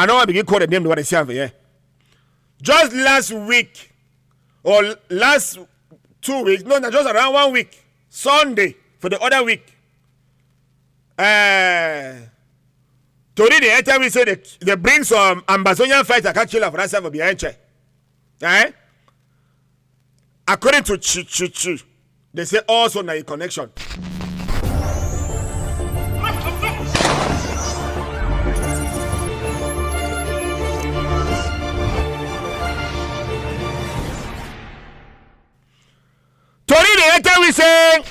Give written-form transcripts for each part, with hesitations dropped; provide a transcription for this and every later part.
I know I begin call the name what I say over here. Just last week or last 2 weeks, no, just around 1 week, Sunday for the other week. Today the entire we say they bring some Ambazonia fighter can kill for that for behind check. According to Chi, they say also na a connection. Today the entire we say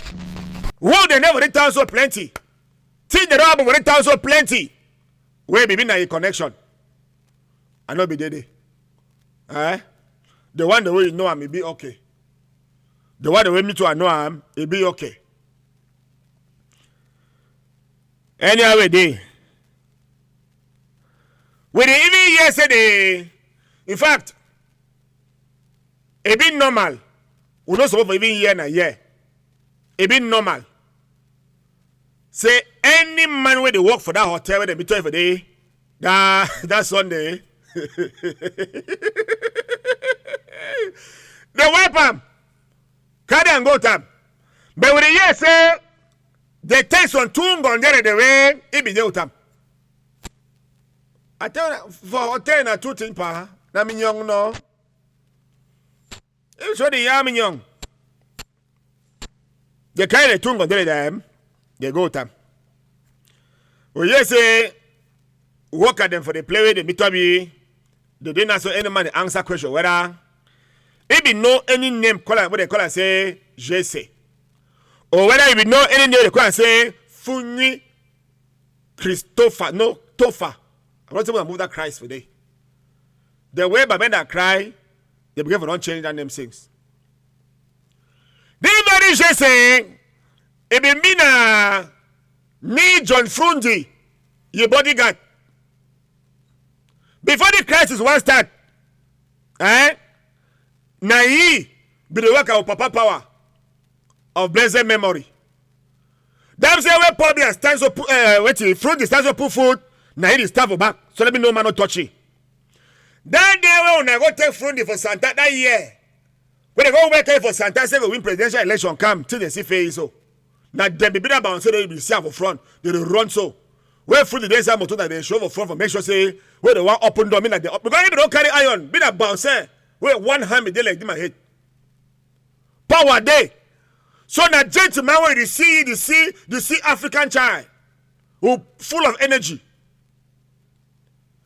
who they never return so plenty. Think the rabble will return so plenty. Where be na a connection. I know be there. The one the way you know him, it be okay. The one the way me to I know him, it be okay. Anyway, day. We even yesterday, in fact, it be normal. We don't supposed to even year na year. It be normal. Say any man where they work for that hotel where they be told for day, that Sunday. They wipe them. Carry and go them. But when the year say they take some tongue on there the way, it be there with them. I tell you, for hotel na 2 things pa, na me young no. It's what the young young. They carry the tongue on there them, they go with them. Well, you say work at them for the play with the mitabi. They didn't answer any man answer question whether if you know any name call what they call and say JC. Or whether if you know any name they call and say Funi Christopher. No, Topher. I'm not supposed to move that Christ for day. The way by men that cry, they begin to don't change that name things. This very JC, it be mean me John Frundi, your bodyguard. Before the crisis was start, na ye be the work of Papa Power of blessed memory. Them say where public stands up, fruit stands up put food, na he stand for back. So let me know man not touch it. That day when I go take fruit for Santa that year, when they go work for Santa, say we win presidential election come till they see face so. Now them be that bounce so they be see for front, they run so. Where fruit the say motor that they show for front for make sure say where the one open door mean like they because if they don't carry iron, be that bounce where one hand be there like in my head. Power day. So now gentleman where you see African child who full of energy.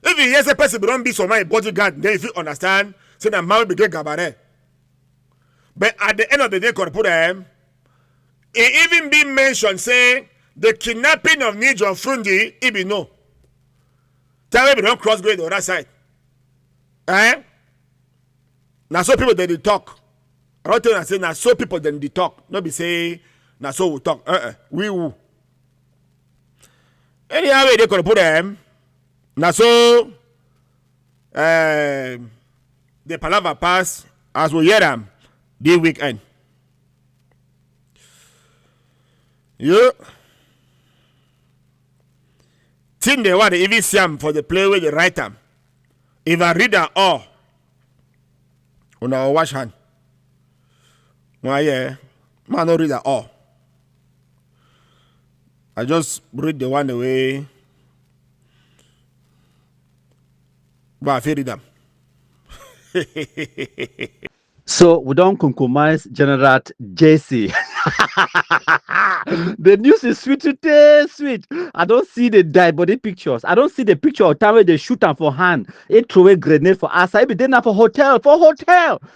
If you hear a person don't be so my bodyguard, then if you understand, say that man will be get gabaret. But at the end of the day, could put them. It even be mentioned say the kidnapping of Niger Frundi, it be no. Tell me don't cross go to the other side. Now so people then they talk. I don't tell you I say now so people then they talk. Not be say now so we talk. We who. Anyhow they could put them. Now so the palaver pass as we hear them this weekend. You think they want to even see them for the play with the right them. If I read that all on our wash hand. Well, yeah, man, don't read that all. I just read the one the way. But I feel read them. So we don't compromise General JC. The news is sweet today, sweet. I don't see the dead body pictures. I don't see the picture of time where they shoot them for hand. It throw a grenade for us. I be there now for hotel.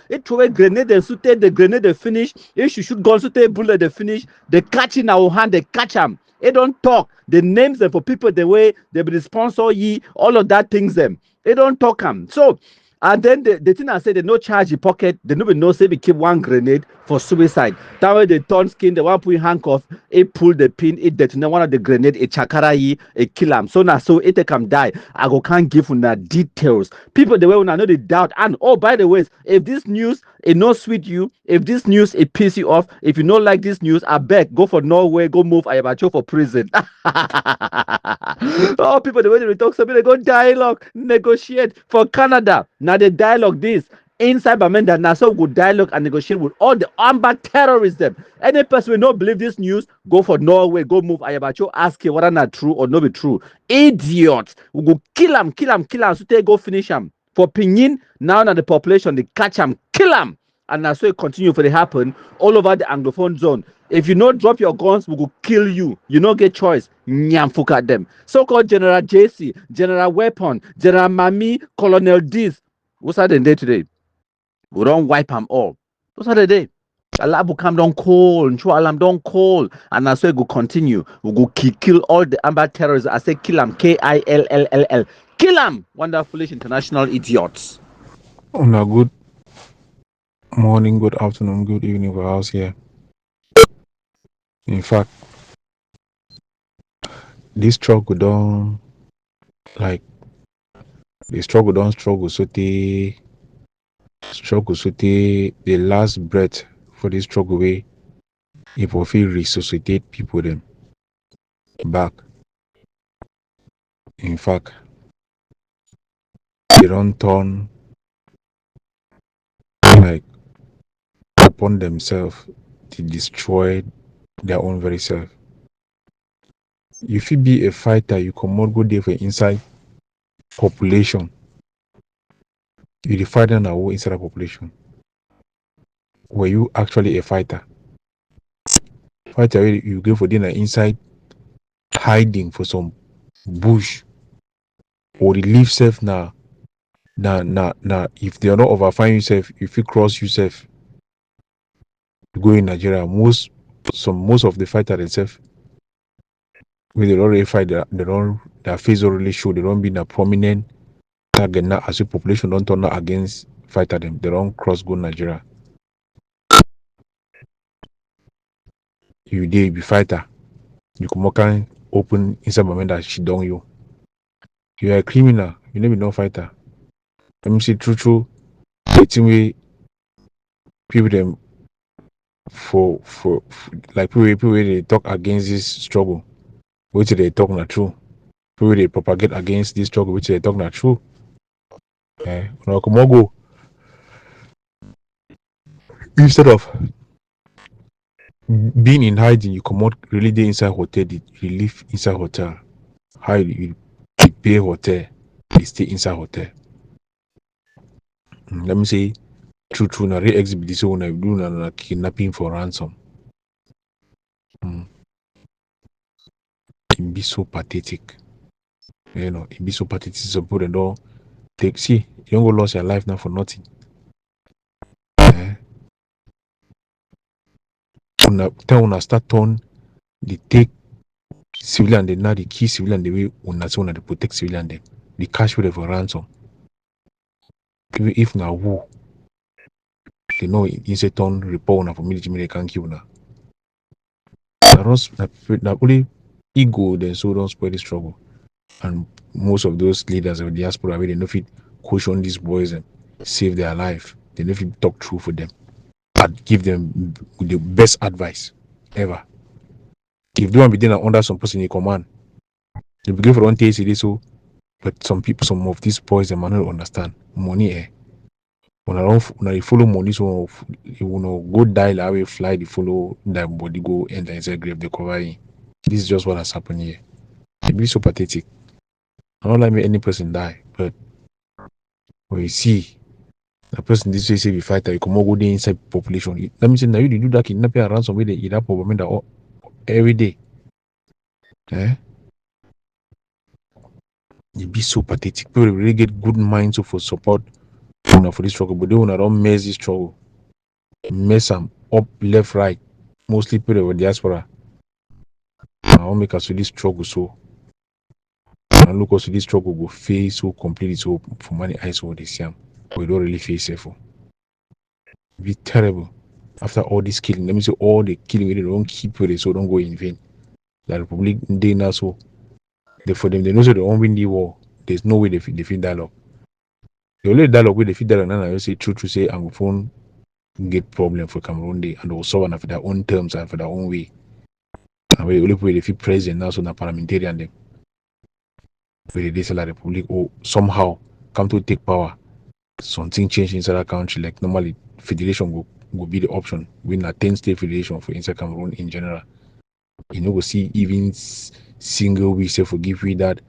It throw a grenade, they shoot the grenade, they finish. If you shoot guns, shoot a bullet, they finish. They catch in our hand, they catch them. They don't talk. The names them for people the way they be the sponsor ye, all of that things them. They don't talk them. So and then the thing I said, they no charge in pocket, they no be no say we keep one grenade for suicide. That way they turn skin, the one put handcuff, it pull the pin, it detonate one of the grenade, it chakara ye, it kill him. So now so it can die. I go can't give una details. People the way una know the doubt. And oh by the way, if this news It no sweet you. If this news it piss you off, if you don't like this news, I beg go for Norway, go move Ayabacho for prison. Oh, people the way they talk, somebody they go dialogue, negotiate for Canada. Now the dialogue this inside Bamenda now so good dialogue and negotiate with all the armed terrorists. Them any person will not believe this news, go for Norway, go move Ayabacho, ask him whether not true or not be true. Idiots, we go kill him, so they go finish him. For Pinyin, now that the population, they catch them, kill them. And that's so it continue for it happen all over the Anglophone zone. If you not drop your guns, we will kill you. You not get choice. Nyamfuk at them. So-called General JC, General Weapon, General Mami, Colonel This. What's that in day today? We don't wipe them all. What's that the day? Allah will come down call, and show alarm don't call, and that's why we go continue. We go kill all the amber terrorists. I say kill them, KILLLL. Kill them, wonderful international idiots. On a good morning, good afternoon, good evening for us here. In fact, this struggle don't like the struggle don't struggle so the last breath for this struggle way if we feel resuscitate people them back. In fact, they don't turn like upon themselves to destroy their own very self. If you be a fighter, you come out go there for inside population. You the fighter now inside a population. Were you actually a fighter? Fighter you go for dinner inside hiding for some bush or the leave self now. If they are not overfine yourself, if you cross yourself, you go in Nigeria. Most of the fighter themselves when they already fight, their face already show they don't be in a prominent target now as a population don't turn against fighter them. They don't cross go Nigeria. You dey be fighter. You can open inside moment that she done you. You are a criminal, you never be no fighter. Let me see true the thing way people them for like people they talk against this struggle, which they talk not true. People they propagate against this struggle, which they talk not true. Now come on go. Instead of being in hiding, you come out really dey inside hotel, you live inside hotel. How you pay hotel, you stay inside hotel. Let me say true na real exhibit this one I do na kidnapping for ransom. It be so pathetic. You know, it be so pathetic. So put it all take see, you don't go lose your life now for nothing. Una start turn the take civilian they now the key civilian the way una say una the protect civilian them. The cash for for ransom. Even if na who they know inside turn report una for military they can kill una. Na only ego then so don't spoil this trouble. And most of those leaders of the diaspora where they know fit caution these boys and save their life. They know fit talk true for them. And give them the best advice ever. If they want to be there under some person in command, they begin for one TACD so, but some of these boys they might not understand money. When I follow money, so you wanna go die that way, fly the follow that body go enter inside grave they cover in. This is just what has happened here. It be so pathetic. I don't like me any person die, but when you see a person this way say we fighter, you come go there inside population. Let me say now you do that kidnapping around some way they eat up problem that every day. It be so pathetic. People really get good minds for support for this struggle, but they wanna don't mess this struggle. Mess them up left, right. Mostly people with diaspora. I want make us to this struggle so. And look also this struggle go face so completely so for many eyes over this year. We don't really face it for. It be terrible. After all this killing, let me say all the killing they don't keep with it so don't go in vain. The Republic they now so for them they know so they won't win the war. There's no way they feed dialogue. The only dialogue with the feed dialogue now I say true say Anglophone get problem for Cameroon Day, and they will solve it for their own terms and for their own way. And we only way they feel president now, so the parliamentarian them, where they say la Republic or somehow come to take power. Something changed inside that country. Like normally, federation will be the option. Win a 10-state federation for inside Cameroon in general. You know, we see even single we say forgive we that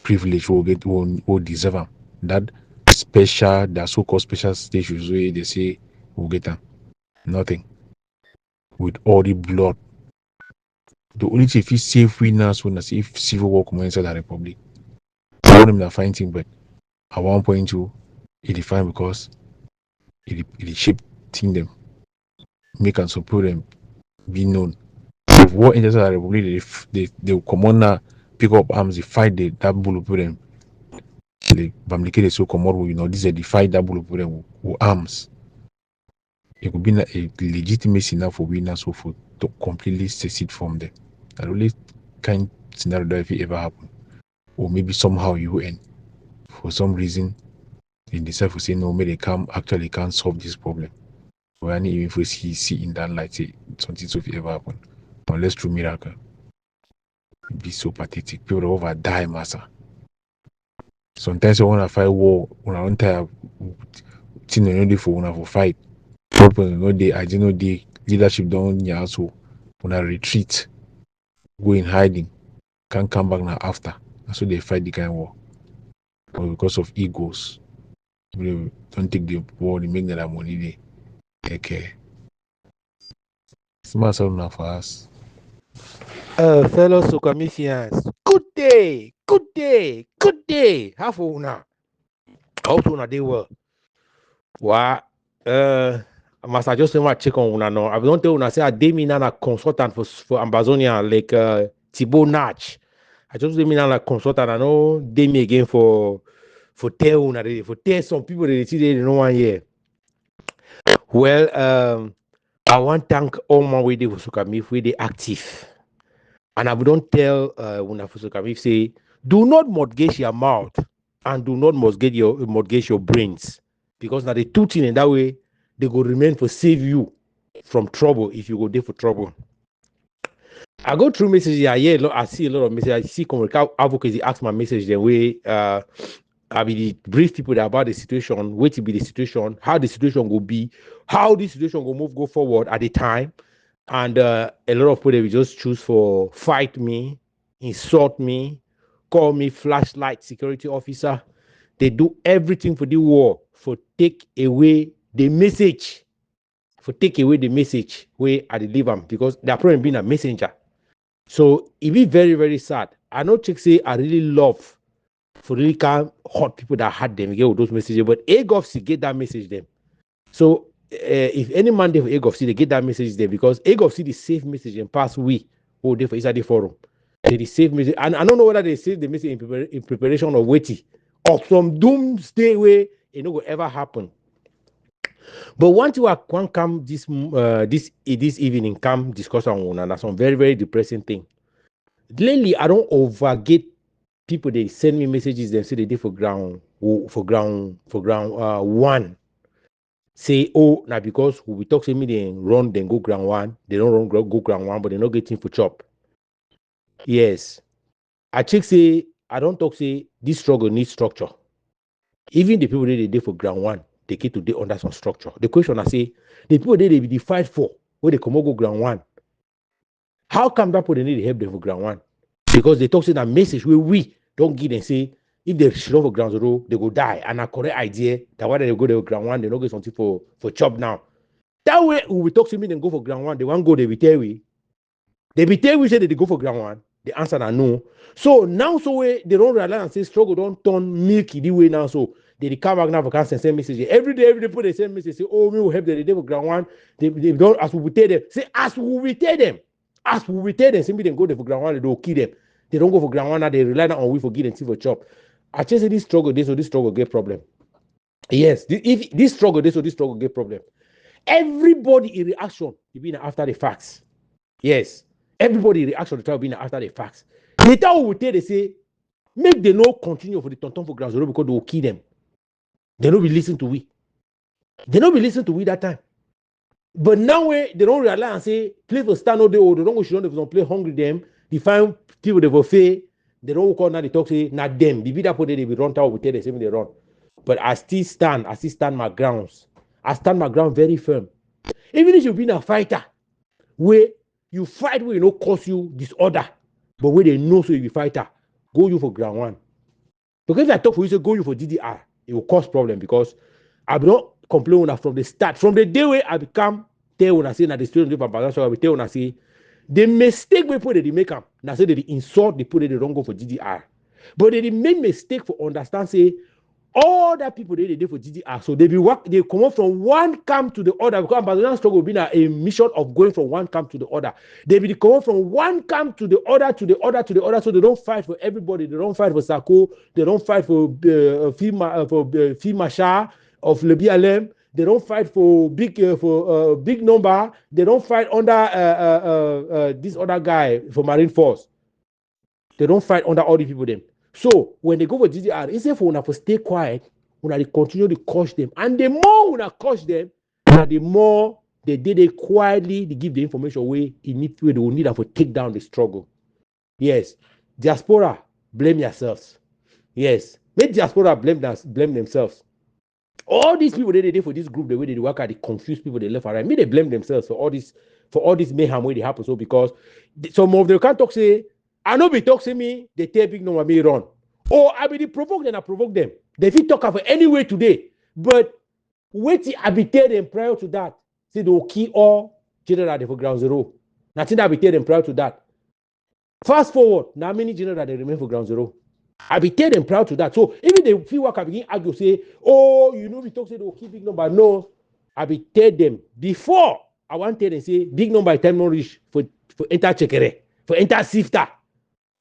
privilege will get will deserve them. That special, that so-called special status where they say we'll get them. Nothing. With all the blood. The only thing if you save winners when I see if civil war come inside the republic. I want them to find thing, but at one point too, it defined because it shape thing them, make and support them be known. If war enters the republic, they will come on now, pick up arms, they fight that bull with them. Like Bamleke so come out, you know, this is the fight that bull with them with arms. It could be a legitimacy now for winners so for to completely secede from them. That really kind scenario that if it ever happen. Or maybe somehow UN for some reason they decide to say no, maybe they actually can't solve this problem. Or any even if we see in that light say something so ever happen. Unless through miracle. It'd be so pathetic. People over die, massa. Sometimes you wanna fight war, when I want to thing you know for one for fight. People you know they I don't know the leadership don't yeah so when I retreat, go in hiding, can't come back now after. And so they fight the kind of war. But because of egos, they don't take the war, they make that money they take care. It's massive now for us. Fellow Socomisians, good day, good day, good day. How for una? How to una day well? Why? Master just want to check on una no. I don't tell una say I did me now a consultant for Ambazonia like Thibaut Natch. I just did me now a consultant. I know they me again for tell una for tell some people they see they don't want here. Well, I want to thank all my way they for Socomif way they active. And I don't tell una for Socomif say do not mortgage your mouth and do not mortgage your brains. Because now the two things in that way, they go remain for save you from trouble if you go there for trouble. I go through messages, I see a lot of messages. I see commercial advocacy ask my message the way I be brief people about the situation, what will be the situation, how the situation will be, how the situation will go forward at the time. And a lot of people they will just choose for fight me, insult me, call me flashlight security officer. They do everything for the war, for take away the message, where I deliver them because they are probably being a messenger. So it be very, very sad. I know check say I really love for really can hurt people that had them get those messages, but AGovC get that message them. So if any man there for AGovC, they get that message there because AGovC the safe message and pass we who there for inside the forum. They the safe message, and I don't know whether they save the message in preparation or waiting. Or some doomsday way it no go ever happen. But once you can come this evening, come discuss on one, and that's some very, very depressing thing. Lately, I don't overget people. They send me messages. They say they did for ground one. Say now because we talk to me, they run, then go ground one. They don't run go ground one, but they're not getting for chop. Yes, I check say I don't talk say this struggle needs structure. Even the people they did for ground one, they get to dey under some structure. The question I say, the people they be fight for, where they come go ground one. How come that people they need help them for ground one? Because they talk say that message where we don't give them say if they should for ground zero, they go die. And a correct idea that why they go to ground one, they don't get something for chop now. That way we talk to me, then go for ground one, they won't go, they be tell we. They be tell we say that they go for ground one. The answer are no. So now so way they don't realize and say struggle don't turn milky the way now. So they come back now for cancer and send message. Every day put they send message, say, oh, we will help them, they for ground one. They don't as we tell them. Say as we tell them. As we tell them, simply they go there for ground one, they don't kill them. They don't go for ground one now, they rely on we for give them for chop. I just say this struggle, this struggle get problem. Yes, if this struggle, this struggle get problem. Everybody in reaction, you be after the facts. Yes. Everybody reaction to try being after the facts. Later we will tell they say, make them no continue for the tonton for ground zero because they will kill them. They don't be listening to we. They don't be listening to we that time. But now they don't realize and say, play for stand all day, or they don't go she don't play hungry them, they find people they will fail, they don't call now they talk say, not them. The video put they be run out, we tell the same they run. But I still stand my grounds. I stand my ground very firm. Even if you've been a fighter, where you fight where you know cause you disorder, but where they know so you be fighter, go you for ground one. Because if I talk for you, say go you for DDR, it will cause problem because I will not complain when I from the start. From the day where I become tell when I say that the student of Ambazonia, I will tell when I say the mistake we put they make up. Now say they insult, they put it, they don't go for GDR. But they make mistake for understand, say all that people they do for GDR. So they come up from one camp to the other because Ambazonia struggle being a mission of going from one camp to the other. They will come up from one camp to the other, to the other, to the other. So they don't fight for everybody. They don't fight for Sako. They don't fight for Fimasha of Lebialem. They don't fight for big number. They don't fight under this other guy for Marine Force. They don't fight under all the people them. So when they go for GDR, instead for una to stay quiet, una they continue to coach them. And the more una coach them, the more they quietly they give the information away in it where they will need to take down the struggle. Yes. Diaspora, blame yourselves. Yes. Make diaspora blame themselves. All these people they did for this group, the way they work out, they confuse people, they left and right. Me, they blame themselves for all this mayhem where they happen. So because some of them can't talk say, I know be talk to me, they tell big number me run. Or I be provoke them, I provoke them. They fit talk for any way today. But wait I be tell them prior to that. Say they will key all general for ground zero. Nothing that I be tell them prior to that. Fast forward, now many general they remain for ground zero. I be tell them proud to that. So even they feel what I begin argue say, oh, you know, we talk say they will keep big number. No, I be tell them before I want to tell them say big number time not reach for enter checkere, for enter sifter.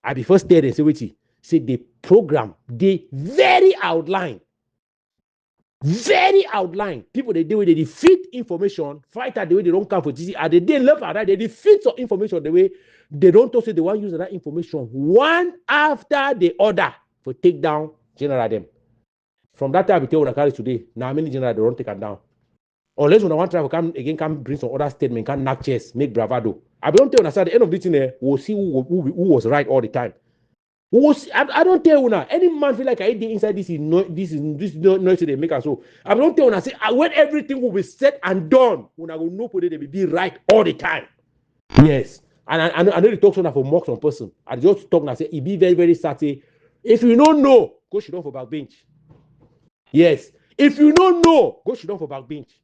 I be first tell them say wait, say the program they very outline. Very outline. People they do they defeat information, fighter the way they don't come for GC, and they left and right, they defeat some information the way they don't talk say they want to use that information one after the other for take down general them. From that time, we tell what I carry today. Now many general they don't take them down. Unless when I want to come bring some other statement, can knock chest, make bravado. I don't tell at the end of this thing, we'll see who was right all the time. I don't tell you now. Any man feel like I did inside this noise they make us so. I don't tell you now. Say when everything will be said and done, when I will know they will be right all the time. Yes. And I know the talk so for mock some person. I just talk and say it be very, very sad. Say, if you don't know, go sit down for back bench. Yes. If you don't know, go sit down for back bench.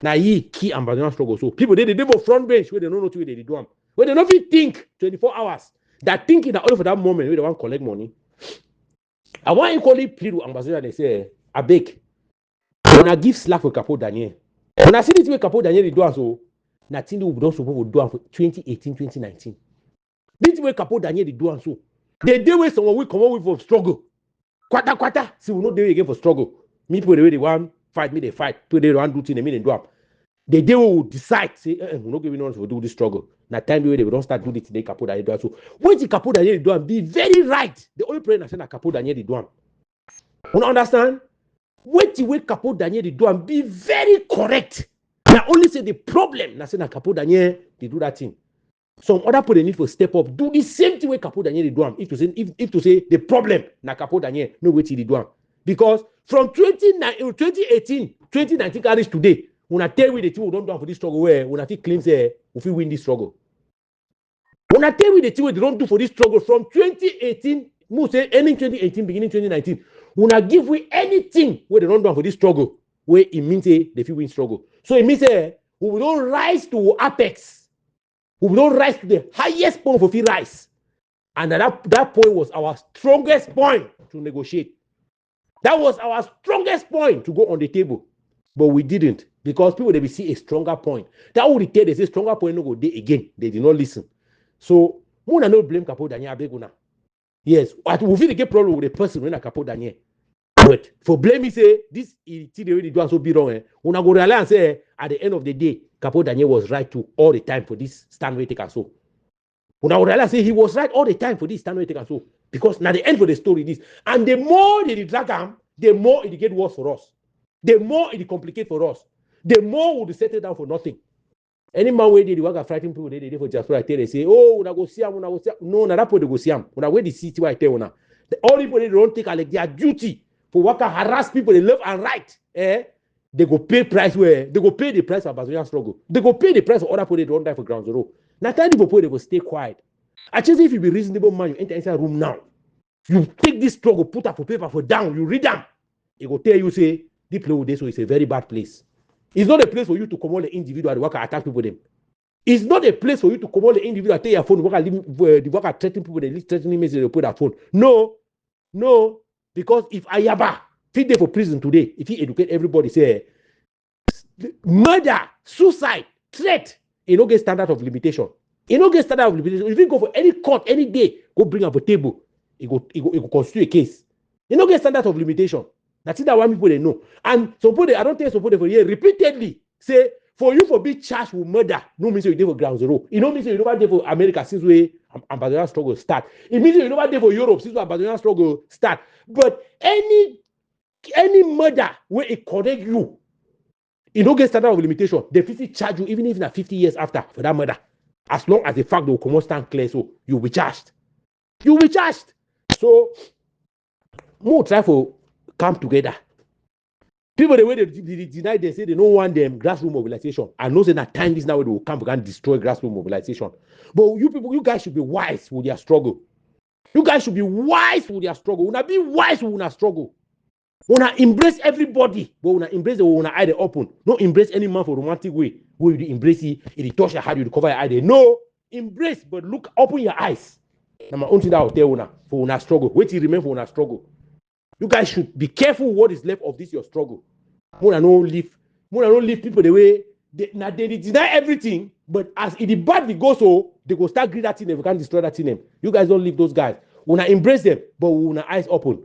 Now he key Ambazonia struggle. So people they for front bench where they don't know what they do. Where they don't even think 24 hours. That thinking that only for that moment where they want to collect money. I want equally plead with Ambazonia. They say, I beg. When I give slack for Capo Daniel. When I see this way Capo Daniel they do so, nothing we don't supposed to do for 2018, 2019. This way Capo Daniel they do so. They do where someone will come up with for struggle. Quarter. See, we not do again for struggle. Me people the way they want fight, me they fight. People they want do things, they mean they do up. They will decide, say, we're not giving on to do this struggle. Now, time the way they don't start doing it today, Capo Daniel do so. When the Capo Daniel do be very right. The only prayer I Capo Daniel do. You understand? When the way Capo Daniel do be very correct. Now, only say the problem. Now, say Capo Daniel they do that thing. Some other people they need to step up, do the same thing way Capo Daniel do. If to say the problem, now Capo Daniel no way to do. Because from 2018, 2019 carries today. When I tell you the team we don't do for this struggle, where when I think claims we win this struggle. When I tell you the team we don't do for this struggle from 2018, we say ending 2018, beginning 2019, when I give we anything where they don't do for this struggle, where it means they win struggle. So it means we don't rise to apex. We don't rise to the highest point of rise. And that point was our strongest point to negotiate. That was our strongest point to go on the table. But we didn't. Because people, they will see a stronger point. That would tell they say stronger point no go there again. They did not listen. So, we not blame Capo Daniel Abeguna. Yes, we feel get problem with the person when Capo Daniel. But for blaming say this is the way they do so be wrong. When I go realize and say at the end of the day, Capo Daniel was right to all the time for this stand way take and so. When I realize say he was right all the time for this stand way take and so. Because now the end for the story is, and the more they drag him, the more it get worse for us. The more it complicate for us. The more will be settled down for nothing. Any man where they work at fighting people, they for diaspora, they say, oh, una go see am, una go see am. No, na that point they go see am. Una where the city why tell una. All people they don't take like their duty for work and harass people they left and right. They go pay price where they go pay the price for Ambazonia struggle. They go pay the price for other people they don't die for ground zero. Now time people they go stay quiet. Actually, if you be reasonable man, you enter inside room now. You take this struggle, put up for paper for down, you read them. It will tell you say this place with this so it's a very bad place. It's not a place for you to come on the individual and work and attack people them. It's not a place for you to come on the individual, take your phone, work and threaten people, they threatening message, they put their phone. No, because if Ayaba fit there for prison today, if he educate everybody, say murder, suicide, threat, you don't get standard of limitation. You don't get standard of limitation. If you go for any court any day, go bring up a table, it go constitute a case. You don't get standard of limitation. That's it that one people they know. And suppose I don't think suppose for years repeatedly say for you for being charged with murder, no means you did for ground zero. It don't mean you never did for America since we Ambazonia struggle start. It means you never did for Europe since Ambazonia struggle start. But any murder where it connect you, it don't get standard of limitation. They 50 charge you even if it's 50 years after for that murder. As long as the fact will come out stand clear, so you'll be charged. You'll be charged. So more try for come together. People the way they deny, they say they don't want them grassroots mobilization. I know that time is now they will come and destroy grassroots mobilization. But you people, you guys should be wise with your struggle. You guys should be wise with your struggle. Una be wise with una struggle. Una embrace everybody, but una embrace the una eye open. Don't embrace any man for romantic way. Where you embrace it touch your heart, you cover your eye. No, embrace, but look, open your eyes. Now my own thing that I'll tell una for una struggle. Wait till remain for una struggle. You guys should be careful what is left of this your struggle. Mona no leave people the way they deny everything, but as it the bad they go so they go start greed that thing, they can't destroy that thing. You guys don't leave those guys. Una embrace them, but una eyes open.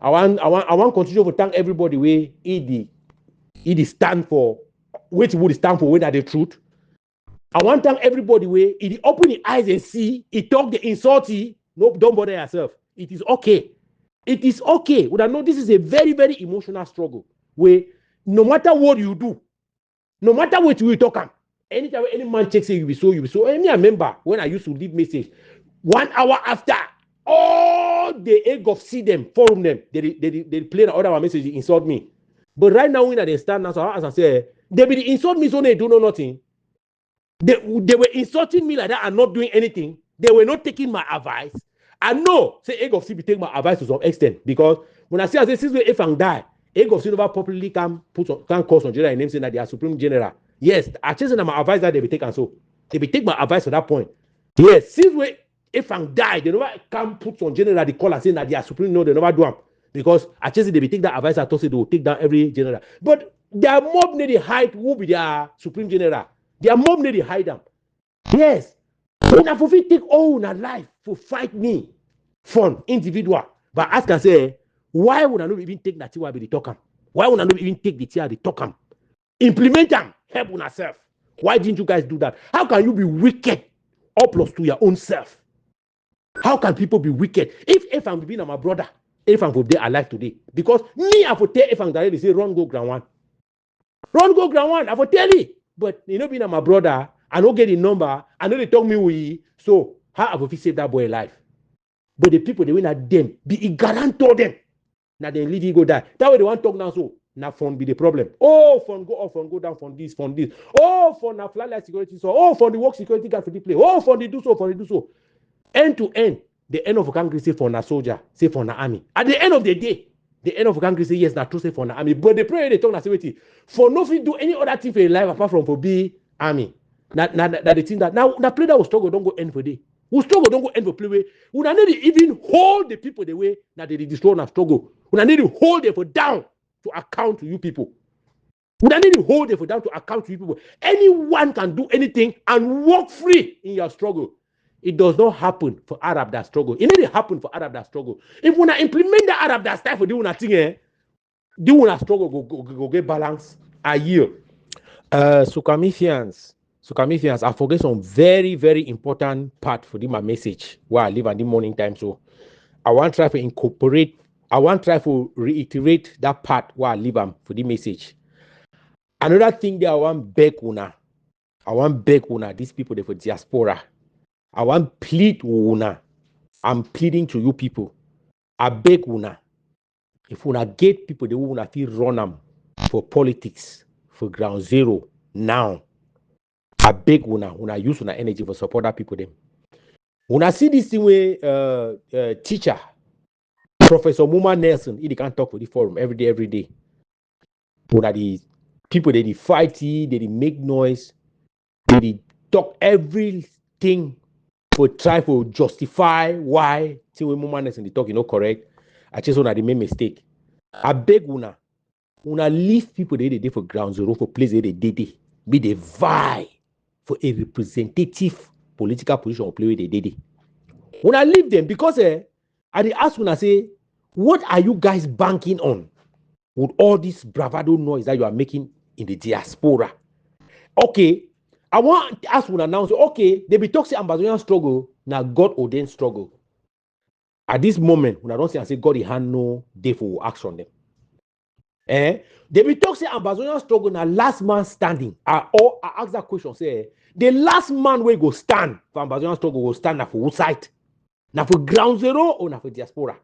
I want continue to thank everybody where it stand for what would stand for when are the truth. I want to thank everybody where it open the eyes and see it talk the insulty. No, don't bother yourself. It is okay. It is okay. We know this is a very, very emotional struggle where no matter what you do, no matter what you talk on, anytime any man checks you be so. And I remember when I used to leave message 1 hour after all the AGovC them, forum them, they play the other message, they insult me. But right now when they stand now, so as I say, they be insult me so they do nothing. They were insulting me like that and not doing anything. They were not taking my advice. I know, say AGovC be taking my advice to some extent because when I say since we if and die, AGovC never popularly can call some general name saying that they are supreme general. Yes, I just say my advice that they be taken so they be take my advice for that point. Yes, since we if and die, they never can put some general the call and saying that they are supreme. No, they never do them because I just say they be take that advice. I thought they will take down every general, but their mob need to hide who be their supreme general. Their mob need to hide them. Yes. When I fulfill take all my life for fight me, fun, individual. But I can say, why would I not even take that thing be the talk? Why would I not even take the thing the talk? Implement them, help on yourself. Why didn't you guys do that? How can you be wicked up close to your own self? How can people be wicked? If I'm being my brother, if I'm there alive today, because me I would tell if I'm there, they say run go ground one. Run go ground one, I would tell you. But you know being my brother, I don't get the number. I know they talk me we. So how I will save that boy alive? But the people they win at them, be a guarantor them. Now they leave you go die. That way they want to talk now. So now fund be the problem. Oh, fund go up, fund go down, fund this, fund this. Oh, fund now fly like security. So oh, fund the work security guard for the play. Oh, fund the do so, fund the do so. End to end, the end of a country say for a soldier, say for an army. At the end of the day, the end of a country say yes, now true say for an army. But the prayer they talk now say wait, for nothing do any other thing for your life apart from for be army. Now the thing that now the play that will struggle don't go end for day. Who struggle don't go end for play way. We need to even hold the people the way that they destroy and struggle. We need to hold them for down to account to you people. We need to hold them for down to account to you people. Anyone can do anything and walk free in your struggle. It does not happen for Arab that struggle. It need to happen for Arab that struggle. If we implement the Arab that style for doing nothing, do una struggle go get balance a year. Sukamithians, I forget some very, very important part for my message where I live at the morning time. So I want to try to incorporate, I want to try to reiterate that part where I live for the message. Another thing that I want beg una, I want beg una, these people they for diaspora. I want plead una. I'm pleading to you people. I beg una. If una get people, they will not feel run them for politics, for ground zero now. I beg una use una energy for support that people them. Una see this thing where teacher, Professor Muma Nelson, he can't talk for the forum every day. Una the people they fight, they make noise, they talk everything for try to justify why thing when Muma Nelson they talk correct. I just una they make mistake. I beg una leave people they for ground zero for place they did be the vie for a representative political position or play with they did. Una leave them because I dey ask una say, what are you guys banking on with all this bravado noise that you are making in the diaspora? Okay, I want to ask una now say, okay, they be talk say Ambazonia struggle, now God ordained struggle. At this moment, una don't say and say God he hand no day for action on them. They be talk say Ambazonia struggle na last man standing. I ask that question say the last man wey go stand for Ambazonia struggle go stand na for which side? Na for ground zero or na for diaspora?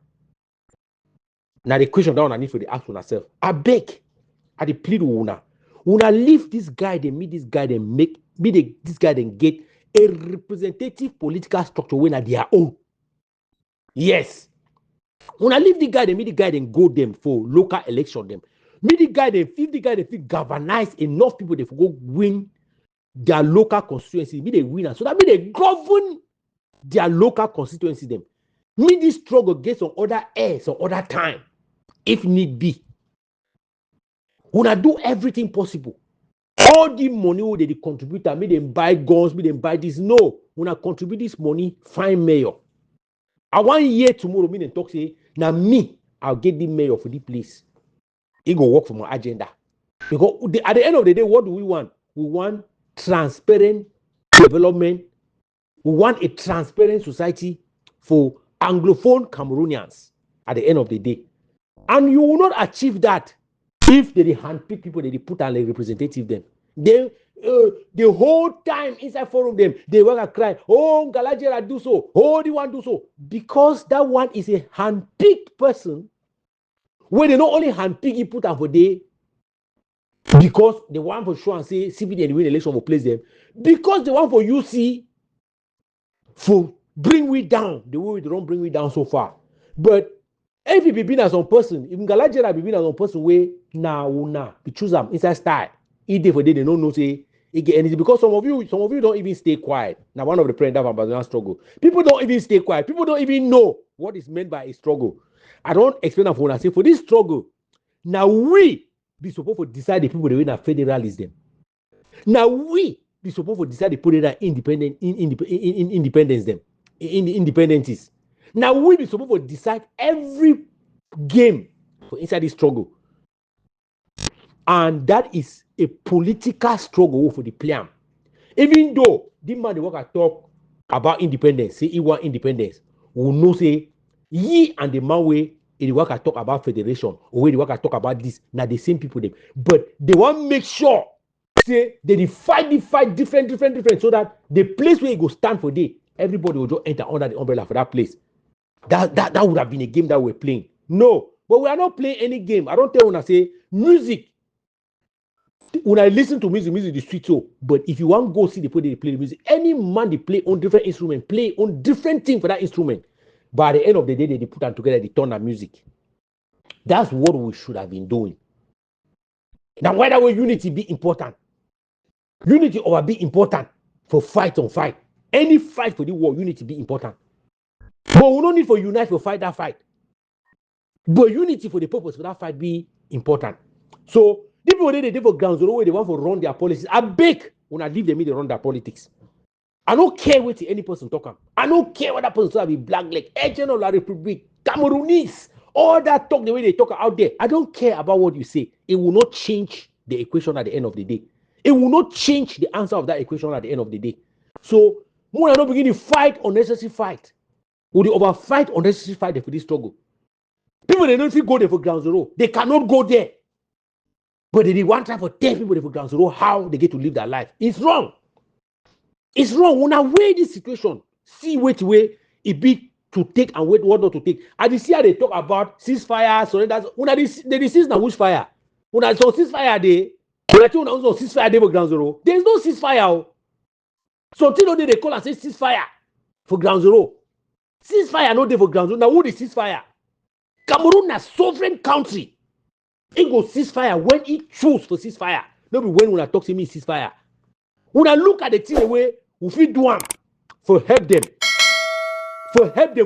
Now the question that una need for the ask una self. I beg, I dey plead with una. Una leave this guy, they meet this guy, they this guy then get a representative political structure when at their own. Yes. Una leave the guy, they meet the guy, then go them for local election them. Meet the guy, if the guy they feel galvanize enough people, they go win their local constituency, be the winner. So that means they govern their local constituency them. Meet this struggle get some other air, some other time, if need be. Una do everything possible. All the money where they contribute, make them buy guns, make them buy this. No, una contribute this money, find mayor. I want year tomorrow, me and talk say, now me, I'll get the mayor for the place. It go work for my agenda. Because at the end of the day, what do we want? We want transparent development. We want a transparent society for Anglophone Cameroonians at the end of the day. And you will not achieve that if they handpick people, they put on a representative them. They the whole time inside forum them, they will cry, oh, Galajera do so, oh, the one do so. Because that one is a handpicked person where they not only handpick he put on for day because the one for sure and say CPD and win election will place them, because the one for UC for bring we down the way we don't bring we down so far. But if it be been as one person, if Galajera be been as one person way now we choose them inside style. Each day for day they don't know say it get anything because some of you don't even stay quiet. Now one of the president of Ambazonia struggle. People don't even stay quiet. People don't even know what is meant by a struggle. I don't explain that for say for this struggle. Now we be supposed to decide the people that win a federalism. Now we be supposed to decide the people that independence them, independentists. Now we be supposed to decide every game for inside this struggle, and that is a political struggle for the plan. Even though the man they work talk about independence, say he want independence, we know say ye and the man way they work talk about federation or where they work talk about this. Now the same people them, but they want to make sure say they fight different, so that the place where you go stand for day, everybody will just enter under the umbrella for that place. That would have been a game that we're playing. No, but we are not playing any game. I don't tell when I say music. When I listen to music is sweet so. But if you want to go see the people they play the music, any man they play on different instrument, play on different thing for that instrument. But at the end of the day, they put them together, they turn that music. That's what we should have been doing. Now, why that way unity be important? Unity over be important for fight on fight. Any fight for the war, unity be important. But we don't need for unite for fight that fight. But unity for the purpose for that fight be important. So the people they for ground zero, they want to run their policies. I beg when I leave them, they run their politics. I don't care what any person talk. I don't care what that person say be black like agent of la Republic, Cameroonese, all that talk the way they talk out there. I don't care about what you say. It will not change the equation at the end of the day. It will not change the answer of that equation at the end of the day. So when I don't begin to fight unnecessary fight, will they over fight unnecessary fight for this struggle? People they don't feel go there for ground zero. They cannot go there. But they want to try for 10 people there for ground zero how they get to live their life. It's wrong. It's wrong. When I weigh this situation, see which way it be to take and what not to take. And you see how they talk about ceasefire, surrender. When they cease now, which fire? When I saw ceasefire day, when I told you ceasefire day for ground zero, there is no ceasefire. So until they call and say ceasefire for ground zero. Ceasefire no day for ground zero. Now who is ceasefire? Cameroon is a sovereign country. It go ceasefire when it choose for ceasefire. Not when I talk to me ceasefire. When I look at the thing the way we fit do them for help them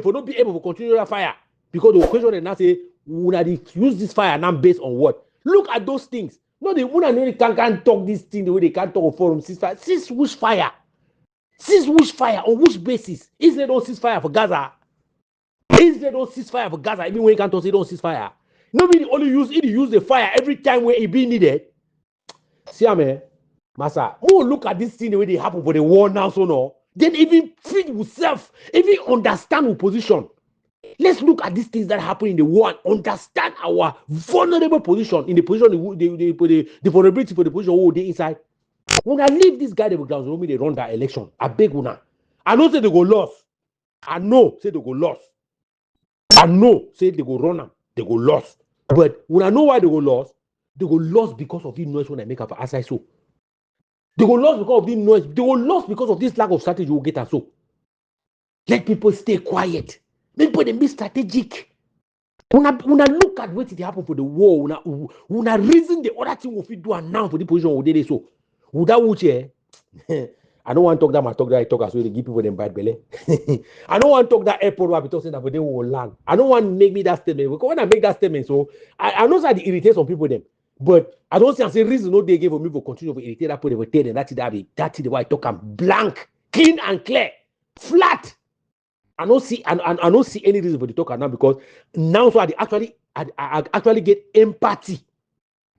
for not be able to continue that fire because the question they now say when I use this fire now based on what? Look at those things. No, they wouldn't can't talk this thing the way they can't talk for ceasefire. Cease which fire? Cease which fire? On which basis? Is there no ceasefire for Gaza? Is there no ceasefire for Gaza? Even when you can't talk, say don't ceasefire. Nobody only use the fire every time where it be needed. See, man, Massa, who look at this thing the way they happen for the war now, so no. Then even feed yourself, even understand our position. Let's look at these things that happen in the war and understand our vulnerable position in the position, the vulnerability for the position who they inside. When I leave this guy, they run that election. I beg una. I know say they go lost. I know say they go lost. I know say they go run them. They go lost. But when I know why they go lost because of the noise when I make up as I so. They go lost because of the noise. They go lost because of this lack of strategy will get us so. Let people stay quiet. People they be strategic. When I look at what it happen for the war, when I reason the other thing we do and now for the position we did so. Would that watch here? I don't want to talk that. I talk as well. They give people them bad belly. I don't want to talk that airport where people saying that they will land. I don't want to make me that statement because when I make that statement, so I know that it irritates some people them. But I don't say reason no they gave for me to continue to irritate that people they that's the way I talk. I'm blank, clean and clear, flat. I don't see any reason for the talk now because now so I actually get empathy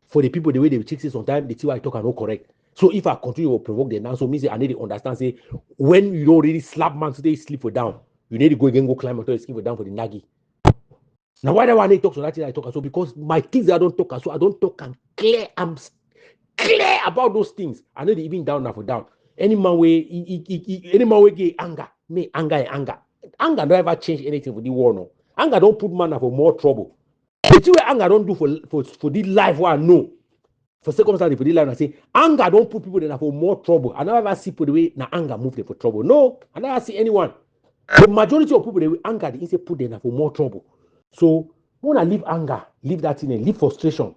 for the people the way they check say sometimes the way I talk are not correct. So if I continue to provoke them now, so means I need to understand say when you don't really slap man so they sleep for down, you need to go again go climb until you sleep for down for the nagi. Now why do I need to talk so that I talk so because my things I don't talk so I don't talk and clear. I'm clear about those things. I need to even down now for down. Any man way get anger, me anger. Anger don't ever change anything for the war no. Anger don't put man for more trouble. The thing where anger don't do for the life what I know. For circumstances for the life I say anger don't put people in for more trouble. I never see people the way now anger move them for trouble. No, I never see anyone. The majority of people the way anger they say put them for more trouble. So when I leave anger, leave that thing and leave frustration.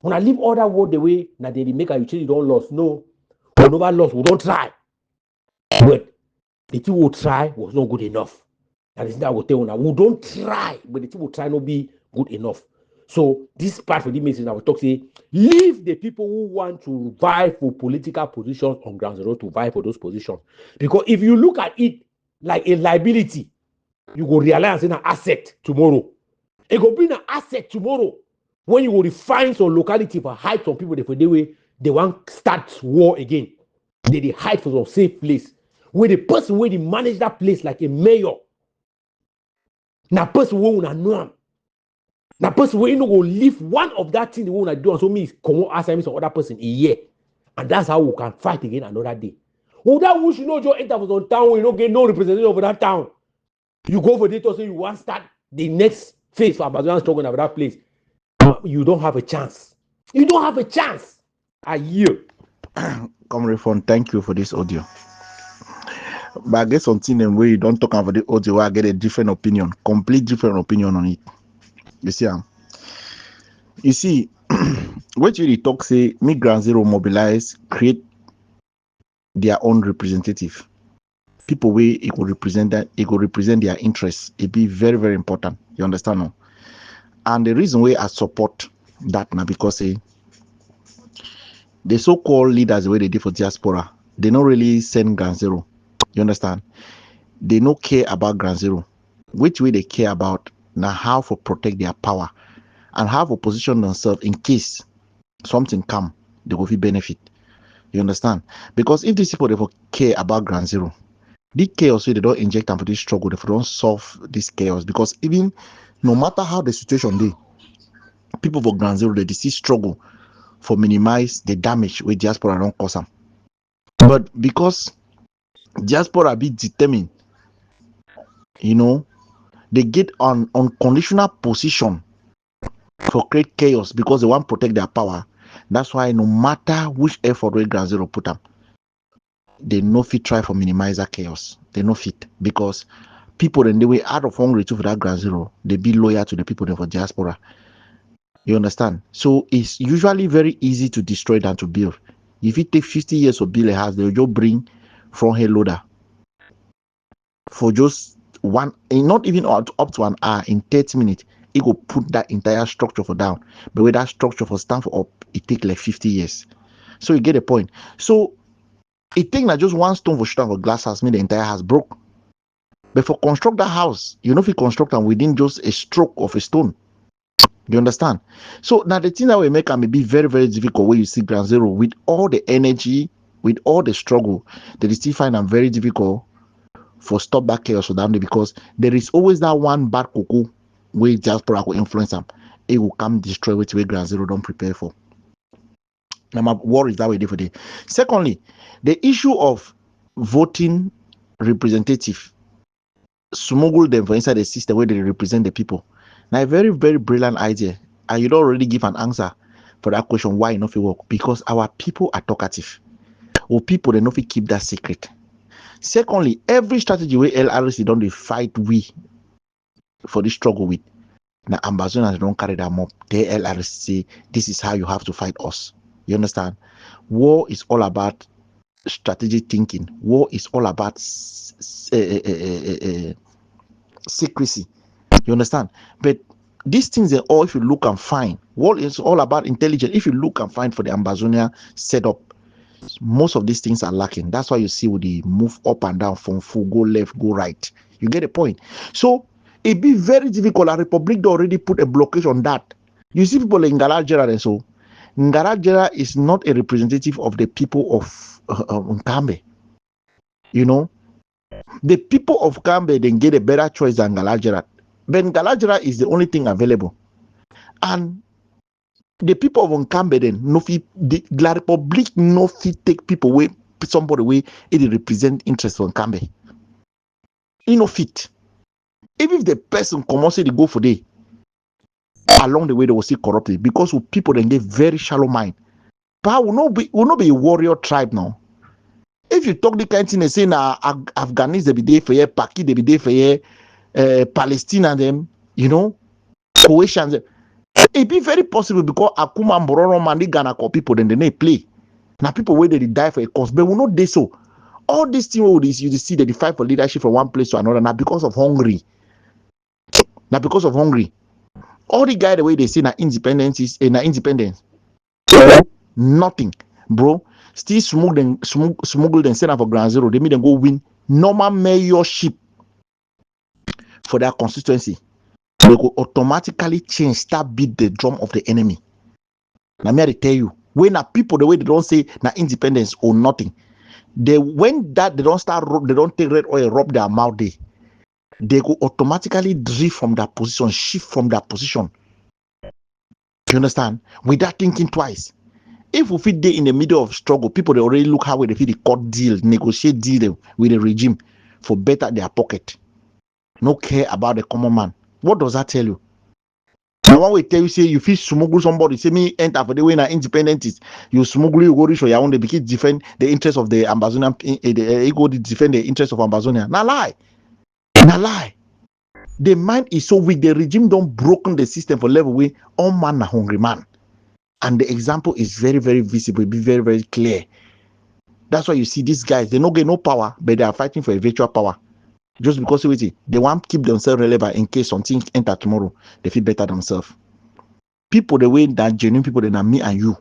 When I leave other word the way now they make a utility don't lost. No, we never lost. We don't try. But the thing we try was not good enough. That is that I will tell you now. We don't try, but the thing we try not be good enough. So this part for the message I will talk say, leave the people who want to vie for political positions on ground zero to vie for those positions. Because if you look at it like a liability, you go realize it's an asset tomorrow. It go be an asset tomorrow when you will refine some locality for hide some people for the way they want start war again. They hide for some safe place. Where the person where they manage that place like a mayor. Now person who will know him. Now person where you know go leave one of that thing they want to do and so means come on ask some other person a year. And that's how we can fight again another day. Well, that wish you know your enter for some town where you don't get no representation for that town. You go for data so you want to start the next phase for Ambazonia struggle over that place. You don't have a chance. You don't have a chance. I yield. Comrade Fon, thank you for this audio. But I get something where you don't talk about the audio where I get a different opinion, complete different opinion on it. You see, what you talk say, make Ground Zero mobilize, create their own representative. People where it could represent that, it could represent their interests. It be very, very important. You understand now? And the reason why I support that now because the so-called leaders where they did for diaspora, they don't really send Ground Zero. You understand? They don't care about Ground Zero. Which way they care about now how to protect their power and how to position themselves in case something come, they will be benefit. You understand? Because if these people they care about Ground Zero, this chaos, they don't inject them for this struggle, they don't solve this chaos. Because even no matter how the situation they, people for Ground Zero, they still struggle for minimize the damage with diaspora don't cause them. But because Diaspora be determined. You know, they get on unconditional position for create chaos because they want to protect their power. That's why no matter which effort wey Ground Zero put up, they no fit try for minimize that chaos. They no fit because people in the way out of hungry too for that Ground Zero, they be loyal to the people there for diaspora. You understand? So it's usually very easy to destroy than to build. If it take 50 years to build a house, they'll just bring front head loader for just one, not even up to an hour, in 30 minutes, it will put that entire structure for down. But with that structure for stand for up, it take like 50 years. So you get the point. So it take not just one stone for shooting for glass house, mean the entire house broke. But for construct that house, you know if you construct them within just a stroke of a stone. You understand? So now the thing that will make them be very, very difficult when you see Ground Zero with all the energy, with all the struggle, they still find them very difficult for stop that chaos for them because there is always that one bad cocoa where diaspora will influence them. It will come destroy what Ground Zero don't prepare for. Now my worry is that way for the. Secondly, the issue of voting representative smuggle them for inside the system where they represent the people. Now a very, very brilliant idea, and you don't already give an answer for that question why not work, because our people are talkative, or people they not keep that secret. Secondly, every strategy where LRC don't they fight we for this struggle with. Now Ambazonia don't carry them up. The LRC say this is how you have to fight us. You understand? War is all about strategic thinking. War is all about secrecy. You understand? But these things are all, if you look and find, war is all about intelligence. If you look and find for the Ambazonia setup, most of these things are lacking. That's why you see with the move up and down from full, go left, go right. You get the point? So it be very difficult. A Republic already put a blockage on that. You see people in Ngalajera and so Ngalajera is not a representative of the people of Nkambe. You know, the people of Nkambe then get a better choice than Ngalajera. But Ngalajera is the only thing available, and the people of Nkambe then no fit, the Republic no fit take people away, somebody away it represent interest of Nkambe. It no fit. Even if the person come out say they go for day, along the way they will see corrupted because people then get very shallow mind. But will not be a warrior tribe now. If you talk the kind of thing they say now, Afghanis they be there for here, Paki they be there for here, Palestine and them, you know, Croatians. It be very possible because Akuma Mbororo Mandi Ghana people then they play. Now people where they die for a cause, but we not they so. All these things you see that they fight for leadership from one place to another now because of hungry. Now because of hungry. All the guy the way they say now independence is independence. Nothing, bro. Still smuggle them send up for Ground Zero. They made them go win normal mayorship for their constituency. They will automatically change, start beat the drum of the enemy. Now me I tell you, when people the way they don't say na independence or nothing, they when that they don't take red oil rub their mouth they go automatically drift from that position, shift from that position. You understand? Without thinking twice. If we fit there in the middle of struggle, people they already look how they fit the court deal, negotiate deal with the regime for better their pocket. No care about the common man. What does that tell you? Now one way tell you say you feel smuggle somebody, say me enter for the way na independent is you smuggle you go reach your own, they begin defend the interest of the Ambazonia, they go defend the interest of Ambazonia. Now lie. Now lie. The mind is so weak, the regime don't broken the system for level way all man na hungry man. And the example is very, very visible, be very, very clear. That's why you see these guys, they don't get no power, but they are fighting for a virtual power. Just because they want to keep themselves relevant in case something enter tomorrow, they feel better themselves. People the way that genuine people that are me and you,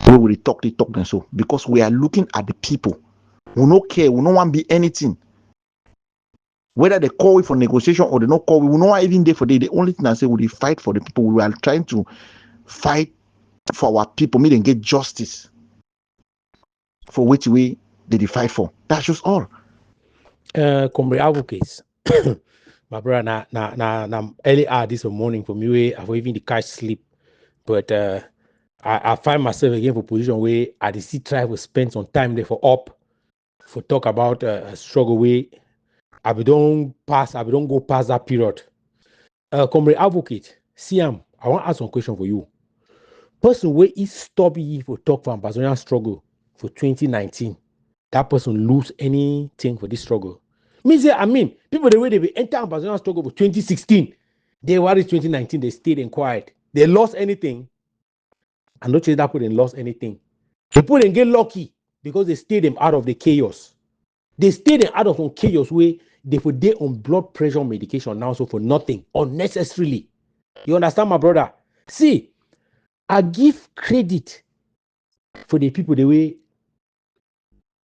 we will talk them so because we are looking at the people. We don't care, we don't want to be anything. Whether they call for negotiation or they don't call, we will not even there for the only thing I say we fight for the people. We are trying to fight for our people, make them get justice for which way they fight for. That's just all. Comrade advocates. My brother, na early hour this morning for me, I've even the catch sleep. But I find myself again for position where I see try to spend some time there for up for talk about a struggle way. I don't go past that period. Comrade Advocate, Siam, I want to ask one question for you. Person where is stop you for talk for Ambazonia struggle for 2019. That person lose anything for this struggle. People the way they enter Ambazonia struggle for 2016, they worry 2019, they stayed and quiet. They lost anything. And not just that put them lost anything. They put them get lucky because they stayed them out of the chaos. They stayed them out of some chaos where they put they on blood pressure medication now, so for nothing, unnecessarily. You understand, my brother? See, I give credit for the people the way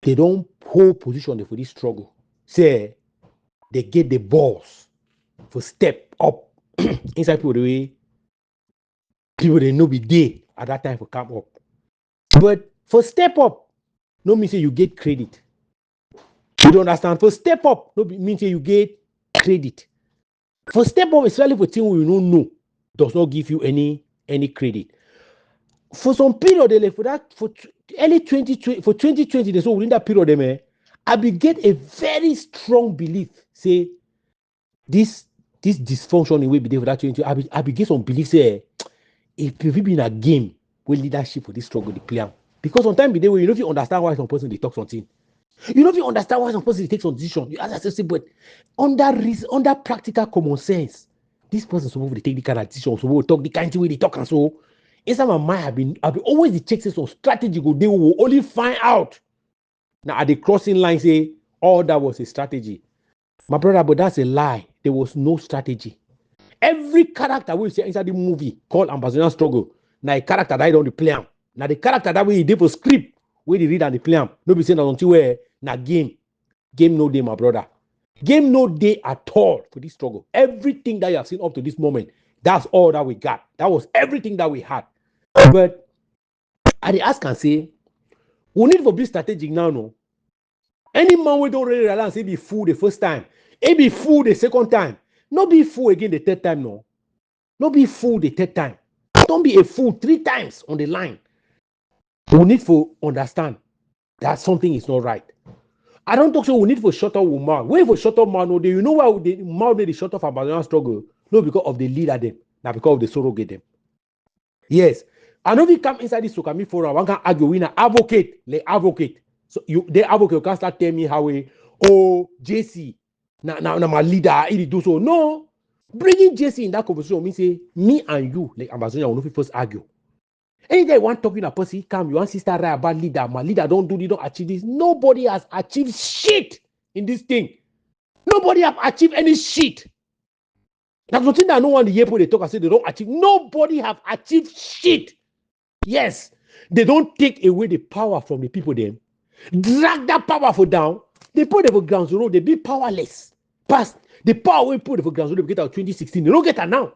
they don't hold position for this struggle. Say they get the balls for step up inside people the way people they know be there at that time for come up. But for step up, no mean say you get credit. You don't understand? For step up, no mean say you get credit. For step up, especially for things you don't know, does not give you any credit. For some period, for early 2020, for 2020, so within that period, I be get a very strong belief. Say this dysfunction in way be there for that 2020. I be get some belief. Say if we be in a game with leadership for this struggle, the player. Because sometimes be there where you know if you understand why some person they talk something. You know if you understand why some person they take some decision. You ask yourself, but under practical common sense, this person supposed to take the kind of decision, supposed to talk the kind of way they talk and so. Inside my mind, I've been always the checks some strategy go. They will only find out. Now at the crossing line, say, oh, that was a strategy. My brother, but that's a lie. There was no strategy. Every character we see inside the movie called Ambazonia Struggle, now a character that on the plan. Now the character that we did for script, where they read on the plan. No be saying that until where now game no day, my brother. Game no day at all for this struggle. Everything that you have seen up to this moment, that's all that we got. That was everything that we had. But I ask and say, we need to be strategic now, no? Any man we don't really realize he be fool the first time, he be fool the second time, not be fool again the third time, no. Not be fool the third time. Don't be a fool 3 times on the line. We need to understand that something is not right. I don't talk so we need to shut up with mouth. Wait for shut up mouth, no, you know why the mouth they shut up about Ambazonia struggle? No, because of the leader them, not because of the surrogate them. Yes. I know we come inside this Sokami forum, one can argue with an advocate, like advocate. So the advocate can start telling me how we, JC, now my leader, he do so. No, bringing JC in that conversation means say me and you, like Ambazonia, will not first argue. Anytime you want talking a person, come, you want sister right about leader, my leader don't achieve this. Nobody has achieved shit in this thing. Nobody have achieved any shit. That's the thing that no one the people they talk and say they don't achieve. Nobody have achieved shit. Yes, they don't take away the power from the people then. Drag that power for down. They put it for ground zero, they be powerless. Past the power we put it for ground zero, they get out 2016. They don't get that now.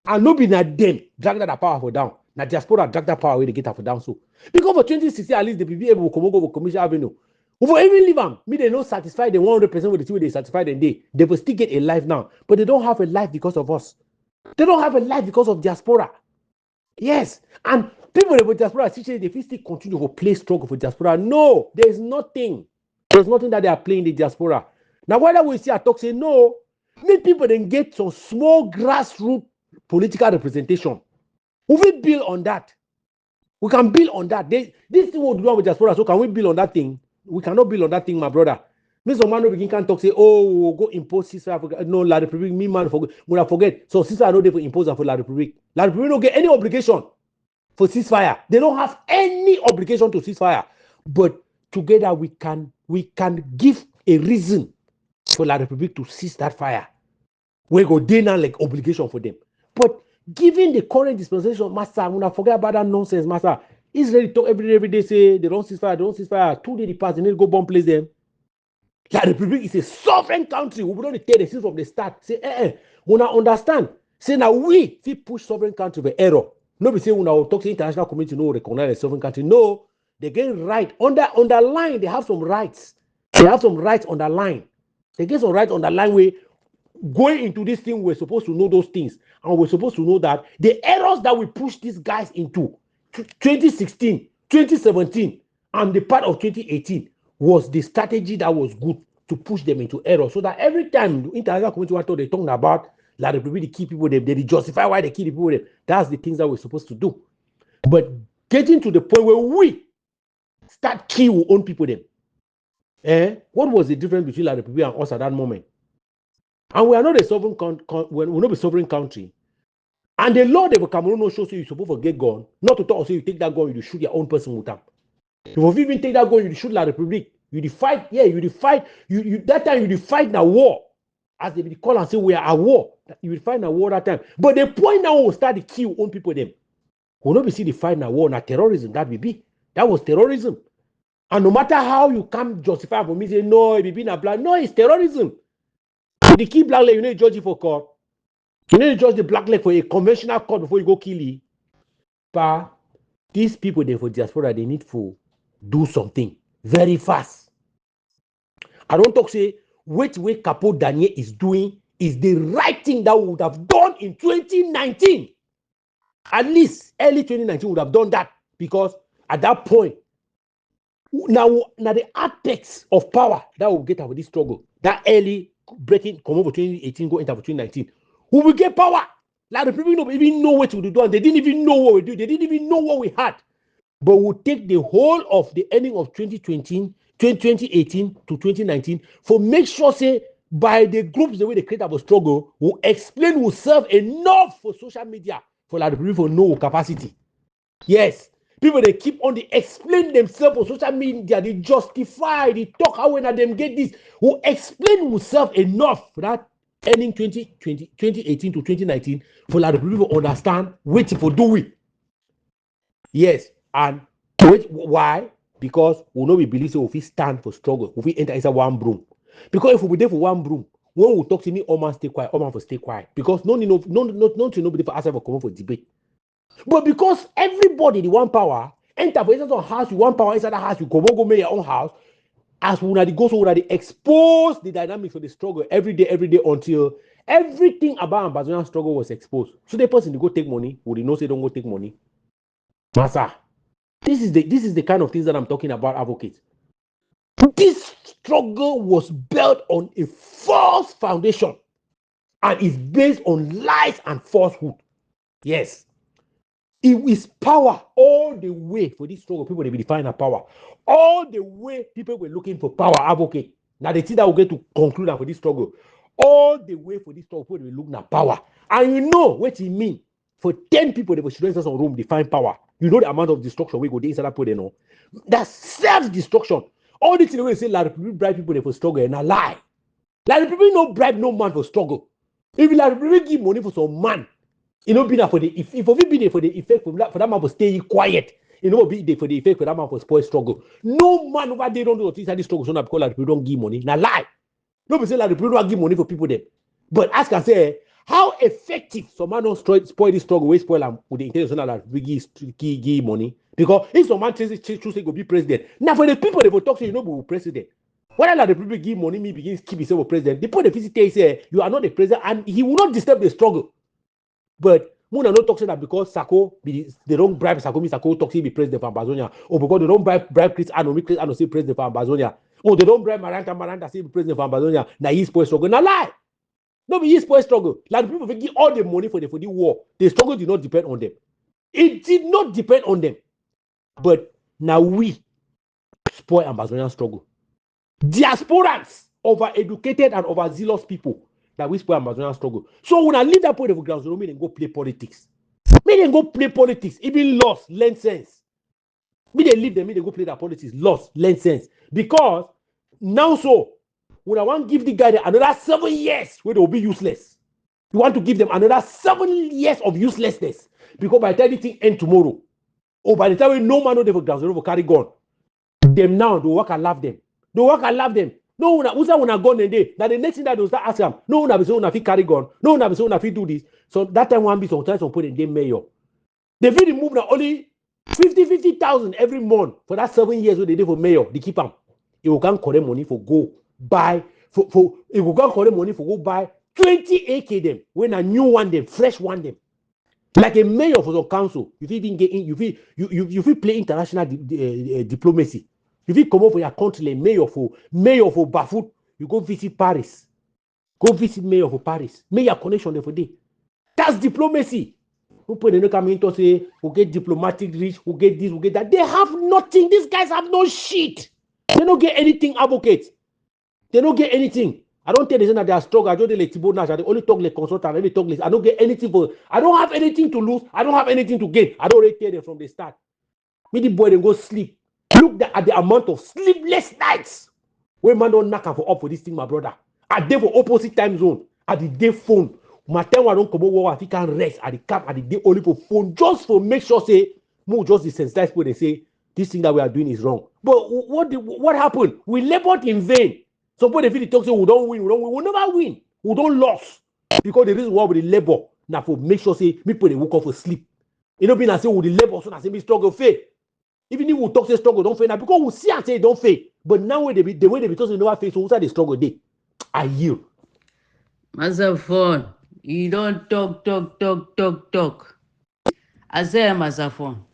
And no be not them drag that power for down. Now diaspora drag that power away, they get out for down. So because for 2016, at least they be able to come over Commission Avenue. Who even leave them, me they not satisfied, they 100% with the two they satisfied and they will still get a life now. But they don't have a life because of us. They don't have a life because of diaspora. Yes, and people with diaspora teaching they still continue to play struggle for diaspora. No, there's nothing. There's nothing that they are playing the diaspora. Now, whether we see a talk say no, make people then get some small grassroots political representation. We will build on that. We can build on that. This thing will do with diaspora. So can we build on that thing? We cannot build on that thing, my brother. Mr. Man begin can talk say, oh, we'll go impose ceasefire. No, La Republic, me man forget. So ceasefire no dey for impose for La Republic. La Republic don't get any obligation for ceasefire. They don't have any obligation to ceasefire. But together we can give a reason for La Republic to cease that fire. We go dey now like obligation for them. But given the current dispensation, master, when I forget about that nonsense, master. Israel talk every day say they don't ceasefire. 2 days pass, they need to go bomb place them. La Republic is a sovereign country. We don't tell the things from the start. Say, when I understand, say now we push sovereign country for error. No be say when I talk to international community, no recognize a sovereign country. No, they get right. Underline, they have some rights. They have some rights underline. They get some rights underline where going into this thing, we're supposed to know those things. And we're supposed to know that the errors that we push these guys into 2016, 2017, and the part of 2018, was the strategy that was good to push them into error. So that every time the international community wanted, they talking about La Republic, they keep people, they justify why they keep the people. That's the things that we're supposed to do. But getting to the point where we start killing our own people, them. What was the difference between La Republic and us at that moment? And we are not a sovereign we're not a sovereign country. And the law that Cameroon no show so you're supposed to get gun, not to talk, so you take that gun, you shoot your own person with them. If you even take that gun, you shoot La Republic. You fight, you fight. You that time you fight na war. As they call and say we are at war. You will fight na war that time. But the point now will start to kill own people them. Will not be see the fight na war, na terrorism, that will be. That was terrorism. And no matter how you come justify for me, say no, it be na black. No, it's terrorism. The key black leg, you need to judge it for court. You need to judge the black leg for a conventional court before you go kill it. But these people there for diaspora, they need to do something very fast. I don't talk say what way Capo Daniel is doing is the right thing that we would have done in 2019. At least early 2019 would have done that, because at that point, now the apex of power that will get out of this struggle, that early breaking, come over 2018, go into 2019, we will get power. Like the people don't even know what to do, and they didn't even know what we do. They didn't even know what we had. But we'll take the whole of the ending of 2018 to 2019 for make sure, say, by the groups, the way they create our struggle, will explain, will serve enough for social media for like the people for no capacity. Yes. People, they keep on, they explain themselves on social media, they justify, they talk how when them get this, will explain themselves enough for that ending 2018 to 2019 for like the people understand what people do it. Yes. And why? Because we know we believe so if we stand for struggle, if we enter inside one broom. Because if we be there for one broom, when we talk to me, all man stay quiet, all man for stay quiet. Because nobody for outside for come up for debate. But because everybody the one power, enter for instance on house, you one power inside the house, you go make your own house. As we they go so they expose the dynamics of the struggle every day until everything about Ambazonia struggle was exposed. So the person to go take money, would they know say don't go take money? Massa. This is the kind of things that I'm talking about, advocates. This struggle was built on a false foundation and is based on lies and falsehood. Yes. It is power all the way for this struggle. People, they be defining power. All the way people were looking for power, advocate. Now they think that will get to conclude for this struggle. All the way for this struggle, people they be looking at power. And you know what it means. For 10 people, they were shooting in some room, they find power. You know the amount of destruction we go inside that they know. That's self-destruction. All the things they say, like people bribe people they for struggle and a lie. Like people no bribe no man for struggle. If like people give money for some man, you know, be there for the if we be there for the effect for that man for stay quiet, you know, be there for the effect for that man for spoil struggle. No man over there don't do inside this struggle, so now because like people don't give money. Now lie. Nobody say like people don't give money for people there. But ask and say, how effective some man don't spoil this struggle, we spoil them with the intention that we give money. Because if some man choose to go be president, now for the people they will talk to you know be president. Whether like the people give money, me begins keep himself a president. The point the visit say you are not the president, and he will not disturb the struggle. But Muna not talking that because Sako they don't bribe Sako, me Sako talks he be president for Ambazonia, or because they don't bribe Chris Ano, Chris Ano say president for Ambazonia, or they don't bribe Maranta say president for Ambazonia. Now he's spoil struggle. Now lie. No, but he spoil struggle. Like the people give all the money for the war. The struggle did not depend on them. It did not depend on them. But now we spoil Ambazonian struggle. Diasporans, over-educated and overzealous people that we spoil Ambazonian struggle. So when I leave that point of ground, so me then go play politics. Me then go play politics. Even lost, learn sense. Me then leave them, me then go play that politics. Lost, learn sense. Because now so, when I want to give the guy another 7 years where they will be useless. You want to give them another 7 years of uselessness. Because by the time the thing end tomorrow, or by the time no man know they will carry gun, them now, they work and laugh them. They work and laugh them. No one who's when I gun and day. Now the next thing that they start asking them, no one be saying if carry gun, no one be saying if do this. So that time one be sometimes on put in them mayor. They really move now only 50,000 every month for that 7 years where they did for mayor. They keep them. It will come collect money for go buy for it will come collect money for go buy 20 AK them when a new one them, fresh one them. Like a mayor for the council, you even get in, you feel play international diplomacy. If you come over for your country, like mayor for Bafut, you go visit Paris. Go visit mayor for Paris. Mayor connection there for day. That's diplomacy. Who put the no come in to say, we get diplomatic reach, we get this, we get that. They have nothing. These guys have no shit. They don't get anything, advocate. They don't get anything. I don't tell them that they are strong. I don't tell Thibaut Nash. I only talk like consultant. I only talk like, I don't get anything for. I don't have anything to lose. I don't have anything to gain. I don't already tell them from the start. Me the boy then go sleep. Look at the amount of sleepless nights when man don't knock for up for this thing, my brother. I dey for opposite time zone. At the day phone. My time I don't come over. If you can rest at the camp at the day only for phone just for make sure say more just the sensitize people they say this thing that we are doing is wrong. But what happened? We labored in vain. Suppose if they talk say we don't win, we never win. We don't lose because the reason why we labor now for make sure say people they wake up for sleep. You know, being I say we the labor so I say me struggle fail. Even if we talk say struggle don't fail now because we see and say don't fail. But now when the way they because they never fail, so who's the struggle day? I yield. Master phone, you don't talk. I say Master phone.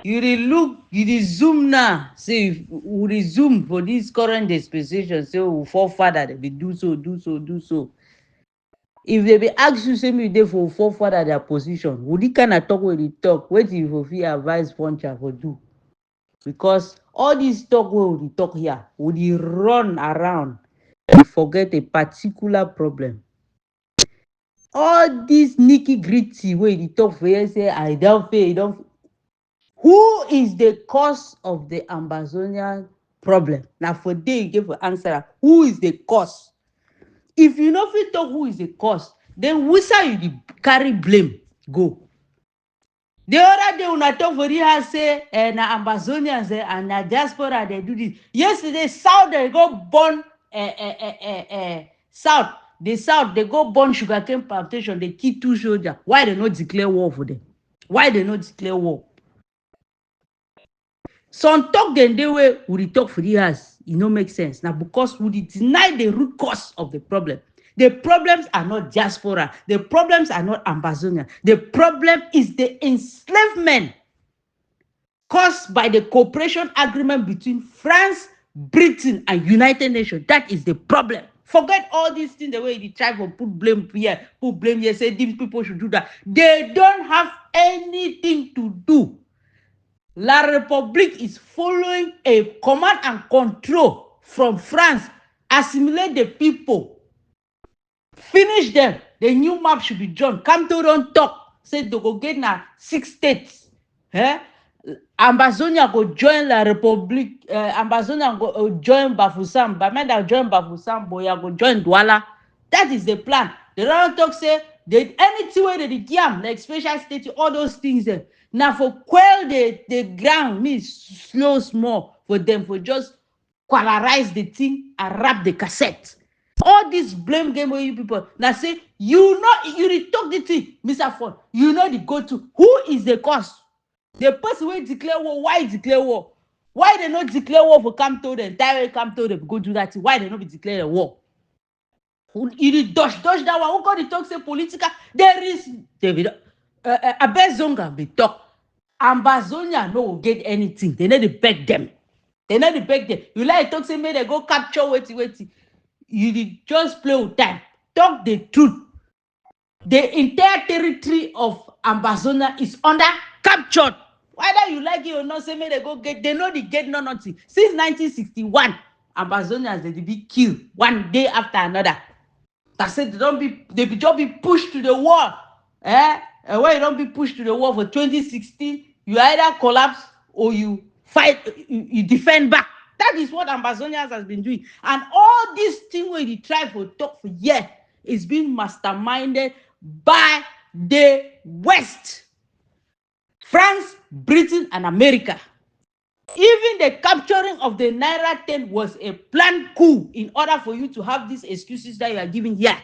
You dey look, you dey zoom now. Say we dey zoom for this current dispensation. Say we forefather they be do so. If they be ask you say me dey for forefather their position, would you kind of talk when they talk? Wait till you feel advice puncher for do. Because all this talk we talk here, would you run around and forget a particular problem? All this nitty gritty way you talk for here say I don't fail, Who is the cause of the Ambazonia problem? Now for day you give an answer. Who is the cause? If you know fit talk who is the cause, then which side you carry blame go? The other day when I talk for here say na Ambazonia say and na diaspora they do this. Yesterday South they go burn South. The South they go burn sugarcane plantation. They kill 2 soldiers. Why they not declare war for them? Why they not declare war? Some talk then they way we talk for years. It no make sense. Now because we deny the root cause of the problem. The problems are not diaspora. The problems are not Ambazonia. The problem is the enslavement caused by the cooperation agreement between France, Britain, and United Nations. That is the problem. Forget all these things the way they try to put blame here, say these people should do that. They don't have anything to do. La République is following a command and control from France. Assimilate the people. Finish them. The new map should be drawn. Come to don't talk. Say they go get now 6 states. Ambazonia go join La République. Ambazonia go join Bafoussam. Bamenda join Bafoussam. Boya go join Douala. That is the plan. They don't talk say they anything where they jam like special state, all those things there. Now for quell the ground means slow small for them for just qualarize the thing and wrap the cassette. All this blame game where you people now say you talk the thing, Mr. Ford. You know the go-to. Who is the cause? The person will declare war. Why declare war? Why they not declare war for Camto? The entire Camto they go do that. Why they not be declare a war? You dodge that one. Who got the talk say political? There is David Abezonga be talk. Ambazonia no get anything. They need to beg them. You like talk say me they go capture wait. You just play with time. Talk the truth. The entire territory of Ambazonia is under captured. Whether you like it or not, say me they go get. They know they get nothing. Since 1961, Ambazonia they be killed one day after another. That said they just be pushed to the wall. And when you don't be pushed to the wall for 2016, you either collapse or you fight, you defend back. That is what Ambazonia has been doing. And all this thing where they try to talk for years is being masterminded by the West. France, Britain, and America. Even the capturing of the Naira 10 was a planned coup in order for you to have these excuses that you are giving here.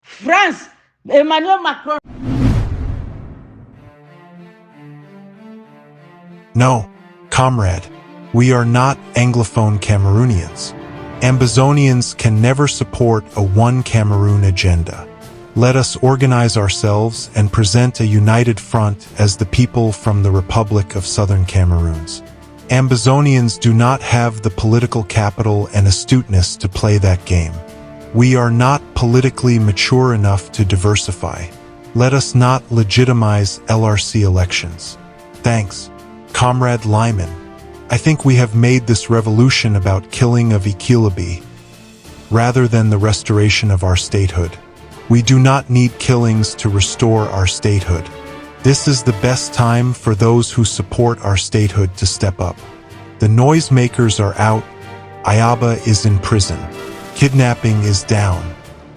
France, Emmanuel Macron. No, comrade, we are not Anglophone Cameroonians. Ambazonians can never support a one Cameroon agenda. Let us organize ourselves and present a united front as the people from the Republic of Southern Cameroons. Ambazonians do not have the political capital and astuteness to play that game. We are not politically mature enough to diversify. Let us not legitimize LRC elections. Thanks, Comrade Lyman. I think we have made this revolution about killing of Equilabi, rather than the restoration of our statehood. We do not need killings to restore our statehood. This is the best time for those who support our statehood to step up. The noisemakers are out. Ayaba is in prison. Kidnapping is down.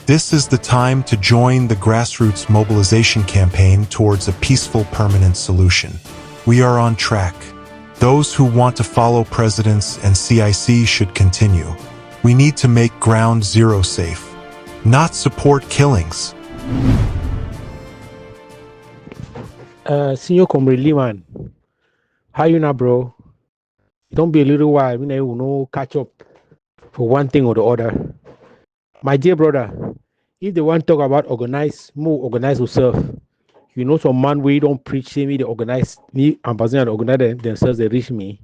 This is the time to join the grassroots mobilization campaign towards a peaceful, permanent solution. We are on track. Those who want to follow presidents and CIC should continue. We need to make ground zero safe, not support killings. Senior Comrade Liman, how you now, bro? Don't be a little while, we will no catch up for one thing or the other. My dear brother, if they want to talk about more organize yourself, you know some man we don't preach, say me they organize, me Ambazonia organize themselves, they reach me.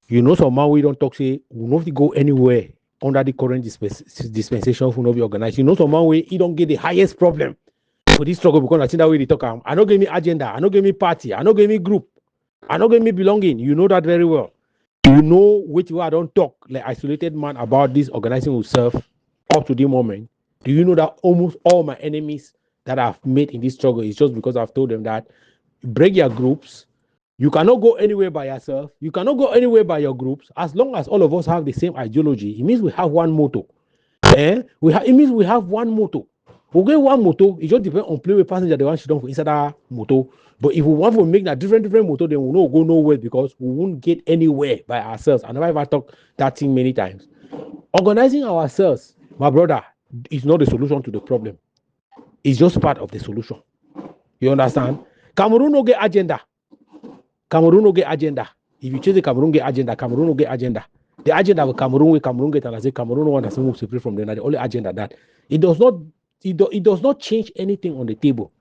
You know some man we don't talk, say we not go anywhere under the current dispensation will not be organized. You know some man we he don't get the highest problem for this struggle because I think that way they talk. I don't give me agenda, I don't give me party, I don't give me group, I don't give me belonging. You know that very well. You know which way I don't talk like isolated man about this organizing yourself up to the moment. Do you know that almost all my enemies that I've made in this struggle is just because I've told them that break your groups. You cannot go anywhere by yourself. You cannot go anywhere by your groups. As long as all of us have the same ideology, it means we have one motto. It means we have one motto. We get one motto. It just depends on play with passenger the one she don't for inside that motto. But if we want to make that different motto, then we will not go nowhere because we won't get anywhere by ourselves. And I've talked that thing many times. Organizing ourselves, my brother, is not the solution to the problem. It's just part of the solution. You understand? Cameroon no get agenda. Cameroon no get agenda. If you choose the Cameroon get agenda, Cameroon no get agenda. The agenda of Cameroon get and I say Cameroon want to move separate from them. The only agenda that it does not change anything on the table.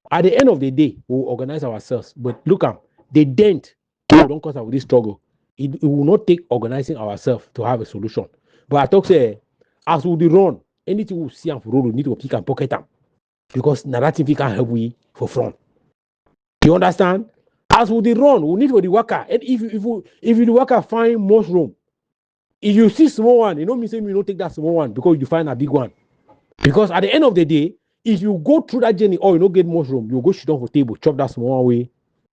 At the end of the day, we will organize ourselves. But look at the dent we don't cause of this struggle. It will not take organizing ourselves to have a solution. But I talk say as we run, anything we see and for road, we need to pick and pocket them. Because narrative can help we for front. You understand? As we run, we need for the worker. And if the worker find mushroom, if you see small one, you know me saying you don't take that small one because you find a big one. Because at the end of the day, if you go through that journey or you don't get mushroom, you go sit down for table, chop that small one way.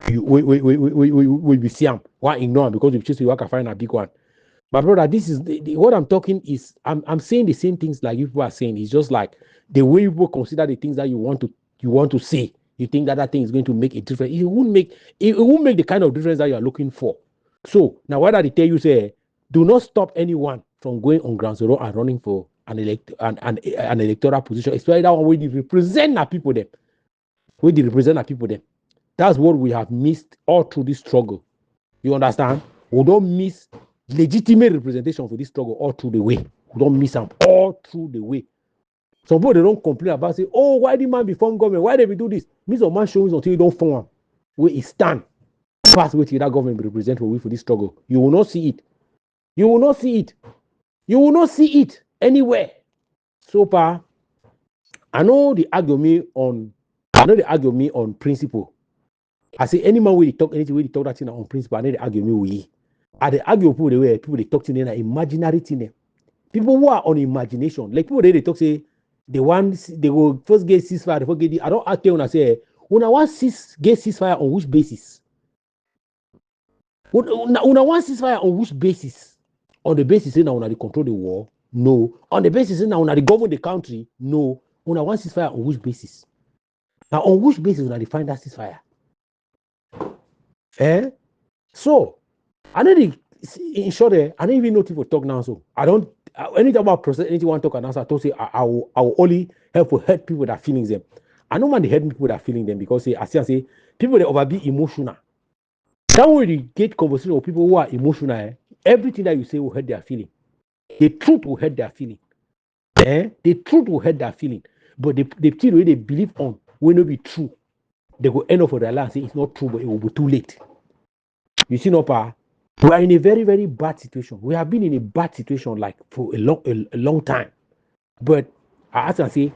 We be see them. Why ignore them? Because if you choose the worker find a big one. My brother, this is what I'm talking is I'm saying the same things like you people are saying. It's just like the way people consider the things that you want to say. You think that thing is going to make a difference. It won't make the kind of difference that you are looking for. So now what I tell you say, do not stop anyone from going on ground zero and running for an electoral position, especially that one where they represent the people them. Where they represent the people them. That's what we have missed all through this struggle. You understand? We don't miss legitimate representation for this struggle all through the way. We don't miss them all through the way. Some people they don't complain about say, oh, why did man be form government? Why did we do this? Means a man shows until you don't form where it stand. Pass with that government be represent for this struggle. You will not see it. You will not see it. You will not see it anywhere. So far, I know they argue me on principle. I say any man will talk anything will talk that thing on principle. I know they argue me with. I they argue people the way people they talk to them imaginary thing. People who are on imagination, like people they talk say they will first get ceasefire, they forget I don't ask you when I say when I want get ceasefire on which basis? When I want ceasefire on which basis? On the basis now when they control the war? No. On the basis now when they govern the country? No. When I want ceasefire on which basis? Now on which basis when they find that ceasefire? So I know in short, I don't even know people talk now. So I don't anything about process, anything want to talk and answer, I don't say I will only help to hurt people that feeling them. I don't want to hurt people that feeling them because I say people that over be emotional. That when you get conversation with people who are emotional, everything that you say will hurt their feeling. The truth will hurt their feeling. The truth will hurt their feeling. But the thing way they believe on will not be true. They will end up for their life and say it's not true, but it will be too late. You see, no pa. We are in a very, very bad situation. We have been in a bad situation like for a long time. But I ask and say,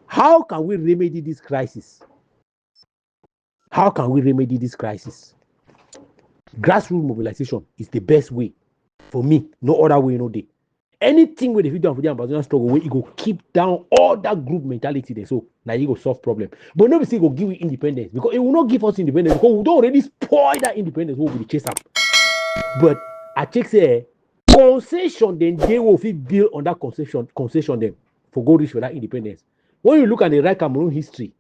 how can we remedy this crisis? How can we remedy this crisis? Grassroots mobilization is the best way for me. No other way, no day. Anything with the video for the Ambazonian struggle, where it go keep down all that group mentality there. So now you go solve problem. But nobody say go give you independence because it will not give us independence because we don't already spoil that independence. We will chase up. But I check say concession, then they will build on that concession them for go reach for that independence. When you look at the right Cameroon history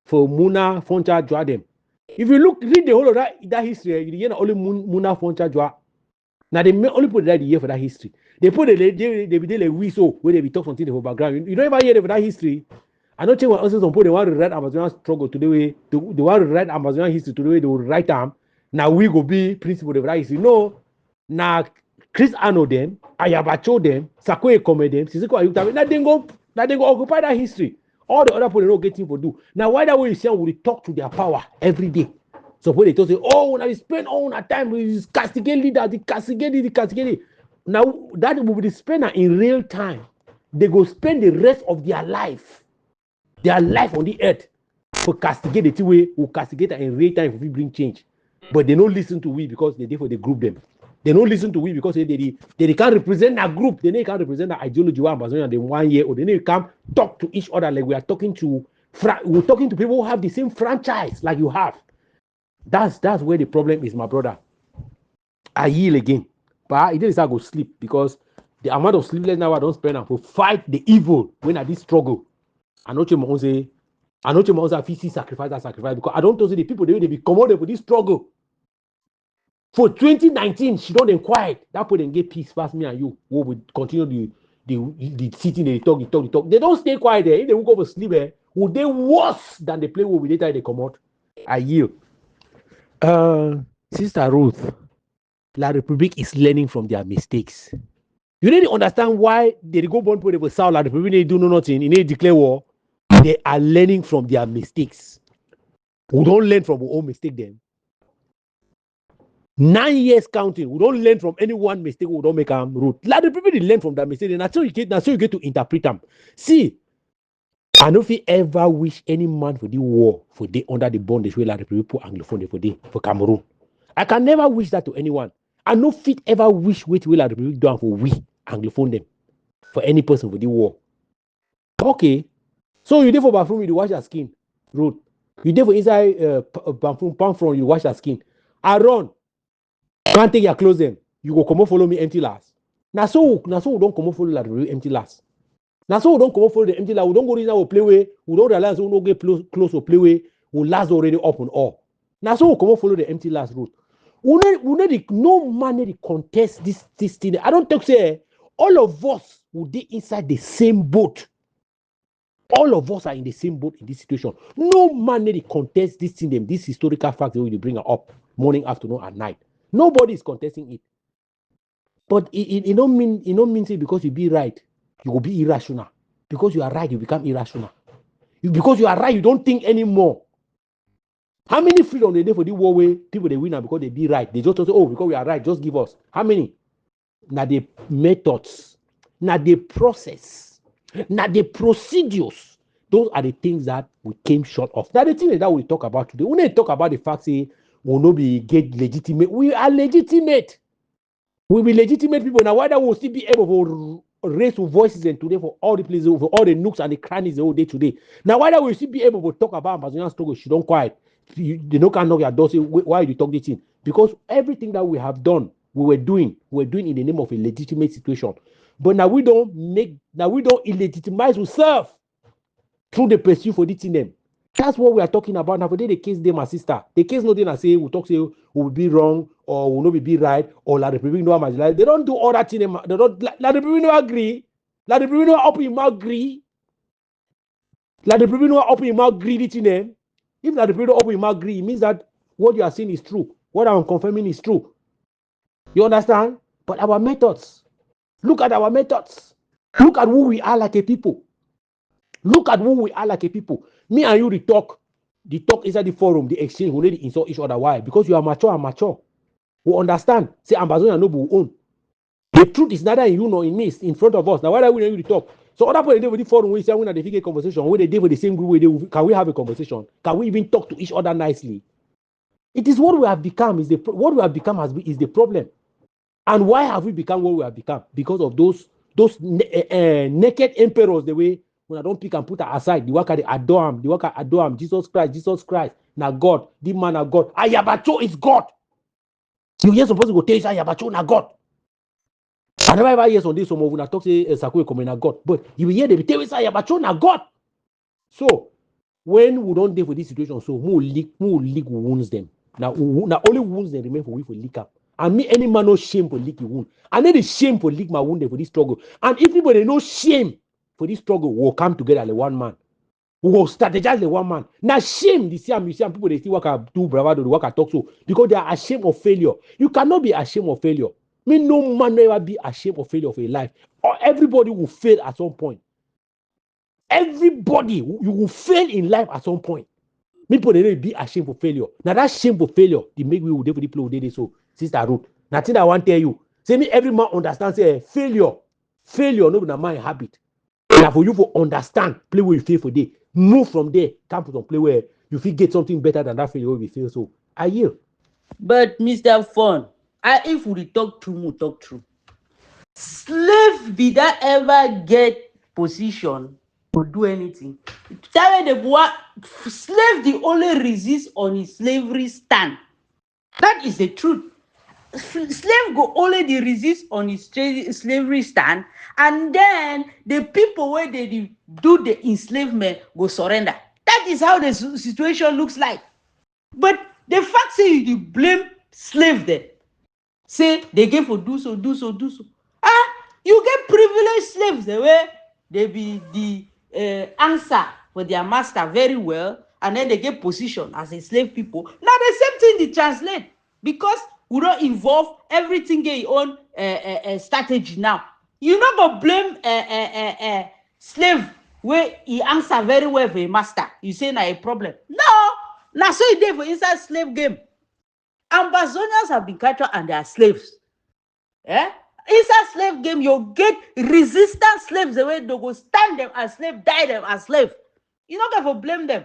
for Muna, Foncha, Joa them, if you read the whole of that history, you hear only Muna, Foncha, Joa. Now they only put that year for that history. They put they be like whistle where they be talk something for background. You don't ever hear them for that history. I don't think when also some people they want to write Amazonian struggle to the way they want to write Amazonian history to the way they will write them. Now we go be principle of that history. No, now Chris Arno them, Ayabacho them, Sakoe Kome them, Sisiko Ayuta. Now they go occupy that history. All the other people they don't get thing for do. Now why that way you say we talk to their power every day? So when they talk say, oh, when I spend all our time with castigate leader, the castigate. Now that will be spent in real time. They go spend the rest of their life on the earth for castigate the way we castigate in real time if we bring change. But they don't listen to we because they for the group them. They don't listen to we because they can't represent that group. They can't represent the ideology of Ambazonia in 1 year, or they can't talk to each other like we are talking to. We're talking to people who have the same franchise like you have. That's where the problem is, my brother. I yield again, but it didn't go sleep because the amount of sleepless now I don't spend to fight the evil when I did struggle. I know you say, sacrifice because I don't see the people they be commanded for this struggle. For 2019, she don't inquire. That put them get peace past me and you. We will continue the sitting, they talk. They don't stay quiet there. If they will go for sleep, would they worse than the play will be later they come out? I yield. Sister Ruth, La Republique is learning from their mistakes. You need to understand why they go born for the South La Republique, they do nothing, they declare war. They are learning from their mistakes. We don't learn from our own mistake then. 9 years counting, we don't learn from any one mistake, we don't make them root. La Republique they learn from that mistake, and that's how you get to interpret them. See, I don't feel ever wish any man for the war for the under the bondage where La Republique put Anglophone for Cameroon. I can never wish that to anyone. I no fit ever wish wait will La Republique do for we Anglophone them for any person for the war. Okay, so you there for bathroom you wash your skin, road. You there for inside palm front you wash your skin. I run, can't take your clothes then. You go come follow me empty last. Now so we don't come follow La Republique empty last. Now so we don't come follow the empty last. We don't go in our play way. We don't realize we don't get close to play way. We last already up on all. Now so we come follow the empty last route. No man contest this thing. I don't talk say all of us will be inside the same boat. All of us are in the same boat in this situation. No man contest this thing, this historical fact that we bring up morning, afternoon, and night. Nobody is contesting it. But it don't mean say because you be right, you will be irrational. Because you are right, you become irrational. Because you are right, you don't think anymore. How many freedom they do for the war way people they win because they be right? They just say, oh, because we are right, just give us. How many? Now the methods, now the process, now the procedures. Those are the things that we came short of. Now the thing that we talk about today, we don't talk about the fact say we'll not be get legitimate. We are legitimate. We be legitimate people. Now why that we'll still be able to raise our voices and today for all the places, for all the nooks and the crannies the whole day today. Now why that we'll still be able to talk about Ambazonian struggle, she don't quiet. They don't can knock your door say why you talk this thing, because everything that we have done we were doing in the name of a legitimate situation, but now we don't illegitimize ourselves through the pursuit for this thing them. That's what we are talking about now. For the case they my sister, the case no then I say we talk say we will be wrong or will not be right or La Republique no marginalize. They don't do all that thing. They don't La Republique no agree. La Republique no up in agree. La Republique no up in agree this thing. If La Republique up in agree, it means that what you are saying is true. What I'm confirming is true. You understand? But our methods. Look at our methods. Look at who we are like a people. Look at who we are like a people. Me and you, the talk inside the forum, the exchange, we need to insult each other. Why? Because you are mature and mature. will understand. Say Ambazonia no will own. The truth is neither in you nor in me, it's in front of us. Now, why are we not to talk? So other people they with the forum we say when they figure conversation, when they deal with the same group, can we have a conversation? Can we even talk to each other nicely? It is what we have become. What we have become is the problem. And why have we become what we have become? Because of those naked emperors, the way when I don't pick and put her aside, the work they adore him, the work adore him, Jesus Christ, now God, the man of God. Ayabacho is God. You hear supposed to go tell you Ayabacho na God. I never ever hear on this some of when I talk to Sakwe come na God, but you will hear them tell you Ayabacho na God. So when we don't deal with this situation, so more leak wounds them. Now only wounds they remain for we for leak up. And me, any man no shame for leak your wound. I need the shame for leak my wound for this struggle. And if anybody no shame for this struggle, we'll come together like one man. We will strategize like one man. Now shame, the same people they see what I do, bravado, what I talk so, because they are ashamed of failure. You cannot be ashamed of failure. Me, no man will ever be ashamed of failure of a life. Or everybody will fail at some point. Everybody, you will fail in life at some point. People they be ashamed for failure. Now that shame for failure, they make we will definitely play with it. So, Sister Ruth, nothing I want to tell you. Say me every man understands say failure no be na my habit. Now for you to understand, play where you fail for day. Move from there, come to some play where you feel get something better than that failure where we fail. So I yield. But Mr. Fun, if we talk true, we talk true. Slave be that ever get position to do anything. Tell me the boy, slave the only resist on his slavery stand. That is the truth. Slave go only the resist on his slavery stand, and then the people where they do the enslavement go surrender. That is how the situation looks like. But the fact say you blame slave there, say they get for do so. You get privileged slaves the way they be the answer for their master very well, and then they get position as a slave people. Now the same thing they translate, because we don't involve everything get your own strategy now. You not go blame slave where he answer very well for a master. You say na a problem. No, now so e dey for inside slave game. Ambazonians have been captured and they are slaves. Inside slave game, you get resistant slaves the way they go stand them as slave, die them as slave. You not going to blame them.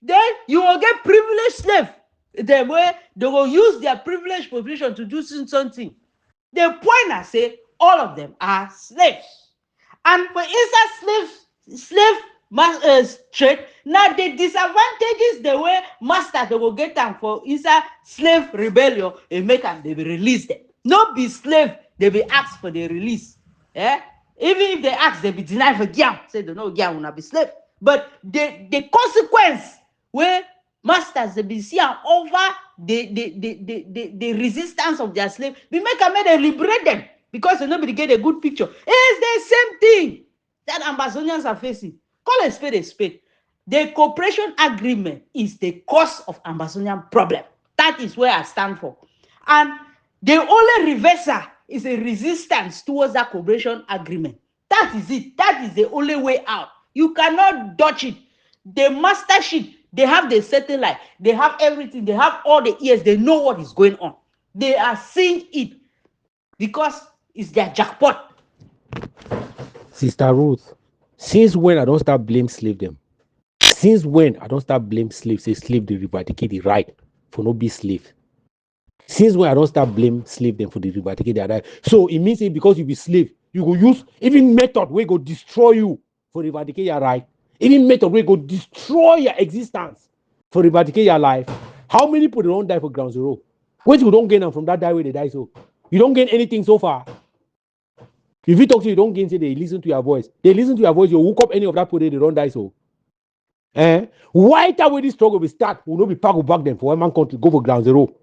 Then you will get privileged slave. The way they will use their privileged position to do something. The point I say, all of them are slaves. And for inside slave trade, now the disadvantages the way master they will get them for inside slave rebellion, they make them they will release them. No be slave, they be asked for the release. Even if they ask, they be denied for gyam. Say they know gyam will not be slave. But the consequence where masters they be see over the resistance of their slave, we make them liberate them because nobody get a good picture. It's the same thing that Ambazonians are facing. Call a spade a spade. The cooperation agreement is the cause of Ambazonian problem. That is where I stand for. And the only reversal is a resistance towards that cooperation agreement. That is it. That is the only way out. You cannot dodge it. The master sheet, they have the setting light. They have everything. They have all the ears. They know what is going on. They are seeing it because it's their jackpot. Sister Ruth, since when I don't start blame slave them? Since when I don't start blame slave, say slave they eradicate the right for no be slave? Since when I don't start blame slave them for the eradicate their right? So it means because you be slave, you go use even method where go destroy you for eradicate your right. Even method where go destroy your existence for eradicate your life. How many people don't die for ground zero? Wait, you don't gain them from that die where they die so. You don't gain anything so far. If you talk to you, don't gain say they listen to your voice. They listen to your voice, you hook up any of that people, they don't die so. Why that way this struggle will start? Will not be packed back then for one man country, go for ground zero.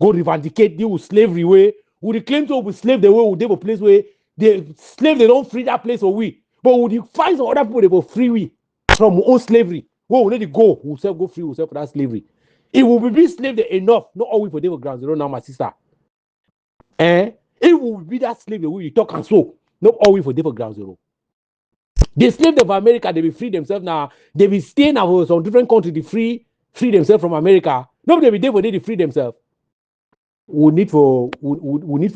Go reivindicate, deal with slavery way. Would the claim to be slave the way would they have a place where the slave they don't free that place or we? But would you find some other people they will free we from own slavery? Where will let it go? We'll self go free ourselves for that slavery. It will be slave enough, not always for them for ground zero now, my sister. It will be that slave the way you talk and so, not always for them for ground zero. The slave of America, they will free themselves now. They will stay now for some different country, they free themselves from America. Nobody will be there for them to free themselves. we need to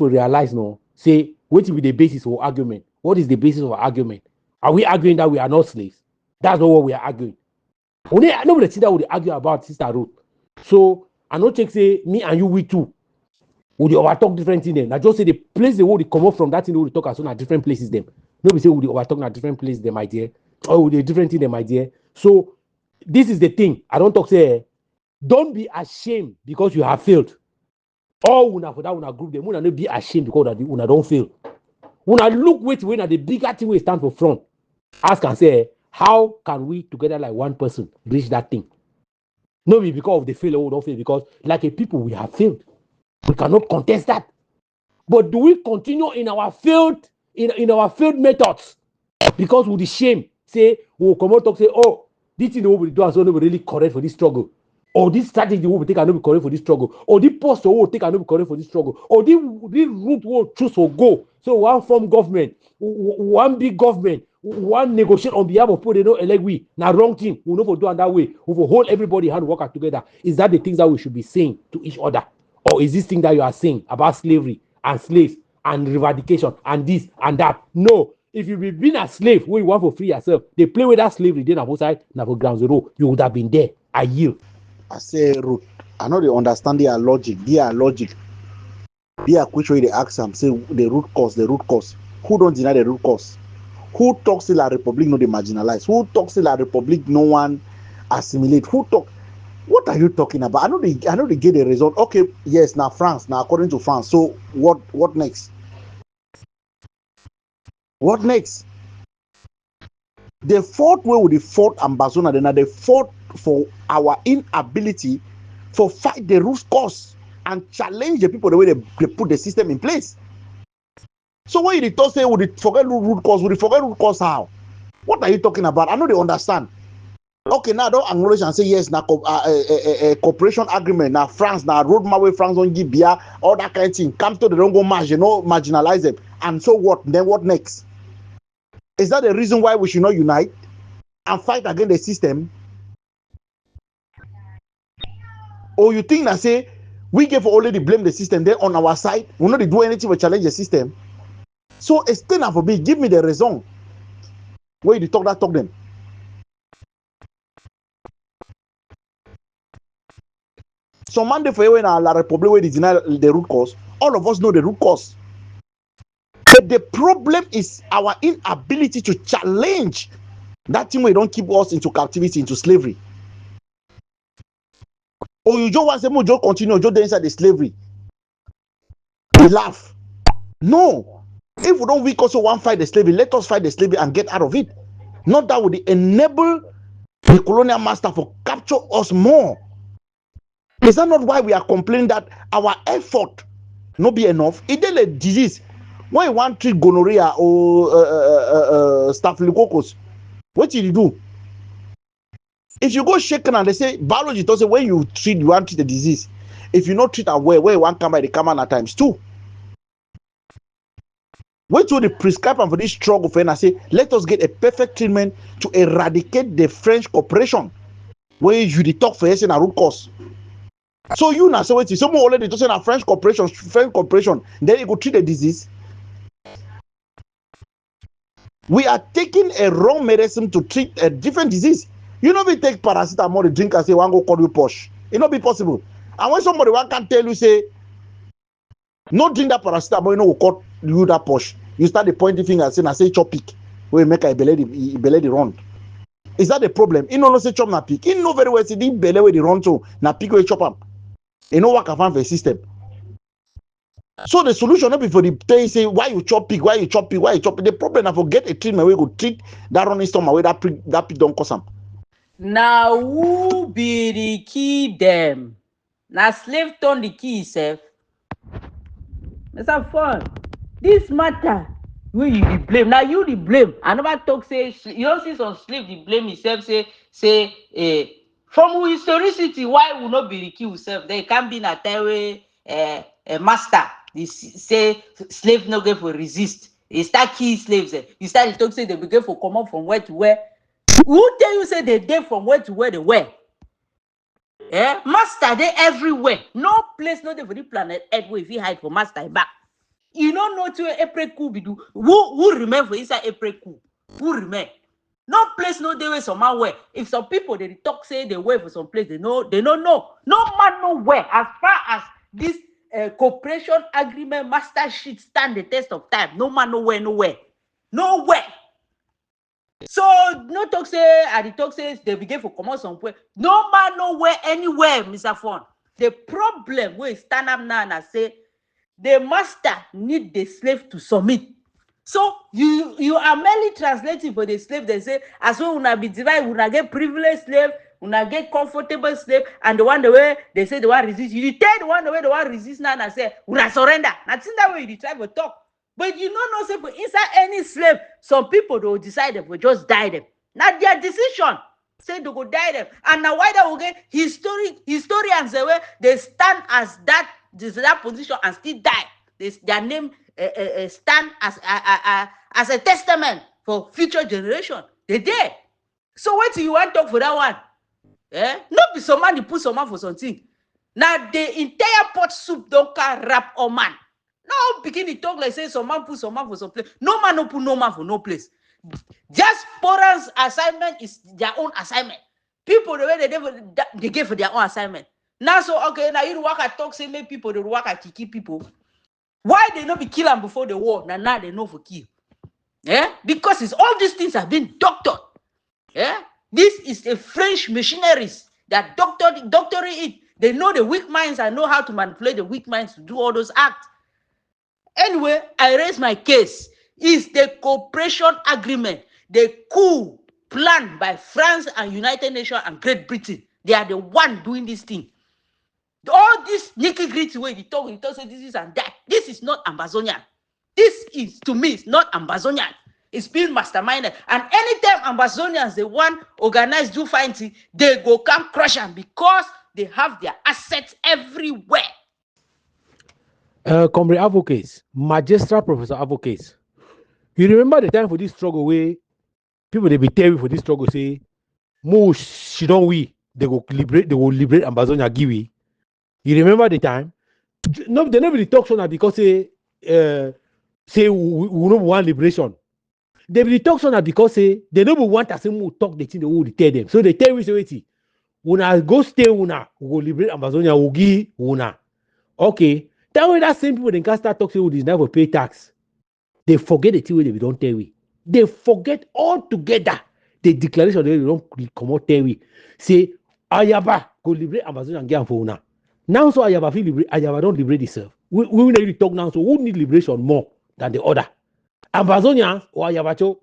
realize now. Say what will be the basis for argument? What is the basis of argument? Are we arguing that we are not slaves? That's not what we are arguing. Nobody see that we argue about sister road. So I not take say me and you we too. We overtalk different things them. I just say the place they will come up from that thing they will talk as soon as different places them. Nobody say we overtalk at different places them idea or with a different thing them idea. So this is the thing. I don't talk say don't be ashamed because you have failed. All una for that una group them una not be ashamed because that una don't fail. Una look wait when the bigger thing we stand for front. Ask and say how can we together like one person reach that thing? Not because of the failure or don't fail because like a people we have failed. We cannot contest that. But do we continue in our failed methods? Because with the shame, say we will come out talk say, oh, this thing we do and so nobody really correct for this struggle. Or this strategy we will take and not be correct for this struggle. Or this post we will take and not be correct for this struggle. Or this route we will choose for go. So one form government, one big government, one negotiate on behalf of people they don't elect we. Now wrong thing. We know for do it that way. We will hold everybody hand work together. Is that the things that we should be saying to each other? Or is this thing that you are saying about slavery and slaves and eradication and this and that? No. If you be been a slave when you want to free yourself, they play with that slavery, then outside, now for ground zero, you would have been there. I yield. I say root. I know they understand their logic. Their question they ask them, say the root cause. Who don't deny the root cause? Who talks till a republic no they marginalize? Who talks till a republic no one assimilate? Who talk? What are you talking about? I know they get a result. Okay, yes, now France, now according to France. So what next? What next? They fought well with the fought Ambazonia, then they fought for our inability for fight the root cause and challenge the people the way they put the system in place. So when you talk say would it forget root cause how? What are you talking about? I know they understand. Okay, now don't acknowledge and say yes. Now a cooperation agreement. Now France, now roadmap where France don't give beer, all that kind of thing. Come to the don't go marginalize them. And so what? Then what next? Is that the reason why we should not unite and fight against the system? Or you think that say we give already blame the system, then on our side we not do anything to challenge the system? So it's still for me. Give me the reason. Where you talk them. So Monday for you in La Republic where they deny the root cause, all of us know the root cause. But the problem is our inability to challenge that thing where don't keep us into captivity, into slavery. Or you just want to say, just continue, just inside the slavery. We laugh. No. If we don't weak also want to fight the slavery, let us fight the slavery and get out of it. Not that would enable the colonial master to capture us more. Is that not why we are complaining that our effort not be enough? It is a disease. When you want to treat gonorrhea or staphylococcus, what did you do? If you go shaken and they say biology does say when you want to treat the disease. If you not treat aware, where you want come by the camera at times too. Wait till they prescribe for this struggle for and say, let us get a perfect treatment to eradicate the French corporation. Where you talk for us in a root cause. So you now say wait, someone already just in a French corporation, then you go treat the disease. We are taking a wrong medicine to treat a different disease. You know, we take paracetamol, drink and say, one go call you posh. It not be possible. And when somebody one can tell you, say, no drink that paracetamol, you know, will call you that posh. You start the pointing finger and say chop pick. We make a belly run. Is that the problem? You know, no say chop na pick. You know very well, say, the belly where they run to, na pick where chop up. You know what can find for a system. So the solution not be for the thing say why you chop pig. The problem is for get a treatment where you go treat that running stomach where that pig don't cause them. Now who be the key them? Now slave turn the key self. Let's have fun. This matter where you the blame. Now you the blame. I never talk say you don't see some slave the blame himself say from historicity why will not be the key himself? There can't be a time where a master say slave no go for resist. They start killing slaves. You start to talk say they begin for come up from where to where. Who tell you say they did from where to where they were? Master they everywhere. No place, no dey for the planet Earth where if you hide for master back. You don't know to April coup be do. Who remain for inside April coup? Who remain? No place, no day where somehow where. If some people they talk say they wait for some place, they don't know. No man nowhere. As far as this cooperation agreement master sheet stand the test of time, no man nowhere. So no talk say at the talk says they begin for comot somewhere. No man nowhere anywhere, Mr. Fon. The problem wey stand up now and say the master need the slave to submit. So you are merely translating for the slave. They say as well una be divide, una get privileged slave, una get comfortable slave, and the one the way they say the one resist. You tell the one the way the one resist now and say una surrender. That's in that way you try to talk. But you don't know say for inside any slave, some people will decide they will just die them. Not their decision. Say they go die them. And now why they will get historians the way they stand as that position and still die. Their name stand as a testament for future generation. They did. So what do you want to talk for that one? Not be somebody put someone for something. Now the entire pot soup don't can wrap or man. Now begin to talk like say someone put someone for some place. No man no put no man for no place. Diaspora's assignment is their own assignment. People the way they give for their own assignment. Now so okay, now you work at talk say make people they work at kiki people. Why they not be kill them before the war? Now they know for kill. Because it's all these things have been doctored. This is a French missionaries that doctoring it. They know the weak minds and know how to manipulate the weak minds to do all those acts. Anyway, I raise my case. Is the cooperation agreement, the coup planned by France and United Nations and Great Britain. They are the one doing this thing. All this nitty-gritty way you talk say this is and that. This is not Ambazonian. This is, to me, it's not Ambazonian. It's being masterminded. And anytime Ambazonians, they want organized do fighting, they go come crush them because they have their assets everywhere. Comrade advocates, magistral professor advocates. You remember the time for this struggle where people they be telling for this struggle say, "Mo she don't we they will liberate Ambazonia give we." You remember the time? No, they never talk so now because say we don't want liberation. They will talk so now because say they never want us to talk the thing they will tell them. So they tell we say wait, una go stay una we go liberate Ambazonia we give una. Okay. That way, that same people they can start talking with this never pay tax. They forget the thing they don't tell we. They forget altogether the declaration they don't come out tell we. Say Ayaba go liberate Ambazonia and get for una. Now so Ayaba feel liberate, Ayaba don't liberate itself. We need to talk now. So who need liberation more than the other? Ambazonia or Ayabacho?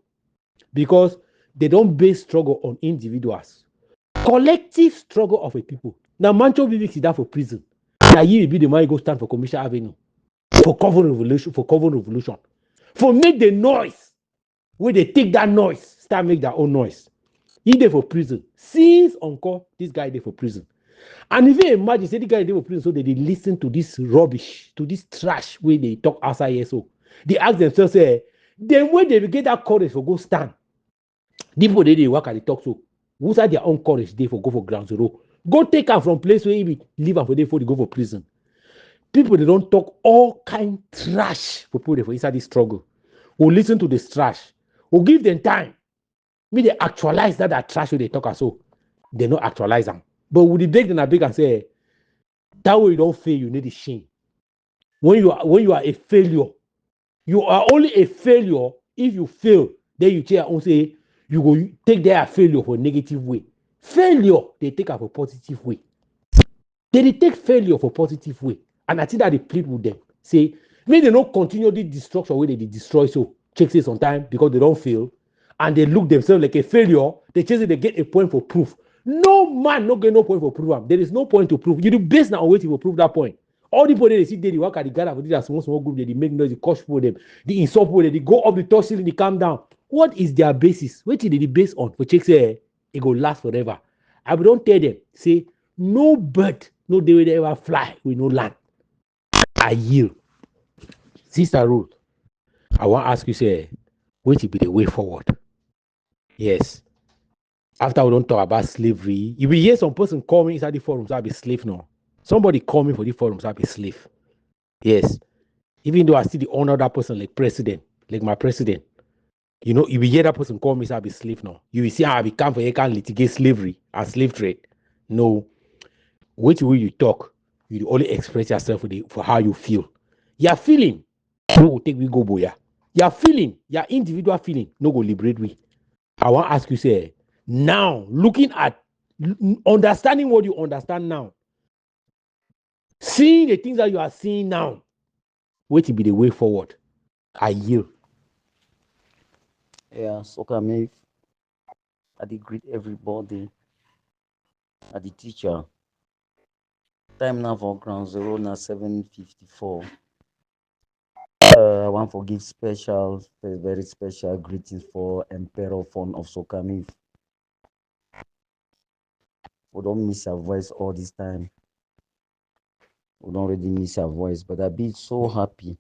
Because they don't base struggle on individuals. Collective struggle of a people. Now Mancho Bibi is there for prison. Now you will be the man go stand for Commission Avenue for cover revolution, for make the noise. When they take that noise, start make their own noise. He there for prison. Since Uncle, this guy there for prison. And if you imagine, say the guy there for prison, so they listen to this rubbish, to this trash where they talk outside here. So they ask themselves, say, then when they get that courage for go stand, the people they work at the talk so, who's had their own courage they for go for ground zero. Go take her from place where he live and for they go for prison. People they don't talk all kind trash for people for inside this struggle. Who listen to this trash. Who give them time. Me they actualize that trash where they talk so. They not actualize them. But would they beg them and say, that way you don't fail, you need the shame. When you are a failure, you are only a failure if you fail. Then you say you go take their failure for a negative way. Failure, they take up a positive way. They take failure for positive way. And I think that they plead with them. Say, maybe they don't continue the destruction where they destroy so check this on time because they don't fail. And they look themselves like a failure. They chase it, they get a point for proof. No man not get no point for proof. There is no point to prove. You do best now waiting for prove that point. All the people they see they work at the Ghana for this small group, they make noise, they coach for them, they insult for them, they go up the top ceiling, they calm down. What is their basis? What is they base on? For check say it go last forever. I will don't tell them, say, no bird, no day will ever fly with no land. I yield. Sister Ruth, I want to ask you, say, what will be the way forward? Yes. After we don't talk about slavery, you will hear some person call me inside the forums, I'll be slave now. Somebody call me for the forums, I'll be slave. Yes. Even though I still the honor that person like president, like my president. You know, you will hear that person call me, I'll be slave now. You will see how I become for you can litigate slavery and slave trade. No. Which way you talk, you only express yourself for how you feel. Your feeling, no go take we go boya. Your feeling, your individual feeling, no go liberate we. I want to ask you, say, now, looking at, understanding what you understand now, seeing the things that you are seeing now, what will be the way forward? I yield. Yeah, soccer me. I did greet everybody. I the teacher. Time now for ground zero now 7:54. I want to give special, very special greetings for Emperor Fon of Sokami. We don't miss our voice all this time. We don't really miss our voice, but I be so happy.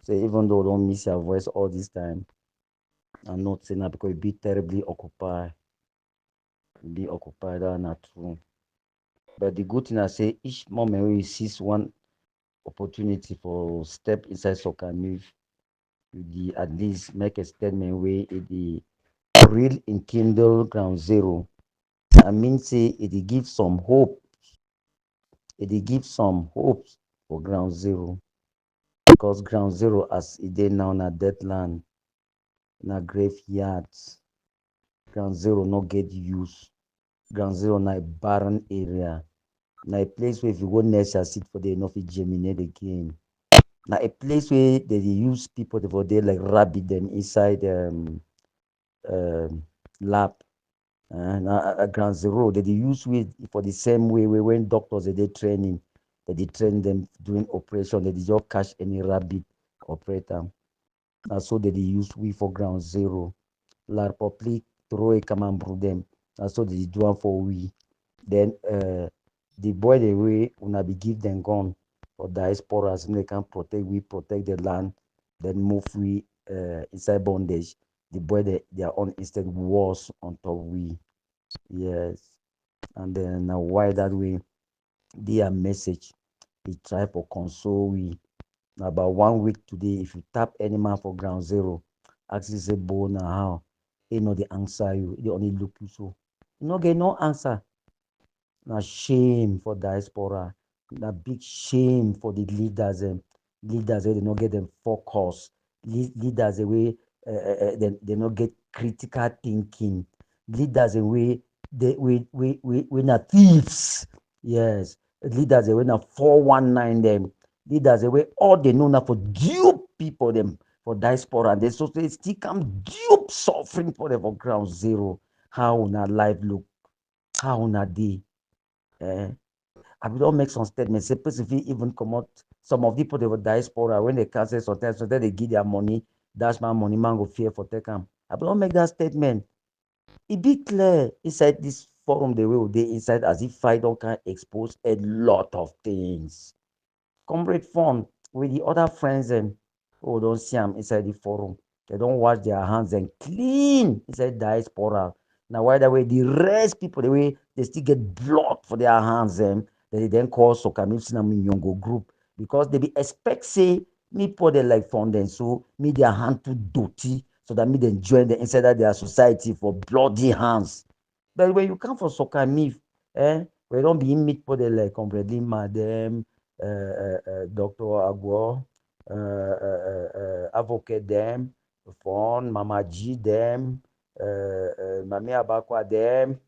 So even though we don't miss our voice all this time, I'm not saying that because we be terribly occupied. We be occupied, that's not true. But the good thing I say, each moment we seize one opportunity for step inside soccer move, you at least make a statement where it the real enkindle ground zero. I mean say it give some hope. It give some hopes for ground zero. Because ground zero as it is now na deadland, na graveyard. Ground zero not get use. Ground zero na a barren area. Na a place where if you go next your seed for the enough it germinate again. Now a place where they use people for there like rabbit them inside lab. Ground zero they use with for the same way when doctors they training, they train them doing operation, they just catch any rabbit operator. And so they use we for ground zero. La Republic throw a come and brew them. And so they do one for we. Then the boy the way when be give them gun for diasporas, they can protect the land, then move we inside bondage. The boy they are on instead wars on top we. Yes. And then now why that way their message he try for console we. Now about 1 week today, if you tap any man for ground zero, ask you say bone now how, he know the answer you, they only look you so. You no get no answer. Na shame for diaspora. Na big shame for the leaders. Leaders wey they no get them focus. Leaders wey they no get critical thinking. Leaders wey we na thieves. Yes. Leaders wey na 419 them. Leaders wey all they know now for dupe people them for diaspora. They so they still come dupe suffering for them for ground zero. How na life look? How na day? I will not make some statements. Say, person fit even come out. Some of the people they were diaspora when they cancel sometimes they give their money. That's my money, man go fear for take them. I will not make that statement. It be clear inside this forum the way they inside as if I don't can expose a lot of things. Comrade fun with the other friends who don't see them inside the forum. They don't wash their hands and clean inside diaspora. Now why that way the rest people the way they still get blood for their hands that they then call Sokamif Sinam Yongo group because they be expect say me put they like fund them so me their hand too dirty so that me then join the inside of their society for bloody hands. But when you come for Sokamif, we don't be meet for the like completely madam, Dr. Agwo, advocate them, phone, Mama G them, Mami Abakwa them.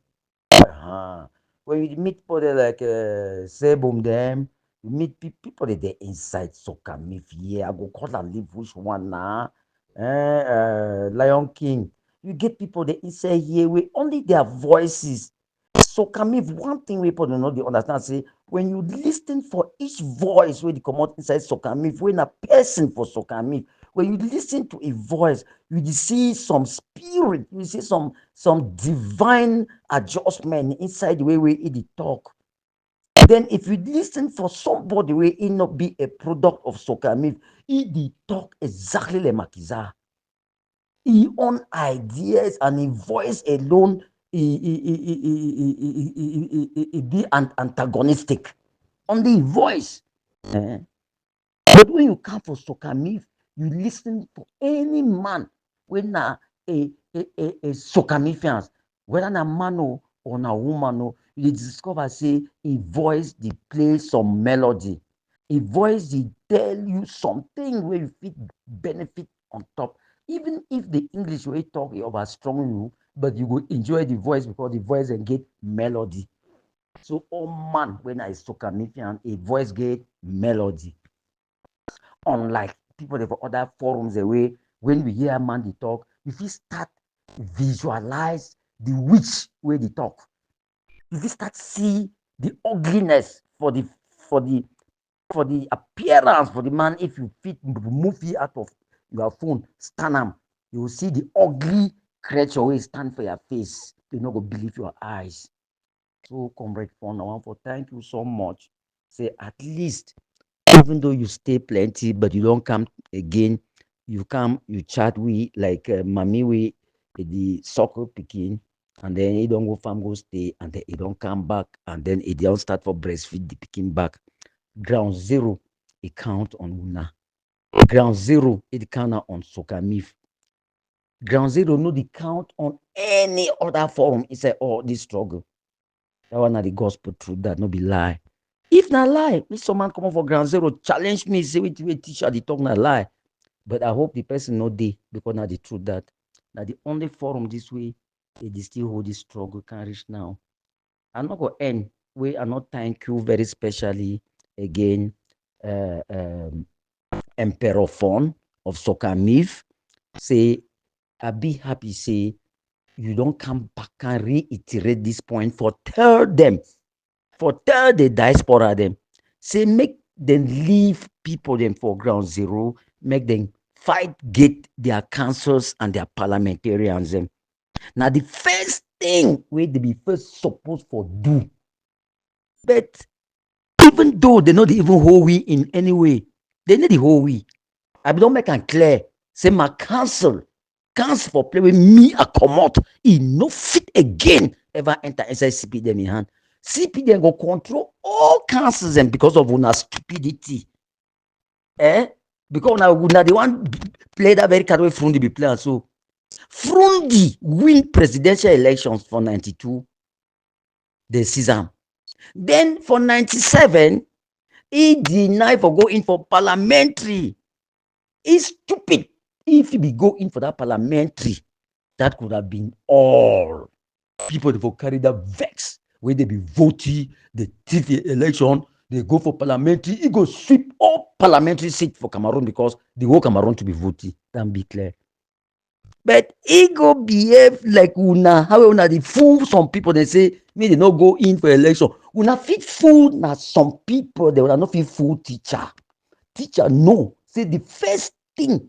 When you meet people they like Sebum them, you meet people that they inside Soka Mif. Yeah, I go call and leave which one now. Lion King. You get people that inside here with only their voices. Soka Mif, one thing we people don't know they understand say when you listen for each voice when they come out inside Soka Mif, when a person for Soka Mif, when you listen to a voice, you see some spirit, you see some divine adjustment inside the way we talk. Then if you listen for somebody where it not be a product of Soka Mif, he talk exactly like Makiza. He own ideas and his voice alone he be antagonistic on the voice. Eh. But when you come for Sokamif, you listen to any man when a Sokamifians, whether na man or na woman, you discover say a voice they play some melody. A voice they tell you something where you fit benefit on top. Even if the English way talk about strong you, but you will enjoy the voice because the voice and get melody. So all man when I Sokamifian, a voice get melody. Unlike people for other forums away, when we hear man they talk, if you start visualize the witch way they talk, if you start see the ugliness for the appearance for the man, if you fit move it out of your phone, stand him, you will see the ugly creature way stand for your face. You not go believe your eyes. So, comrade Fon, I want to thank you so much. Say at least even though you stay plenty, but you don't come again, you come, you chat we like mommy we the soccer picking, and then he don't go farm, go stay, and then he don't come back, and then he don't start for breastfeed the picking back. Ground zero, it count on Una. Ground zero, it count on Sokamif. Ground zero, no, the count on any other forum. It's a oh, this struggle. That one are the gospel truth, that no be lie. If na lie, if someone come up for ground zero, challenge me, say wait, teacher, they talk na lie. But I hope the person no dey, because now the truth that now the only forum this way, they still hold this struggle can reach now. I'm not gonna end. We are not thank you very specially again, Emperor Fon of Sokamif. Say I be happy say you don't come back and reiterate this point for tell them, for tell the diaspora them, say make them leave people them for ground zero, make them fight get their councils and their parliamentarians them. Now the first thing where they be first supposed for do, but even though they not even whole we in any way, they need the whole we. I don't make it clear. Say my council for play with me a come out. He no fit again ever enter inside CP them in hand. CP them go control all councils them because of una stupidity. Because now the one play that very card way Frundi be playing. So Frundi win presidential elections for 92. The season. Then for 97, he denied for going for parliamentary. He's stupid. If he be go in for that parliamentary, that could have been all. People will carry that vex where they be voting, they take the election, they go for parliamentary, he go sweep all parliamentary seats for Cameroon because the whole Cameroon to be voting. That be clear. But he go behave like una, how una the fool some people, they say, me they not go in for election. Una fit fool na some people, they will not fit fool teacher. Teacher, no. Say the first thing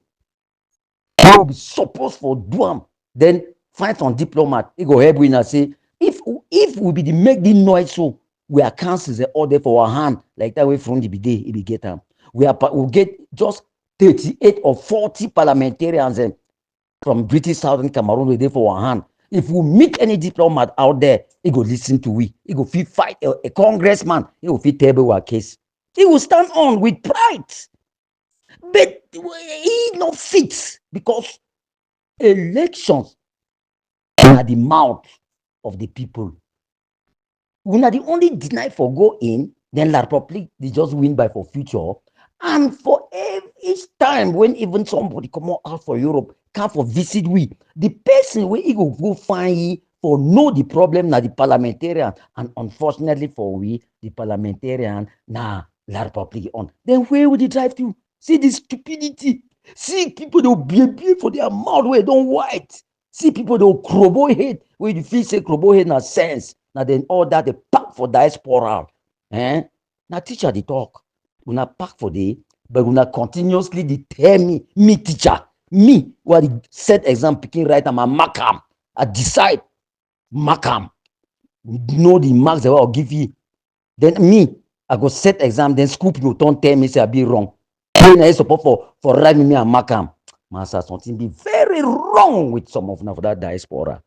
we will be supposed for do am, then find some diplomat. He go help we and say, if we be the make the noise so we are councils the order for our hand, like that way from the day, he be get them. We'll get just 38 or 40 parliamentarians from British Southern Cameroon with for our hand. If we meet any diplomat out there, he go listen to we. He go fit fight a congressman. He go fit table our case. He will stand on with pride. But he not fit because elections are the mouth of the people. We are the only deny for go in, then La Republic they just win by for future. And for each time when even somebody come out for Europe, come for visit we, the person where he go find he for know the problem na the parliamentarian, and unfortunately for we, the parliamentarian na La Republic on. Then where would he drive to? See the stupidity. See people they'll be for their mouth where don't white. See people they'll crobo head where you feel say crobo head na sense. Now then all that they pack for diaspora. Now teacher they talk. Una pack for day, but una continuously they tell me teacher, me what the set exam picking right and my mark am. I decide mark am. Know the marks that I'll give you. Then me, I go set exam, then school people don't tell me say I be wrong. When I support for writing me and mark am. Master, something be very wrong with some of them for that diaspora.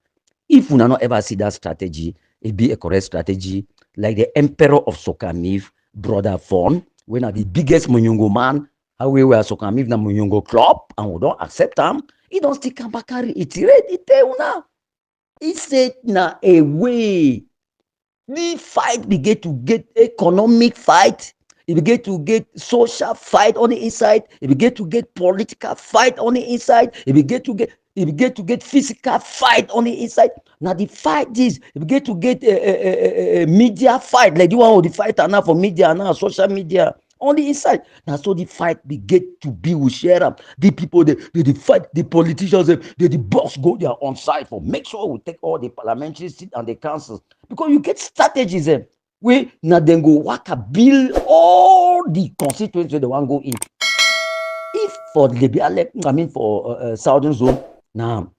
If we not ever see that strategy, it be a correct strategy, like the emperor of Sokamiv, brother Fon, when are the biggest Munyungo man, how we were Sokamiv na Munyungo club, and we don't accept him, he don't still come back carry it. He said na a way. The fight begin to get economic fight. It begin to get social fight on the inside. It begin to get political fight on the inside. It begin to get physical fight on the inside. Now the fight is it begin to get media fight, like the one who the fight now for media now, social media on the inside. Now so the fight begin to be with share up. The people they fight, the politicians, the boss go there on side for make sure we take all the parliamentary seat and the councils. Because you get strategies we now then go work a bill all the constituents where they want go in. If for the for Southern Zone now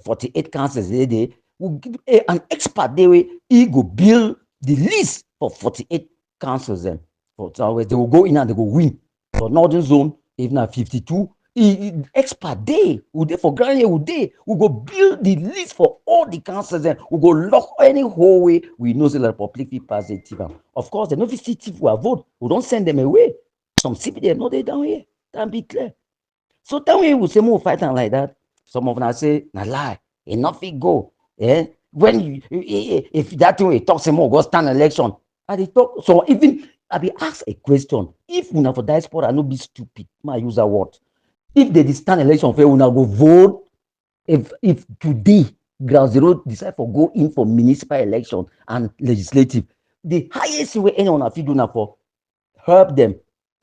48 councils they will give an expert they way he go build the list for 48 councils then. For so they will go in and they go win. For Northern Zone, if not 52, expert day would for Grand would they we go build the list for all the councils and we go lock any whole way we know the public people pass it. Of course, the no CTV will vote. We don't send them away. Some CPD know they down here. That be clear. So that way we say more fighting like that. Some of them say na lie. Enough it go. Yeah. When you if that thing we talk some more go stand election. And they talk so even I be asked a question. If we na for diaspora, I no be stupid. My user what? If they stand election fair, we now go vote. If today Ground Zero decide for go in for municipal election and legislative, the highest way anyone have to do now for help them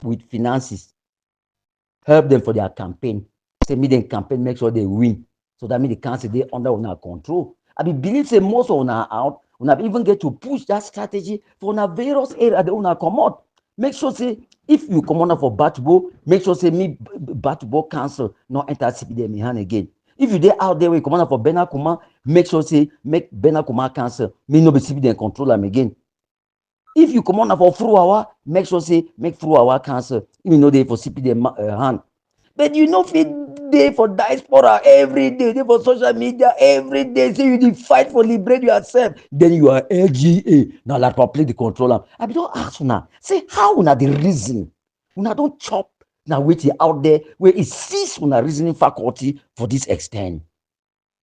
with finances, help them for their campaign. Say me them campaign, make sure they win. So that means the council they under our control. I believe say most of our out, we have even get to push that strategy for our various areas they wanna come out. Make sure say if you come on for Batubo, make sure say me Batubo council not enter CPD in hand again. If you dey out there we come on for Benakuma, make sure say make Benakuma council me no be CPD control them again. If you come on for Fruawa, make sure say make Fruawa council even know they for CPD hand. But you know fit day for diaspora every day, day for social media every day. Say you fight for liberate yourself. Then you are LGA. Now let public the controller. I be don't ask now. Say how una the reason? Una don't chop now waiting out there where it sees una reasoning faculty for this extent.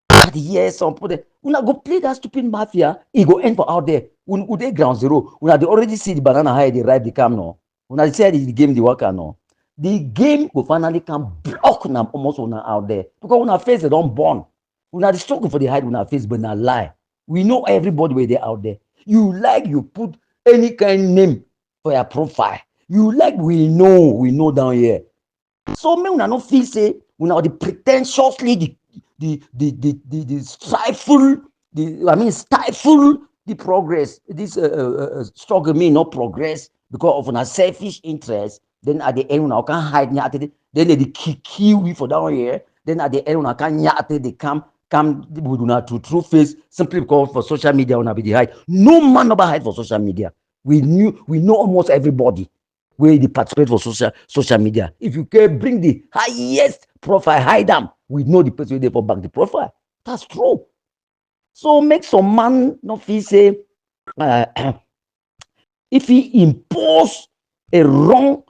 At the years some put it, una go play that stupid mafia, it go end for out there. Would they Ground Zero? Una they already see the banana high, they ride the cam no. Una say the game the worker no. The game will finally come block them almost on out there because when our face they don't burn. We are struggling for the hide on our face, but not lie. We know everybody where they out there. You like you put any kind name for your profile. You like we know down here. So me una no feel say una the pretentiously the stifle stifle the progress. This struggle me not progress because of a selfish interest. Then at the end, I can hide nyate. Then they kill for down here. Then at the end, I can nyate. They come with una to true face simply because for social media, una be the hide. No man never hide for social media. We know almost everybody where they participate for social media. If you can bring the highest profile, hide them. We know the person they for back the profile. That's true. So make some man not feel say if he impose a wrong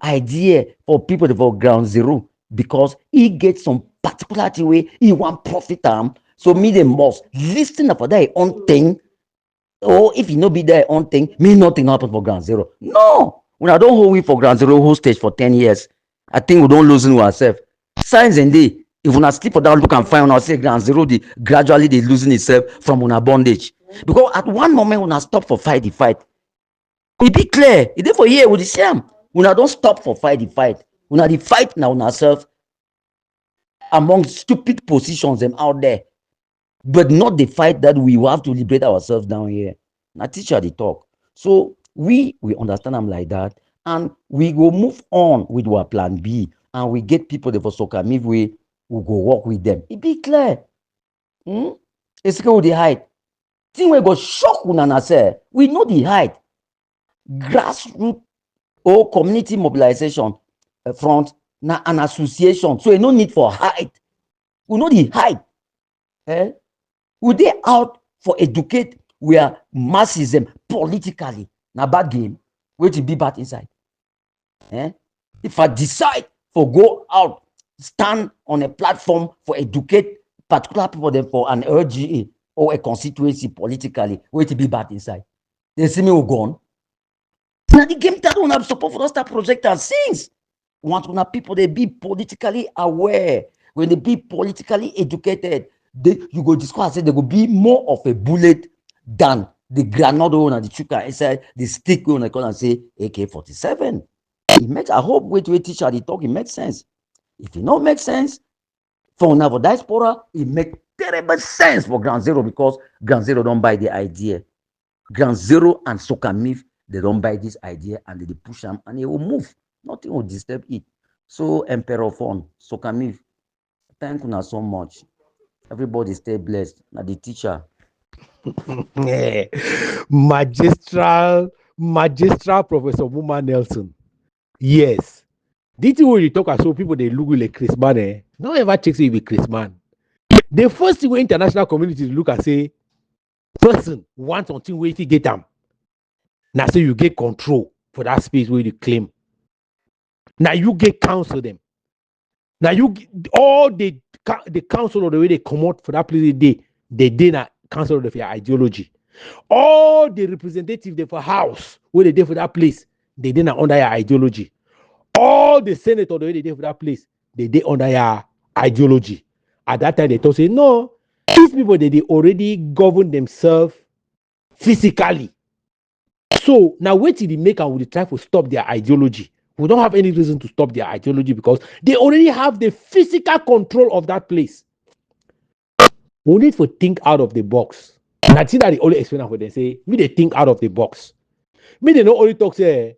idea for people for Ground Zero because he gets some particular way he want profit so me the must listen for their own thing, or if he no be their own thing, me nothing happen for Ground Zero. No, when I don't hold we for Ground Zero hostage for 10 years, I think we don't losing ourselves. Signs and day, if we not sleep for that look and find on say Ground Zero gradually they losing itself from una bondage because at one moment when I stop for fight the fight, it be clear it dey for here with the same. Una don't stop for fight the fight. Una the fight now on ourselves among stupid positions them out there, but not the fight that we will have to liberate ourselves down here. Now teacher the talk. So we understand them like that, and we will move on with our plan B, and we get people that for Sokamiv we will go work with them. It be clear. It's go the height. Thing we go shock una say we know the height. Grassroots or community mobilization front na an association, so no need for hide. We know the hide. Eh? Would they out for educate where marxism politically na bad game? Wait to be bad inside. Eh? If I decide for go out, stand on a platform for educate particular people them for an LGA or a constituency politically, wait to be bad inside. They see me who gone. Now the game that have support for us that project and things. Want to people they be politically aware. When they be politically educated, you go discuss say they will be more of a bullet than the granite one and the sugar inside the stick one I call and say AK-47. It makes I hope wait teacher they talk, it makes sense. If it not make sense for now for diaspora, it make terrible sense for Ground Zero because Ground Zero don't buy the idea. Ground Zero and Sokamif, they don't buy this idea and they push them and it will move. Nothing will disturb it. So Emperor Phone, Sokamif, thank you so much. Everybody stay blessed. Now the teacher. magistral Professor Muma Nelson. Yes. This is when you talk as so people they look like Chris Man. Eh? Don't ever check say you be Chris Man. The first thing where international community look and say, person wants something where you get them. Now so you get control for that space where you claim. Now you get counsel them. Now you all the council of the way they come out for that place they did a council of your ideology. All the representatives they for house where they did for that place, they did under your ideology. All the senators the way they did for that place, they did under your ideology. At that time they told say no, these people they already govern themselves physically. So now wait till they make and will try to stop their ideology. We don't have any reason to stop their ideology because they already have the physical control of that place. We need to think out of the box. And I think that the only explainer for them say, me they think out of the box. Me they not only talk say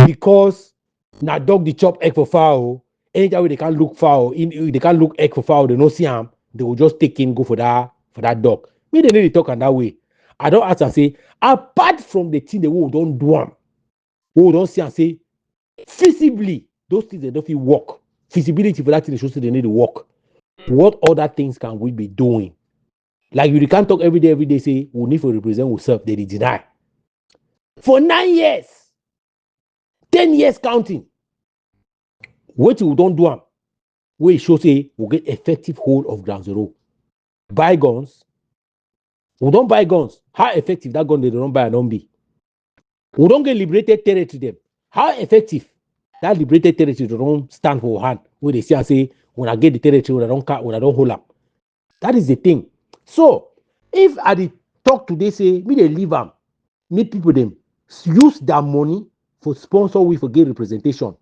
because now dog the chop egg for fowl. Anytime they can't look fowl, they can't look egg for fowl, they don't see them, they will just take in go for that dog. Me they need to talk in that way. I don't ask and say, apart from the thing they will don't do them, we don't see and say feasibly, those things they don't feel work. Feasibility for that thing shows they need to work. What other things can we be doing? Like you can't talk every day, say we need to represent ourselves, they deny. For 9 years, 10 years counting. What we don't do them, where it shows say we get effective hold of Ground Zero. Buy guns. We don't buy guns. How effective that gun they don't buy and be? We don't get liberated territory them. How effective that liberated territory they don't stand for hand where they say and say when I get the territory when I don't hold up. That is the thing. So if I did talk today say me they leave them, meet people them use their money for sponsor we for get representation.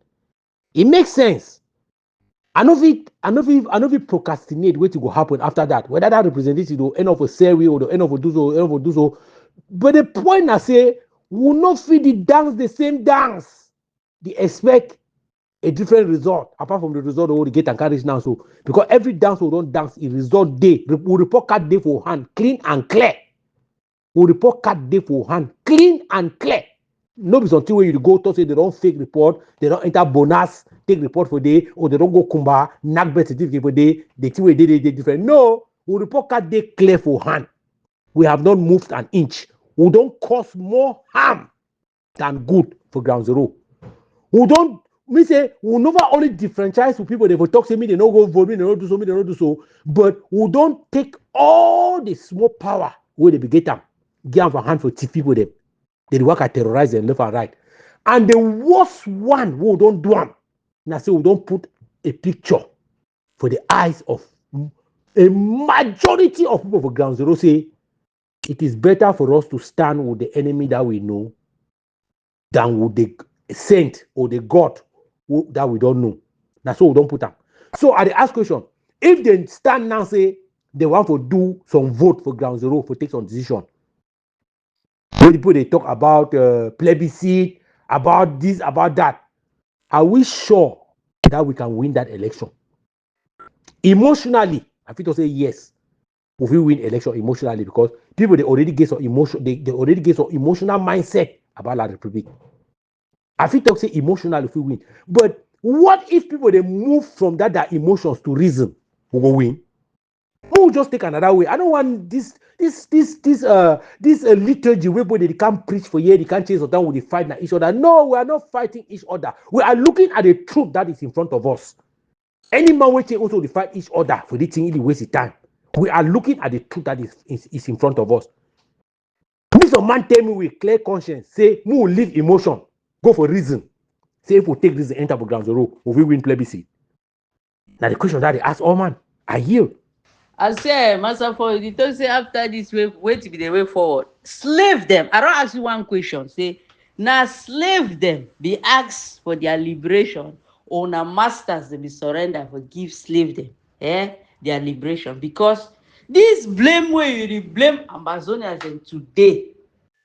It makes sense. I know if procrastinate what will happen after that. Whether that representative will end up a survey or the end of a do so. But the point I say will not fit the dance the same dance. They expect a different result apart from the result they will get and carry now. So because every dance will don't dance, it result day. We report card day for hand, clean and clear. We report card day for hand, clean and clear. No be something where you go to say they don't fake report, they don't enter bonus, take report for day, or they don't go kumba, knock birth certificate for day, the thing where they different. No, we report card day clear for hand. We have not moved an inch. We don't cause more harm than good for Ground Zero. We don't, me say, we never only differentiate with people, they will talk to me, they don't go vote, me, they don't do so, me, they don't do so, but we don't take all the small power where they be get them, give them a hand for thief people them. They work at terrorize them left and right. And the worst one who don't do them, now say we don't put a picture for the eyes of a majority of people for Ground Zero say it is better for us to stand with the enemy that we know than with the saint or the God that we don't know. That's why we don't put them. So I ask question, if they stand now say they want to do some vote for Ground Zero for take some decision, when people they talk about plebiscite, about this, about that, are we sure that we can win that election? Emotionally, I feel to say yes. We will win election emotionally because people they already get some emotion, they already get some emotional mindset about La Republic. I feel to say emotionally if we win. But what if people they move from that their emotions to reason? We will win. We'll just take another way. I don't want this liturgy where they can't preach for years, they can't chase us down with the fight at each other. No, we are not fighting each other. We are looking at the truth that is in front of us. Any man waiting also to fight each other for this thing, it waste of time. We are looking at the truth that is in front of us. Mr. Man tell me with clear conscience, say, we will leave emotion, go for reason. Say, if we take this enter for ground zero, will we win plebiscite? Now the question that they ask, oh man, I yield. I say, Master for you don't say after this way to be the way forward. Slave them. I don't ask you one question. Say, now slave them. Be asked for their liberation, or now masters they be surrender for give slave them. Their liberation. Because this blame where you blame Ambazonians and today,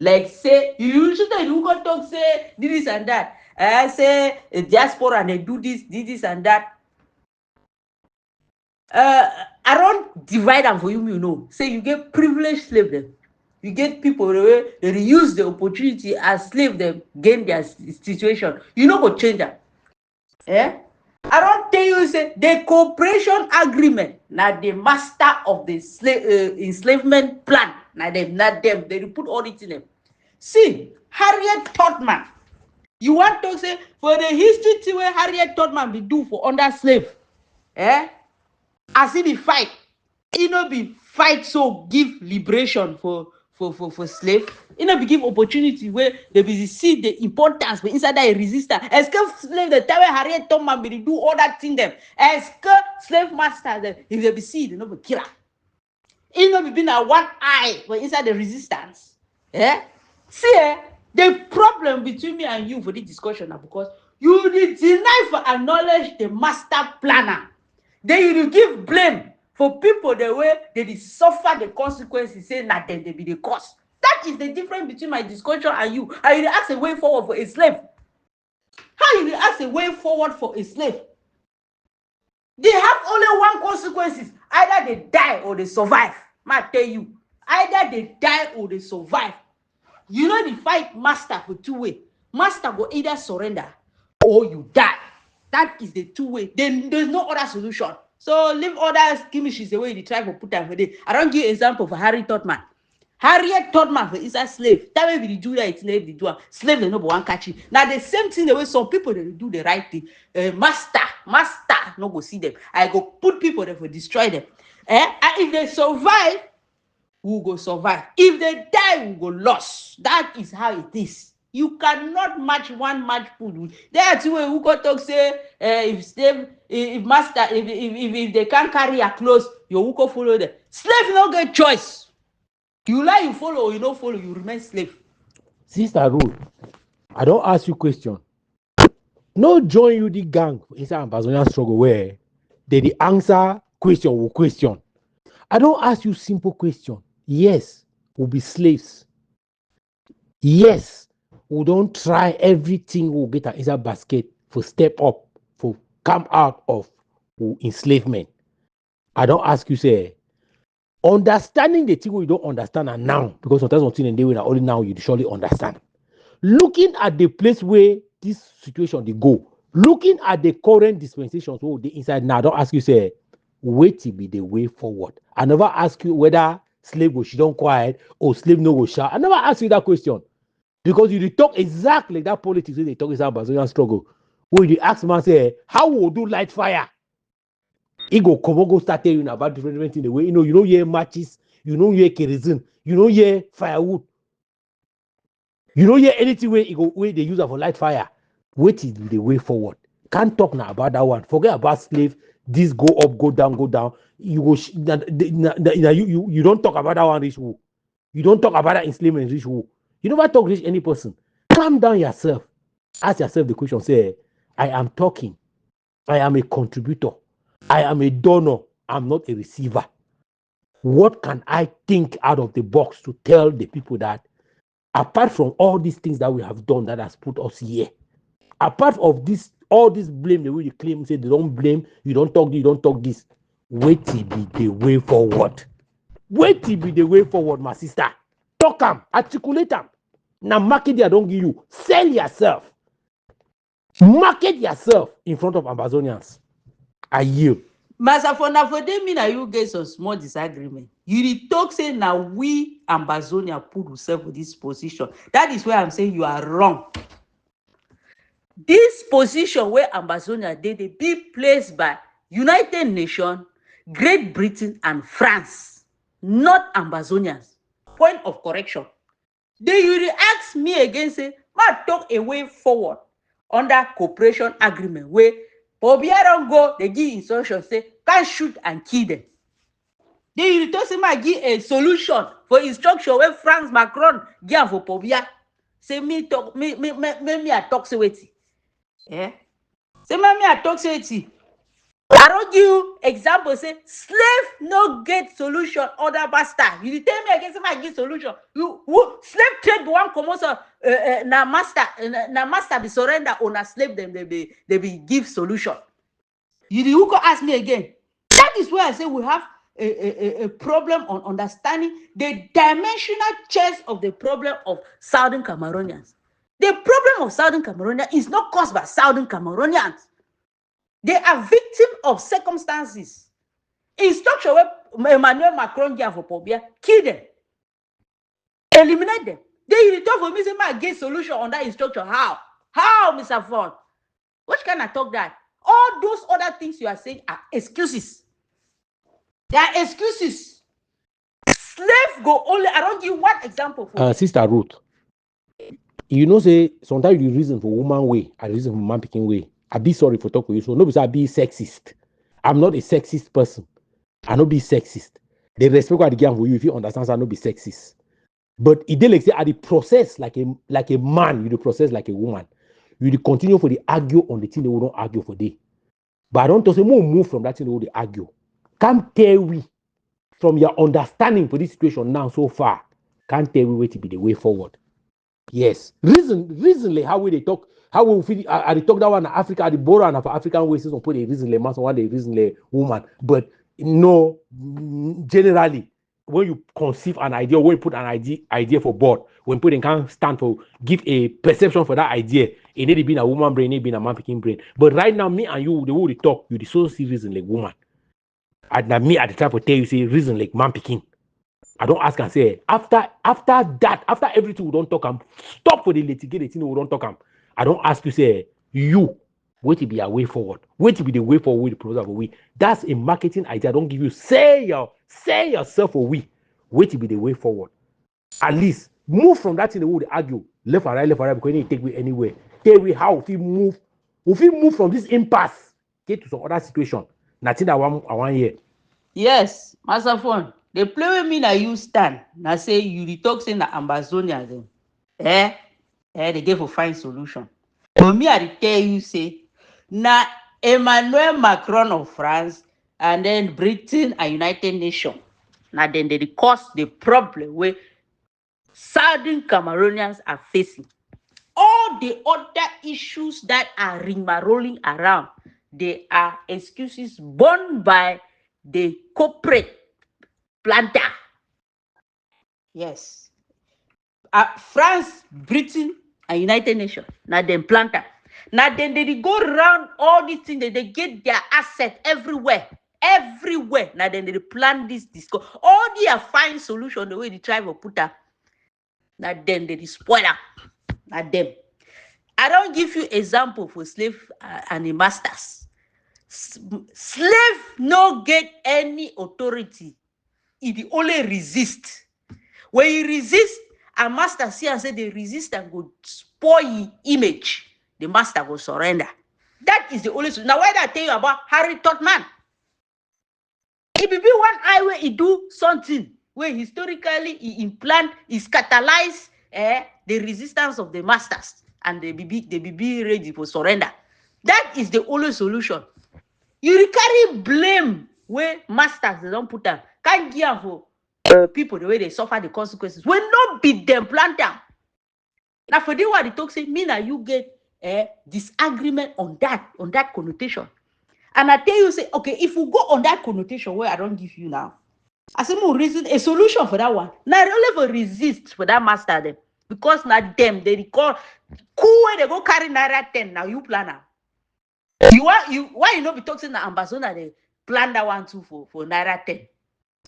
like say you should you go talk say this and that. I say diaspora and they do this and that. I don't divide them for you, you know. Say you get privileged slave them. You get people they use the opportunity as slave them gain their situation. You know go change that. I don't tell you say the cooperation agreement. Now the master of the enslavement plan. Now them, not them. They put all it in them. See, Harriet Tubman. You want to say for the history thing where Harriet Tubman be do for under slave. As it be fight, it no be fight so give liberation for slave. It no be give opportunity where they be see the importance but inside that resistance. Escape slave the time Harriet Tubman be do all that thing them. Escape slave masters them, if they be see they no be killer. It no be been a one eye but inside the resistance. See the problem between me and you for this discussion now because you did deny for acknowledge the master planner. Then you give blame for people the way they suffer the consequences, say that they be the cause. That is the difference between my discussion and you. How you ask a way forward for a slave? How you ask a way forward for a slave? They have only one consequences. Either they die or they survive. I tell you. Either they die or they survive. You know the fight master for two way. Master will either surrender or you die. That is the two way. Then there's no other solution. So leave other skirmishes the way you try to put them for day. I don't give example for Harriet Tubman. Harriet Tubman for is a slave. That way we do that slave, they do a slave, they no one catch it. Now the same thing the way some people they do the right thing. Master, no go see them. I go put people there for destroy them. And if they survive, we go survive. If they die, we go lost. That is how it is. You cannot match one match food. There are two ways who go talk say if master if they can't carry a clothes, you will go follow them. Slave no get choice. You like you follow or you don't follow, you remain slave. Sister Ruth, I don't ask you question. No join you the gang inside Ambazonia struggle where they answer question with question. I don't ask you simple question. Yes, we'll be slaves. Yes, we don't try everything we'll get inside a basket for step up, for come out of enslavement. I don't ask you, say, understanding the thing we don't understand and now, because sometimes something and they will only now you surely understand. Looking at the place where this situation they go, looking at the current dispensations, oh, the inside now, I don't ask you, say, wait to be the way forward. I never ask you whether slave go she don't quiet or slave no go shout. I never ask you that question. Because you talk exactly that politics when they talk about Amazonian struggle. When you ask man, say, how will do light fire? He go start telling you about different things. The way you know hear matches, you know hear kerosene, you know hear firewood, you know hear anything where they use it for light fire. Wait is the way forward. Can't talk now about that one. Forget about slave. This go up, go down, go down. You go. You don't talk about that one rich who. You don't talk about that enslavement rich who. You never talk rich any person. Calm down yourself. Ask yourself the question. Say, I am talking. I am a contributor. I am a donor. I'm not a receiver. What can I think out of the box to tell the people that apart from all these things that we have done that has put us here, apart of this, all this blame, the way you claim, say they don't blame, you don't talk this. Wait till be the way forward. Wait till be the way forward, my sister. Talk them, articulate them. Now market I don't give you. Sell yourself. Market yourself in front of Ambazonians. I yield. Master for na for them, me na you get some small disagreement. You dey talk say now we Ambazonia put yourself for this position. That is where I'm saying you are wrong. This position where Ambazonia dey be placed by United Nations, Great Britain, and France, not Ambazonians. Point of correction. Then you dey ask me again, say, ma talk a way forward under cooperation agreement where Pobia don't go, they give instruction, say, can't shoot and kill them. Then you talk say, ma give a solution for instruction where France Macron give for Pobia. Say, me talk, me I talk say wetin. Eh? Say, me I talk say wetin. I don't give you example, say, slave no get solution, other bastard. You tell me again, say, I give solution. You slave trade one commerce, na master be surrender, or na slave them, they be give solution. You can ask me again. That is where I say we have a problem on understanding the dimensional chess of the problem of Southern Cameroonians. The problem of Southern Cameroonians is not caused by Southern Cameroonians. They are victims of circumstances. Instruction where Emmanuel Macron gave for Pobia, kill them, eliminate them. Then you talk for me, say, I get solution on that instruction. How? How, Mr. Ford? Which kind of talk that? All those other things you are saying are excuses. They are excuses. Slave go only. I don't give one example for Sister Ruth, you know, say sometimes the reason for woman way, I reason for man picking way. I be sorry for talk with you. So no, because I be sexist. I'm not a sexist person. I no be sexist. The respect I give for you if you understand, I no be sexist. But it dey like say at the process like a man, you the process like a woman. You dey continue for the argue on the thing they will not argue for day. But I don't say more move from that thing they will argue. Can't tell we from your understanding for this situation now so far. Can't tell we where to be the way forward. Yes, reasonably how we they talk, how we feel. I talk that one in Africa, I borrow and for African ways on put a reasonably man, one a reasonably woman. But no, generally, when you conceive an idea, when you put an idea for board, when putting can stand for give a perception for that idea, it need to be a woman brain, it need to be a man picking brain. But right now, me and you, the way we talk, you the so see reason like woman. And me at the time for tell you say reason like man picking. I don't ask and say after that, after everything we don't talk am, stop for the litigate the thing we don't talk am. I don't ask you say you wait to be a way forward, wait to be the way forward the proposal for we. That's a marketing idea. I don't give you say yourself for we. Wait to be the way forward. At least move from that thing they would argue left and right because you need to take me anywhere. Tell me how if we move from this impasse, get to some other situation. Nothing that I want here. Yes, Master Phone. They play with me now you stand. Now say you the talk say na Ambazonia then. They give a fine solution. But me I dey tell you say na Emmanuel Macron of France and then Britain and United Nations. Now then they cause the problem where Southern Cameroonians are facing. All the other issues that are rolling around, they are excuses borne by the corporate planter. Yes. France, Britain, and United Nations. Now them planter. Now then they go around all these things, they get their asset everywhere. Everywhere. Now then they plan this disco. All their fine solution, the way they try to put up. Now then they spoil up. Now them. I don't give you example for slave and the masters. Slave no get any authority. He only resist. When he resist, a master see and say they resist and go spoil his image, the master will surrender. That is the only solution. Now, why did I tell you about Harry Totman? It will be one eye where he do something where historically he implant, he catalyze the resistance of the masters and they be ready for surrender. That is the only solution. You carry blame where masters they don't put them. Can't give for people the way they suffer the consequences. Will not be them planter. Now for the what the talk say, me now you get disagreement on that connotation. And I tell you, say, okay, if we go on that connotation where I don't give you now, I say more reason a solution for that one. Now I don't ever resist for that master them. Because now them they recall cool way they go carry Naira 10. Now you plan now. Why you not be talking to Ambazonia plan that one too for naira 10.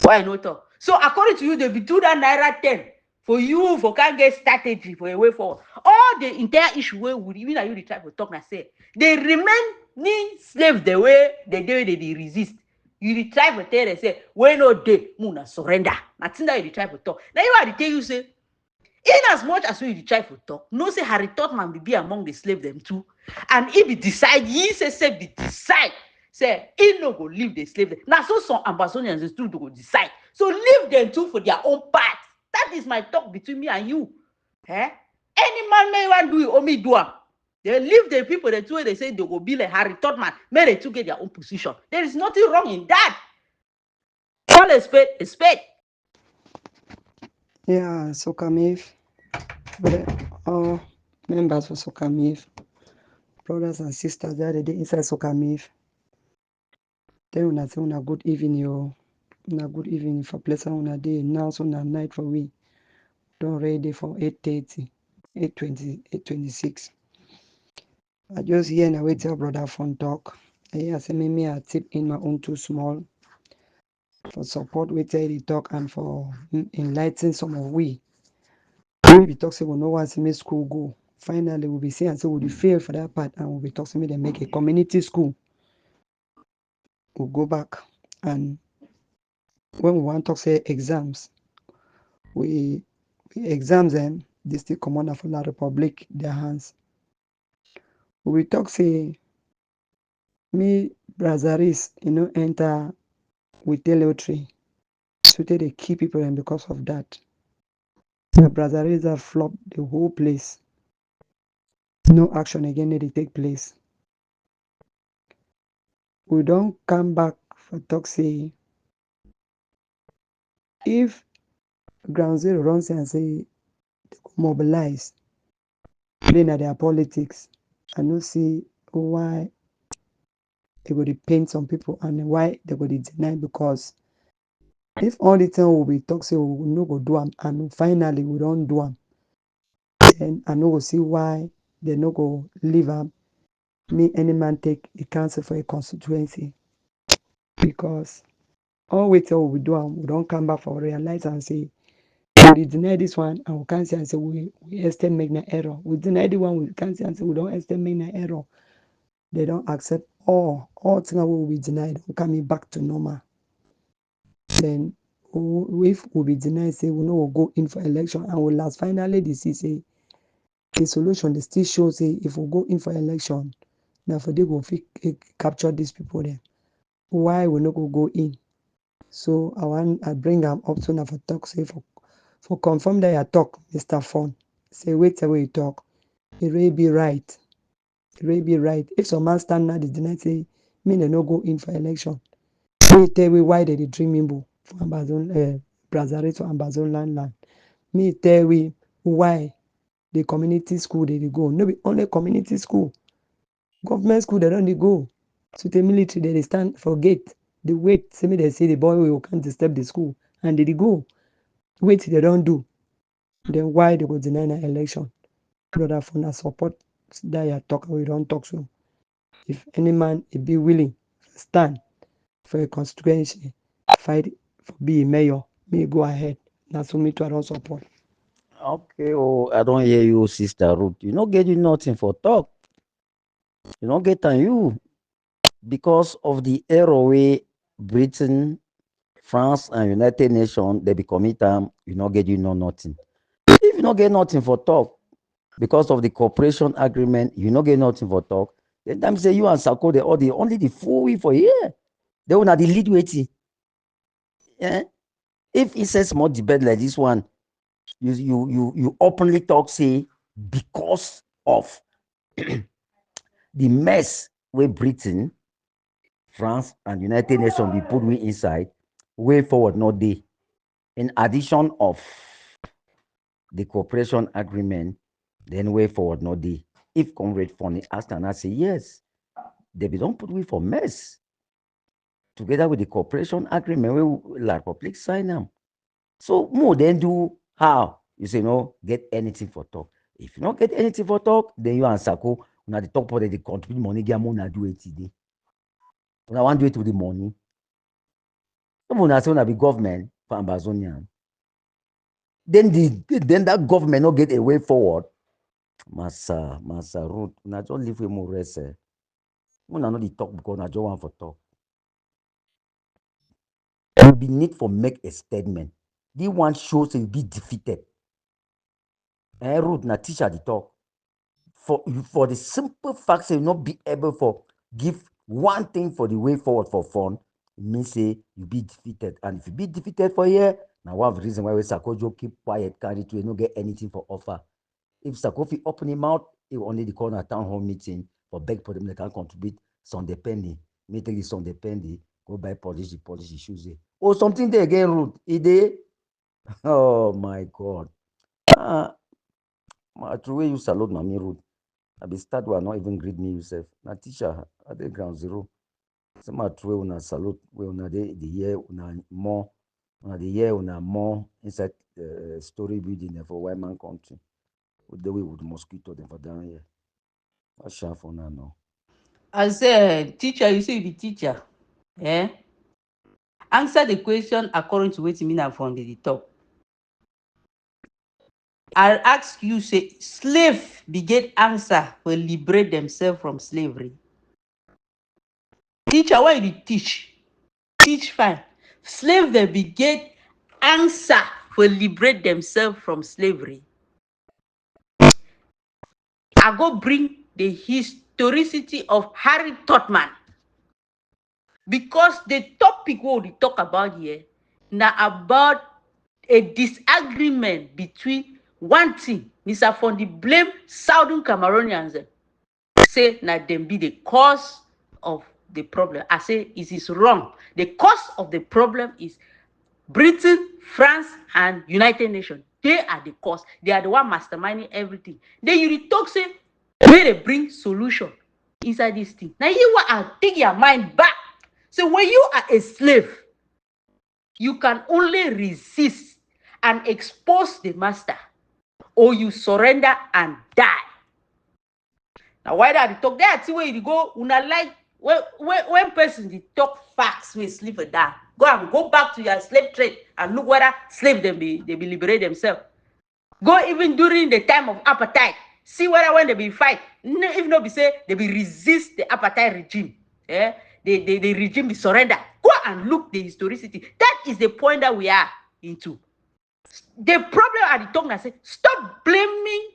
Why not talk? So according to you, they be do that naira 10 for you for can't get strategy for a way forward. All the entire issue where would even you try to talk and say they remain slave the way they resist. You try to tell them say when no day muna surrender. Nothing that you try to talk. Now you are to tell you say in as much as we try to talk, no say Harry Totman will be among the slave them too. And if he decide, he say be decide, say he no go leave the slave them. Now so some Ambazonians too to go decide. So leave them too for their own part. That is my talk between me and you. Eh? Any man may want do it, or me do am. They leave the people the two they say they go be like Harry Totman. May they too get their own position. There is nothing wrong in that. Call a spade a spade. Yeah, Sokamif, all members of Sokamif, brothers and sisters, they are inside Sokamif. Tell una say una good evening, yo. Una good evening for pleasant una day. Now so na night for we. Don't ready for 8:30, 8:20, 8:26. I just hear na wait tell brother phone talk. I hear say me I tip in my own too small for support we tell the talk and for enlightening some of we. We be talk say we no want to make school go. Finally, we'll be saying so we fail for that part and we'll be talking to them make a community school. We'll go back and when we want to talk say exams, we exams them, they still come on for La Republic, their hands. We talk say me Brazaris, enter with telemetry. So they keep people and because of that. The Brazaris have flopped the whole place. No action again they take place. We don't come back for talk say if Ground Zero runs and say mobilize, playing at their politics, I don't see why they go to paint some people and why they go to deny because if all the time we talk say we no go do them and finally we don't do them, then I no go see why they no go leave them. Me any man take a council for a constituency because all we tell we do them, we don't come back for realize and say we deny this one and we can't say and say we extend make an error. We deny the one we can't say and say we don't extend make an error. They don't accept all things will be denied coming back to normal. Then if we be denied say we no will go in for election and we last finally they see say the solution they still show say if we go in for election now for they go capture these people then why we no go in. So I bring them up to now for talk say for confirm that you talk Mr. Fon say wait till you talk it really be right. It really be right. If some man stand now, they deny say, me they no go in for election. Me tell we why they dream imbo for Amazon, Brazil to Amazon land. Me tell we why the community school they go. No be only community school. Government school they don't dey go. So the military they stand for gate. They wait. Say me they say the boy we can't disturb the school. And they go. Wait they don't do. Then why they go deny an election? Brother for na support that you talk we don't talk so. If any man be willing stand for a constituency, fight for be a mayor, may go ahead. That's what me too I don't support. Okay, oh, I don't hear you, Sister Ruth. You not get you nothing for talk. You not get on you because of the error way Britain, France, and United Nations they be commit you not get you know nothing. If you not get nothing for talk because of the cooperation agreement, you not get nothing for talk. Then time say you and Sako they all the only the full way for here. They will not the lead waiting. Yeah. If it says more debate like this one, you openly talk say because of the mess where Britain, France, and United Nations be put me inside, way forward not day. In addition of the cooperation agreement, then way forward not day. If Comrade Fonny asked and I say yes, they be don't put we for mess. Together with the cooperation agreement, we La Republic sign them. So more than do how you say no get anything for talk. If you don't get anything for talk, then you and Sako una the talk about the contribute money get money do it today. Una want do it with the money. Even una say una be government for Ambazonia, then that government no get a way forward. Massa root. Una just leave wey more rest. Una no dey talk because una just want for talk. You be need for make a statement. This one shows say you be defeated. Root na teacher dey talk. For the simple fact say you not be able for give one thing for the way forward for fun, it means say you be defeated. And if you be defeated for here, now one of the reason why we Sakojo keep quiet, carry to no get anything for offer. If Sakofi open him out, he will only the corner town hall meeting for beg for them they can contribute Sunday penny. Me take the Sunday penny, go buy polish the shoes there. Oh, something there again root. Oh my God. The way you salute na me root. I be start where not even greet me yourself. Na teacher at the ground zero. Some are true una salute where una the year una more inside story building for white man country. With the way with mosquito them for down here. What's sure for now? I say, teacher, you say you be teacher. Eh? Answer the question according to what you mean from the top. I ask you, say, slave be get answer will liberate themselves from slavery. Teacher, why you teach? Teach fine. Slave they be get answer will liberate themselves from slavery. I go bring the historicity of Harry Totman. Because the topic what we talk about here now about a disagreement between one thing, Mr. Fondi blame Southern Cameroonians, say na them be the cause of the problem. I say it is wrong. The cause of the problem is Britain, France, and United Nations. They are the cause. They are the one masterminding everything. Then you talk say where they bring solution inside this thing. Now you want to take your mind back. So when you are a slave, you can only resist and expose the master, or you surrender and die. Now why that they talk that where you go una like when person they talk facts we sleep and die. Go back to your slave trade and look whether slave they be liberate themselves. Go even during the time of apartheid. See whether when they be fight, if not be say they be resist the apartheid regime. Eh? The regime be surrender. Go and look the historicity. That is the point that we are into. The problem at the talk now say stop blaming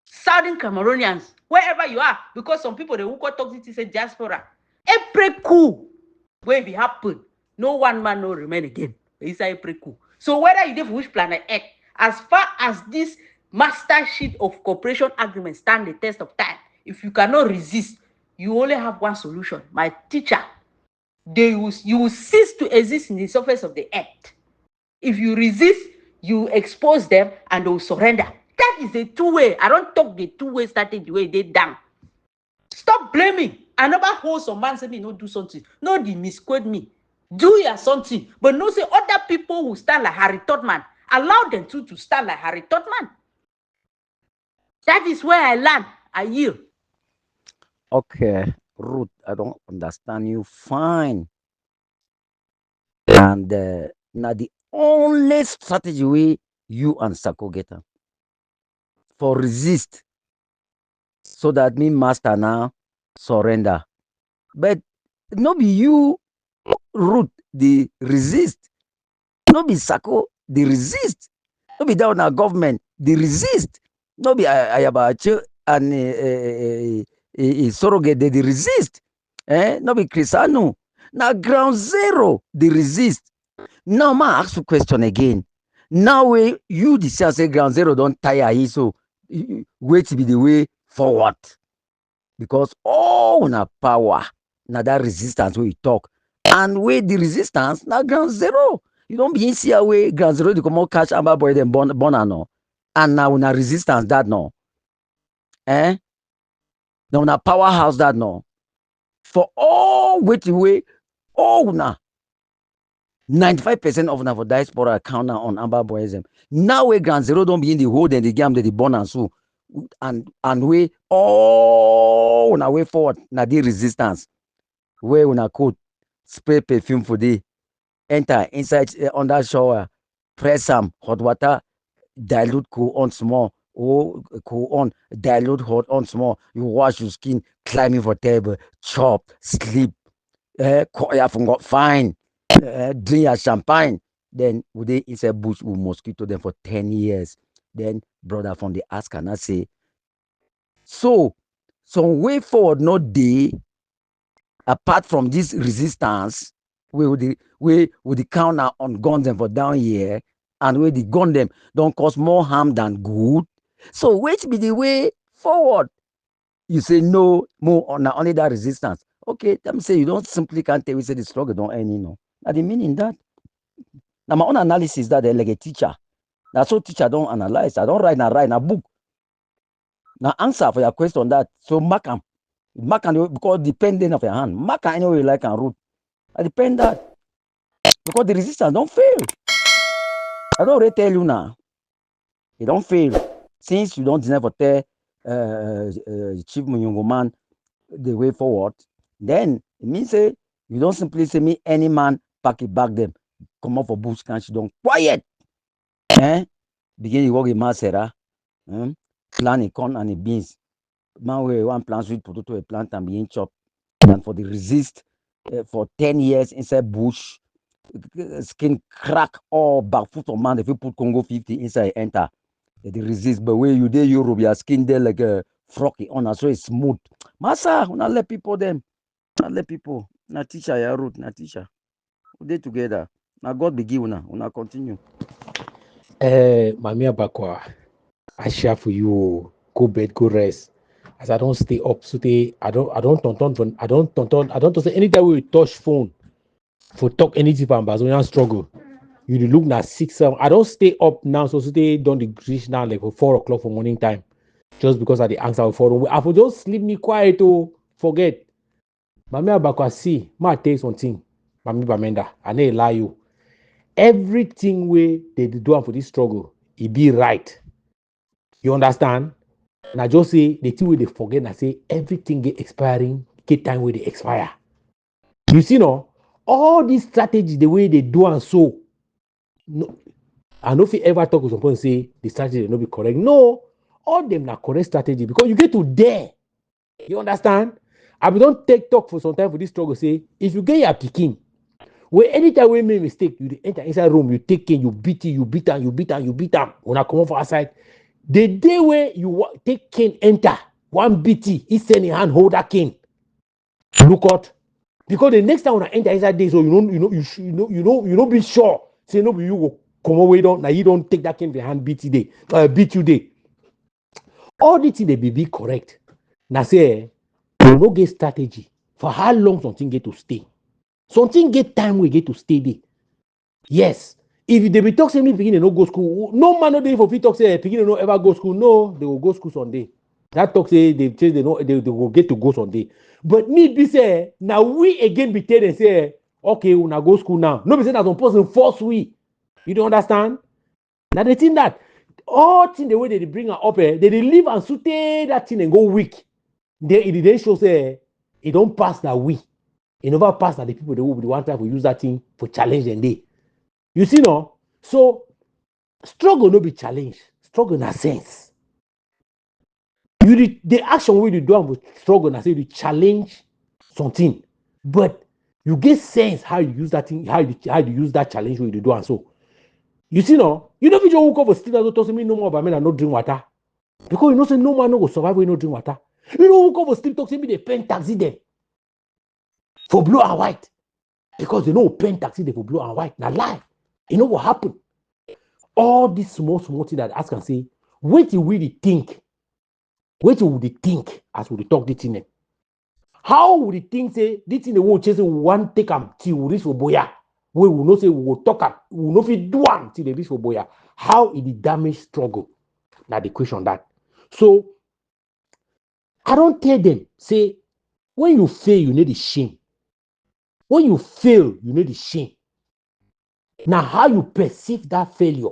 Southern Cameroonians wherever you are, because some people they who talk to say diaspora. Every coup will be happen. No one man no remain again. Inside every coup. So whether you live which planet Earth, as far as this master sheet of cooperation agreement stand the test of time, if you cannot resist, you only have one solution. My teacher, you will cease to exist in the surface of the earth. If you resist, you expose them and they will surrender. That is the two-way. I don't talk the two-way started the way they down. Stop blaming. I never hold some man say me no do something. No, they misquote me. Do your something. But no say other people who stand like Harry Totman. Allow them to stand like Harry Totman. That is where I learn. I yield. Okay, Ruth, I don't understand you fine. And now the only strategy way you and Sako get for resist, so that me master now surrender. But no be you root the resist. No be Sako the resist. No be down our government the resist. No be Ayabache and surrogate the resist. No be Crisano. Now ground zero the resist. Now ma ask you question again. Now you decide say ground zero don't tire here, so wait to be the way forward. Because all na power, na that resistance we talk. And with the resistance, na ground zero. You don't be in see away ground zero to come out catch Amber boy then born no. And now na resistance that no. Now na powerhouse that no. For all wait way, all na 95% of na for diaspora account now on Amber Boyism. Now we ground zero don't be in the hold and the game that the born and so and we all na way forward na the resistance. Where una coat spray perfume for the enter inside under shower, press am, hot water, dilute cool on small, oh cool on, dilute hot on small. You wash your skin, climbing for table, chop, sleep, fine, drink your champagne. Then we dey inside bush with mosquito them for 10 years. Then brother from the ask and I say, so some way forward not dey apart from this resistance wey we dey count na on gun dem for down here and wey the gun dem don cause more harm than good. So which be the way forward? You say no more na only that resistance. Okay, let me say you don simply can't tell me say the struggle don end, you know. Na the meaning that. Na my own analysis that like a teacher. Na so teacher don analyze. I don write na book. Na answer for your question that. So mark am. Mark am because depending of your hand. Mark am anyway you like and root. I depend that. Because the resistance don't fail. I don't already tell you now. It don't fail. Since you don't deny for tell Chief Munyungo man the way forward, then it means say you don't simply say me any man pack it back them. Come up for bush can't you don't quiet. Begin to work in Masera. Plant a corn and a beans. Man where one plant sweet potato a plant and being chopped. And for the resist for 10 years inside bush, skin crack all back foot of man if you put Congo 50 inside enter. They resist, but when you there Europe, your skin there like a froggy on so it's smooth. Massa, not let people them. Not let people. Na teacher, ya root, na teacher. We dey together. Now God be give una continue. Mami Abakwa, I share for you. Go bed, go rest. As I don't stay up, so I don't say anytime we touch phone for talk anything for Ambazonia struggle. You dey look na 6, 7. I don't stay up now, so they don't reach now like for 4 o'clock for morning time. Just because I the answer for I for just sleep me quiet to forget. Mami Abakwa see, ma tell you something. Mami Bamenda, I need lie you. Everything way they do for this struggle, it be right. You understand? And I just say the thing way they forget and I say everything get expiring, get time where they expire. You see, no, all these strategies, the way they do and so. No, I know if you ever talk with someone and say the strategy will not be correct. No, all them na correct strategy because you get to dare. You understand? I don't take talk for some time for this struggle. Say if you get your picking, where anytime we make mistake, you enter inside room, you take cane, you beat it, you beat them. When I come off outside, the day where you take cane, enter one BT, he send a hand, hold that cane. Look out, because the next time when I enter inside day, so you don't be sure. Say no, you go come away down. Now you don't take that cane the hand beat you day. All the things they be correct. Now say you no get strategy for how long something get to stay. Something get time we get to stay there. Yes. If they be talk say me begin they no go school, no man no dey for fit talk say begin no ever go school. No, they will go school Sunday. That talk say they change they will get to go Sunday. But me be say now we again be tell them say okay we now go school now. No be say that some person force we. You don't understand? Now they think that all thing the way they bring her up they leave and suit that thing and go weak. They show say it don't pass that we. It never pass that the people they will be the one time to use that thing for challenge and day. You see no? So struggle no be challenge. Struggle na sense. The action wey you do with struggle na say you challenge something, but you get sense how you use that thing, how you use that challenge wey you do and so. You see no? You know if you wake up for sleep and talk to me no more about me and not drink water. Because you know say no man no go survive when you no drink water. You know wake up for sleep talk to me they pay taxi them for blue and white. Because they know pay taxi them for blue and white. Now lie. You know what happened? All these small things that ask and say, wait till we think. Wait till we think as we talk this thing. How would the think say this thing they won't chase one take them till we reach for boya? We will not say we will talk up, we will not fit do one till they reach for boya. How is the damage struggle? Now the question that. So I don't tell them, say, when you fail, you need the shame. When you fail, you need the shame. Now, how you perceive that failure,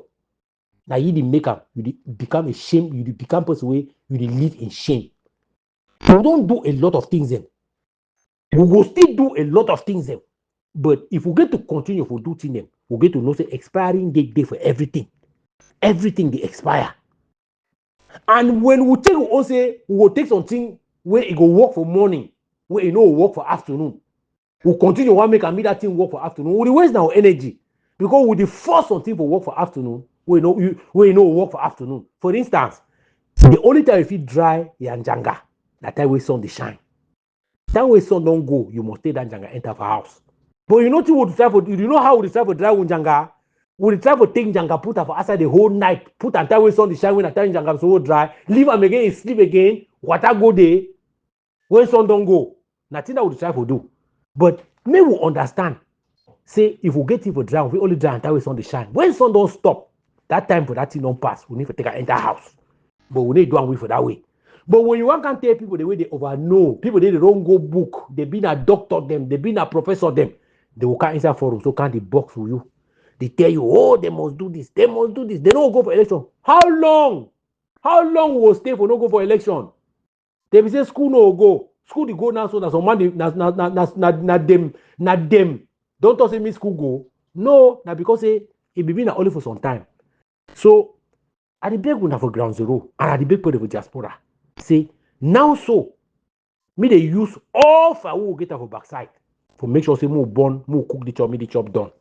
now you make up, you become a shame, you become person where you live in shame. You don't do a lot of things then. You will still do a lot of things then. But if we get to continue for do them, we get to know say expiring date day for everything. Everything they expire. And when we take we say we will take something where it go work for morning, where it no work for afternoon. We'll continue to make and make that thing work for afternoon. We waste our energy because we the force something for work for afternoon. We know work for afternoon. For instance, the only time if you dry yanjanga, that time we sun the shine. That way sun don't go, you must take that janga enter for house. But you know how we decide for dry janga? We try to take janga, put her for outside the whole night, put and time we sun the shine when the time janga so dry, leave them again, sleep again, water go there, when sun don't go. Nothing that we try to do. But may we understand, say if we get it for dry, we only dry and time we sun the shine. When sun don't stop, that time for that thing don't pass, we need to take her enter house. But we need to do and wait for that way. But when you can't tell people the way they overknow, people they don't go book, they been a doctor them, they been a professor them, they will come inside forum, so can't they box for you? They tell you, oh, they must do this, they must do this. They don't go for election. How long? How long will stay for no go for election? They be say school no go. School they go now so that some man na them. Don't talk say me school go. No, na because say it be been only for some time. So at the big one for ground zero and at the big point for diaspora. Say now so me they use all for who get for backside for make sure say more born, more cook the job, me the job done.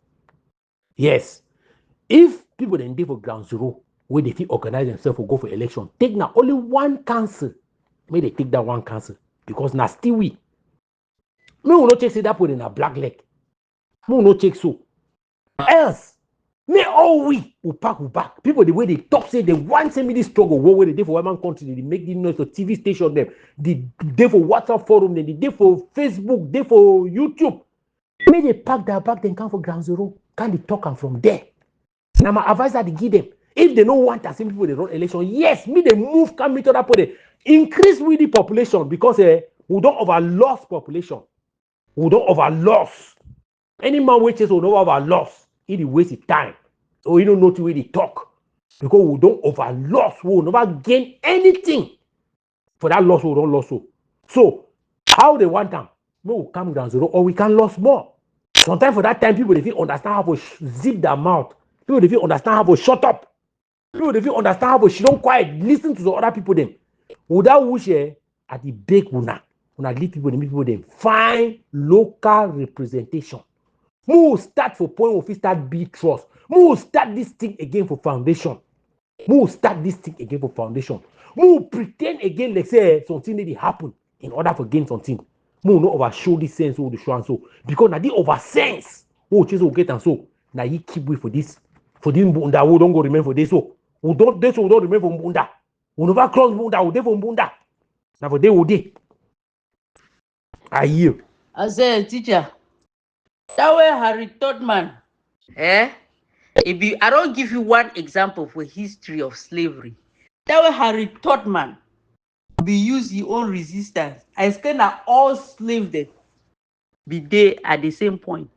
Yes. If people then dey for ground zero where they fit organize themselves for go for election, take now only one council. May they take that one council because now still we. Me will not check say that put in a black leg. Me will not check so. Else, me all we will back. People the way they talk say they want say me this struggle. What way they do for one country, they make the noise for TV station them, they for WhatsApp forum, them, they for Facebook, they for YouTube. May they pack their back, then come for ground zero. Can they talk and from there? Now my advisor they give them. If they don't want to see people they run election, yes, me they move come into that point. Increase with the population because we don't over loss population. We don't over loss. Any man wages will not over loss. It is waste of time. Or you don't know the way they talk. Because we don't over loss. We will never gain anything. For that loss, we don't lose so. So how they want them? We will come down zero or we can lose more. Sometimes for that time, people they feel understand how to zip their mouth. People they feel understand how to shut up. People they feel understand how to she don't quiet, listen to the other people them. Without which at the big una lead people, the people them find local representation. Who start for point of start build trust. Who start this thing again for foundation. Who start this thing again for foundation. Who pretend again like say something that happen in order to gain something. Who no over show this sense or the show and so because now the over sense who choose will get and so now you keep way for this mbunda who don't go remain for this so who don't remain for mbunda who never cross mbunda who dey for mbunda now for day who dey. I hear. I say, teacher, that way Harry Todman, I don't give you one example for history of slavery. That way Harry Todman be use his own resistance. I stand at all slaves that be there at the same point.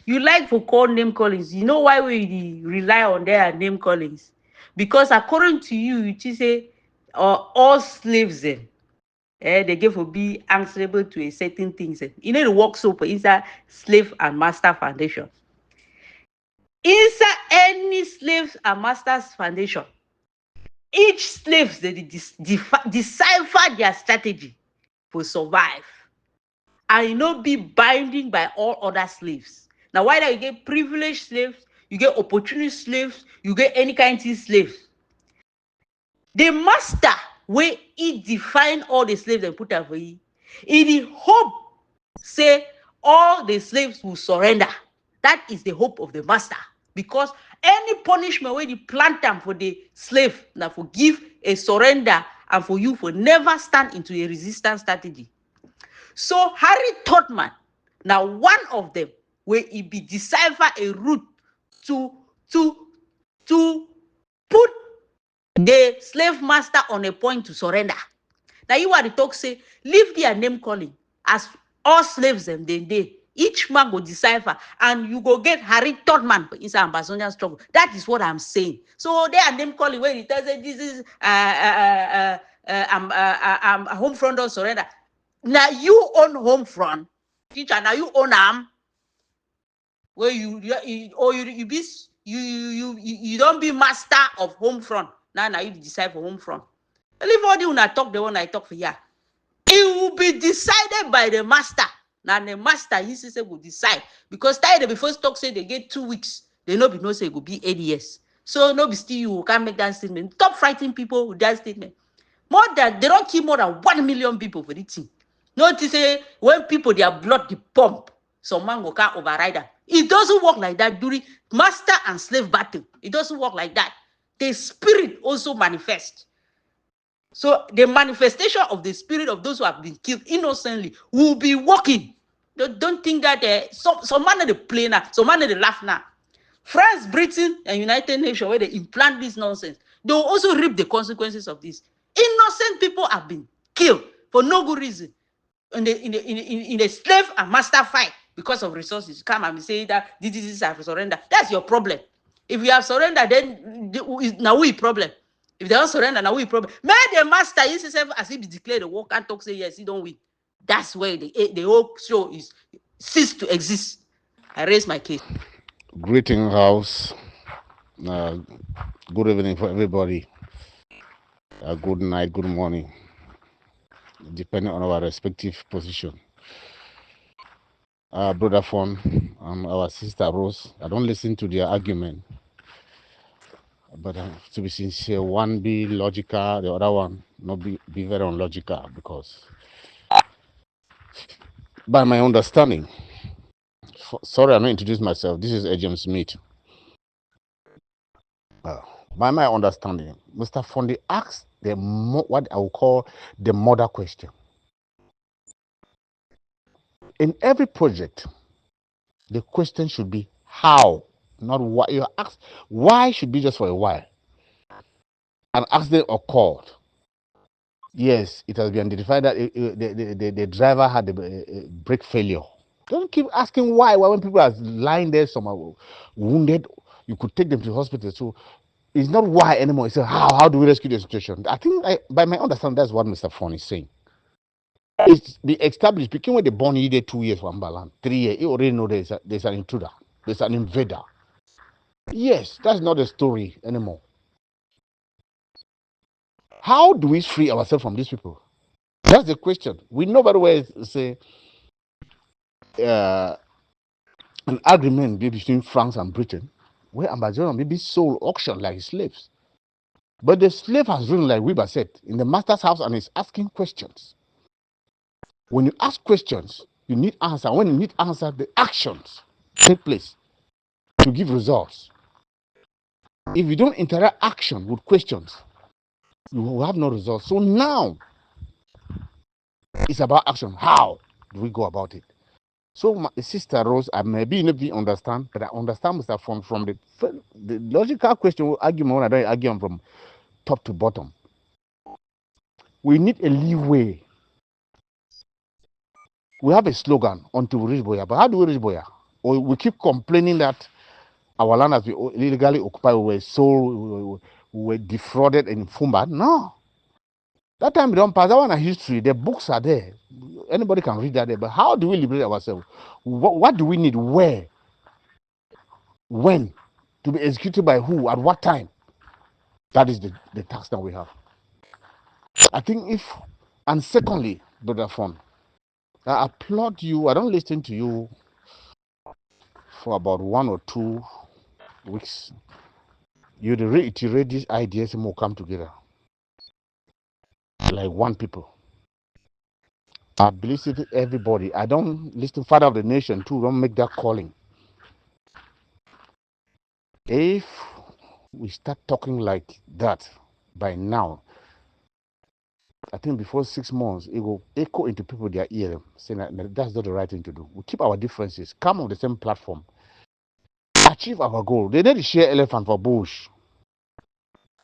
You like for call name callings. You know why we rely on their name callings? Because according to you, you say all slaves then. They give for be answerable to a certain things. You know the work so for inside slave and master foundation. Inside any slaves and masters foundation, each slaves they decipher their strategy for survive. And not be binding by all other slaves. Now, why do you get privileged slaves, you get opportunity slaves, you get any kind of slaves. The master where he define all the slaves and put out for you, in the hope say all the slaves will surrender. That is the hope of the master. Because any punishment where you plant them for the slave, now for give a surrender and for you for never stand into a resistance strategy. So Harry Todman, now one of them, where he be decipher a route to put the slave master on a point to surrender. Now you are the talk say, leave their name calling as all slaves them they each man go decipher and you go get Harry Todman inside Ambazonia struggle. That is what I'm saying. So they are name calling when he tells say this is home front don't surrender. Now you own home front, teacher. Now you own where you don't be master of home front. Now you decide for home front. Leave all the when I talk the one I talk for here. It will be decided by the master. Now the master he say will decide because tired before talk say they get 2 weeks. They no be no say it will be ADS. So no be still you can't make that statement. Stop fighting people with that statement. More than they don't kill more than 1 million people for the thing. Notice say when people their blood the pump, some man go can't override that. It doesn't work like that during master and slave battle. It doesn't work like that. The spirit also manifests. So the manifestation of the spirit of those who have been killed innocently will be working. Don't think that some man they play now, some man they laugh now. France, Britain, and United Nations, where they implant this nonsense, they will also reap the consequences of this. Innocent people have been killed for no good reason in the slave and master fight because of resources. Come and say that these have surrendered. That's your problem. If you have surrendered, then now we problem. If they don't surrender, now we problem. May the master himself as he be declared the war and talk say yes, he don't win. That's where the whole show is cease to exist. I raise my case. Greeting house. Good evening for everybody. Good night, good morning, depending on our respective position. Brother Fon, our sister Rose, I don't listen to their argument. But to be sincere, one be logical, the other one not be very unlogical because by my understanding, sorry, I'm not introducing myself. This is James Smith. By my understanding, Mr. Fondi asked what I would call the mother question. In every project, the question should be how, not what. You ask why should be just for a while. An accident occurred. Yes, it has been identified that the driver had a brake failure. Don't keep asking why. Why when people are lying there, some are wounded, you could take them to the hospital. So it's not why anymore. It's how do we rescue the situation? I think, by my understanding, that's what Mr. Fon is saying. It's be established. Because when they born, he did 2 years for Ambalan, 3 years. He already know there's an intruder, there's an invader. Yes, that's not a story anymore. How do we free ourselves from these people? That's the question. We know very well, say, an agreement between France and Britain, where Ambazonia may be sold auction like slaves. But the slave has risen, like Weber said, in the master's house and is asking questions. When you ask questions, you need answer. When you need answer, the actions take place to give results. If you don't interact action with questions, you will have no results. So now, it's about action. How do we go about it? So my sister Rose, I maybe not understand, but I understand Mr. from the logical question argument when I don't argue from top to bottom. We need a leeway. We have a slogan until we reach Boya, but how do we reach Boya? Or we keep complaining that our land has been illegally occupied, we were sold, we were defrauded in Fumba. No. That time we don't pass. That one is history. The books are there. Anybody can read that there. But how do we liberate ourselves? What do we need? Where? When? To be executed by who? At what time? That is the task that we have. I think and secondly, Brother Fon, I applaud you. I don't listen to you for about 1 or 2 weeks. You reiterate these ideas and will come together like one people. I believe it everybody. I don't listen Father of the Nation too. Don't make that calling. If we start talking like that by now, I think before 6 months, it will echo into people their ear, saying that that's not the right thing to do. We keep our differences, come on the same platform, achieve our goal. They need to share elephant for bush.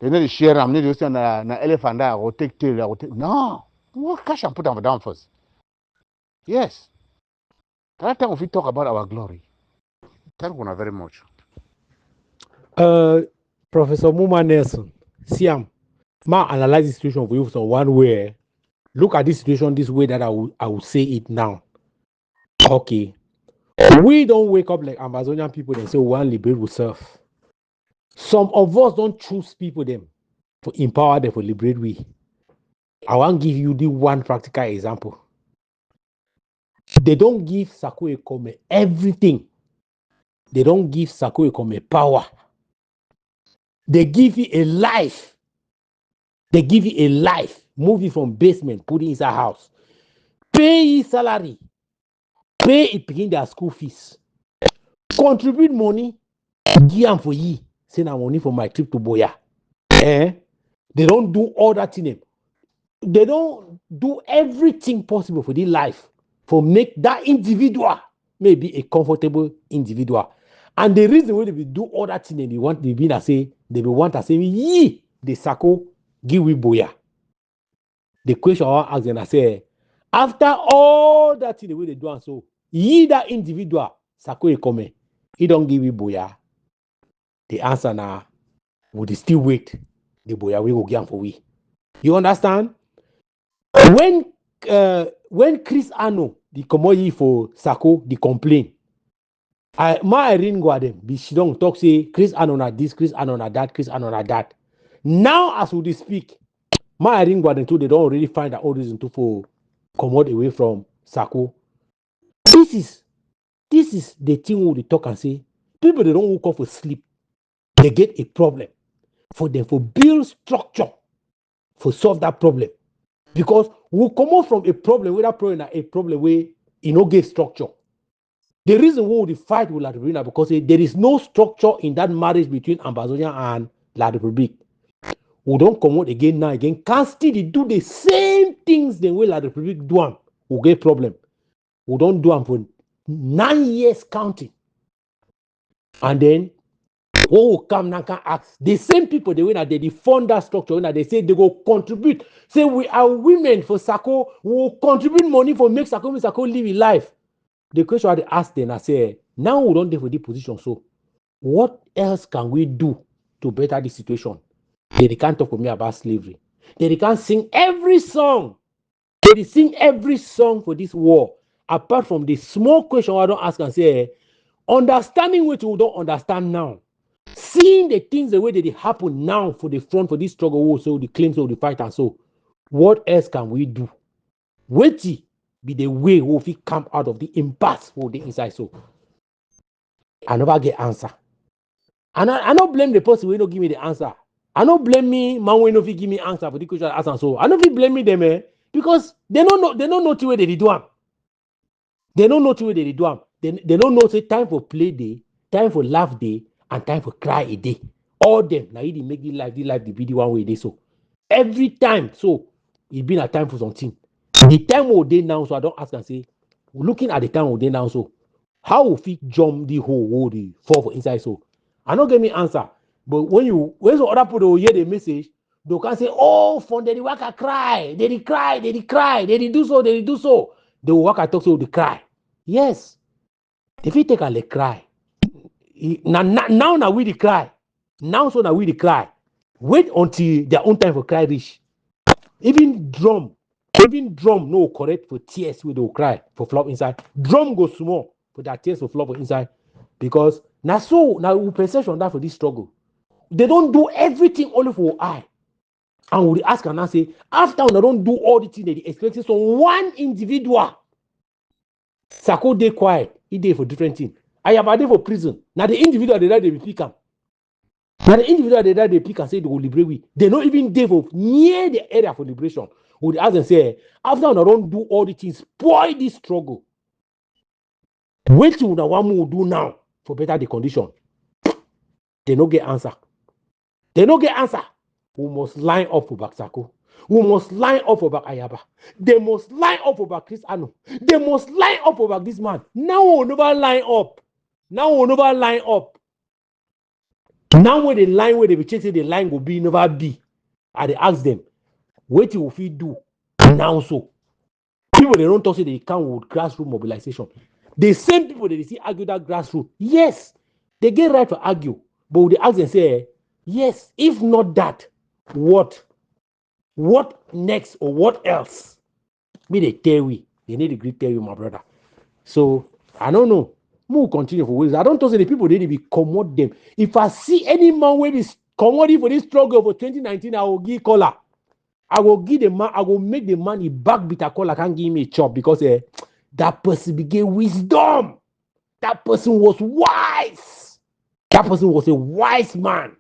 They need to share them. Need to say an elephant that will take tail. Will take. No, we'll cash and put them down first. Yes. That time if we talk about our glory. Thank you very much. Professor Muma Nelson, Siam, ma analyze the situation for you from one way. Look at this situation this way that I will say it now. Okay. We don't wake up like Ambazonian people and say we want to liberate ourselves. Some of us don't choose people them to empower them for liberate we. I want to give you the one practical example. They don't give Sako Ekome everything. They don't give Sako Ekome power. They give you a life. They give you a life. Move you from basement, put it inside house. Pay his salary. Pay it paying their school fees. Contribute money. Give them for ye. Send them money for my trip to Boya. Eh? They don't do all that in them. They don't do everything possible for their life for make that individual maybe a comfortable individual. And the reason why they will do all that thing they want, they be na say they will want to say ye the Sako give we Boya. The question I want ask them I say after all that thing the way they do and so ye that individual Sako Ekome he don't give we Boya. The answer now would still wait the Boya we will give for we. You understand? When Chris Ano the commodity for Sako the complain, I didn't go at them. She don't talk say Chris Ano na this, Chris Ano na that, Chris Ano na that. Now as we speak, my didn't go at them too. They don't already find that all reason to for commode away from Sako. This is the thing we talk and say people they don't wake up for sleep. They get a problem for them for build structure for solve that problem. Because we come out from a problem where that problem a problem where you know get structure. The reason why we fight with La Republic because there is no structure in that marriage between Ambazonia and La Republic. We don't come out again now again. Can't still do the same things the way La Republic do them. We get problem. We don't do them for 9 years counting. And then when we come now can ask the same people the way that they fund that structure, that they say they go contribute. Say we are women for Sako, we will contribute money for make Sako live in life. The question I ask them, I say, now we don't do for this position. So what else can we do to better this situation? They can't talk to me about slavery. They can't sing every song. They sing every song for this war. Apart from the small question I don't ask and say, understanding what we don't understand now. Seeing the things the way that they happen now for the front for this struggle, so the claims of the fight and so, what else can we do? What be the way we come out of the impasse for the inside so? I never get answer. And I don't blame the person who don't give me the answer. I don't blame me, man, when don't give me answer for the question I ask and so. I don't blame me them, because they don't know the way they do them. They don't know the way they do them. They don't know say time for play day, time for laugh day, and time for cry a day. All them now they make the life the video one way they so. Every time so it been a time for something. The time we dey now, so I don't ask and say, looking at the time we dey now, so how will fit jump the whole the fall for inside so? I don't get me answer. But when some other people will hear the message, they can say, oh, from the worker cry, they cry, they do so. They will work talk so they cry. Yes, if you take a cry, now we the cry. Now so now we the cry. Wait until their own time for cry reach. Even drum no correct for tears we will cry for flop inside. Drum go small for that tears for flop inside. Because now we perception that for this struggle. They don't do everything only for I. And we ask and I say, after we don't do all the things they expect from one individual. Sako dey quiet, he dey for different things. I have a day for prison. Now the individual they pick up. Now the individual they pick and say they will liberate we. They not even dey for near the area for liberation. We ask and say, after we don't do all the things, spoil this struggle. Wait till the one will do now for better the condition. They no get answer. We must line up for Baksako. We must line up for Ayaba. They must line up for Chris Ano. They must line up for this man. Now we'll never line up. Now when the line where they be checking the line will be never be. And they ask them, what will we do now so? People they don't talk say they can't with grassroots mobilization. The same people that they see argue that grassroots. Yes, they get right to argue. But they ask and say, yes, if not that, what next or what else? Me they tell we. They need to greet tell you, my brother. So I don't know. More continue for ways. I don't talk to the people they be commode them. If I see any man where be commodity for this struggle for 2019, I will give color. I will give the man, I will make the man a back bitter call. I can't give him a chop because that person began wisdom. That person was wise. That person was a wise man.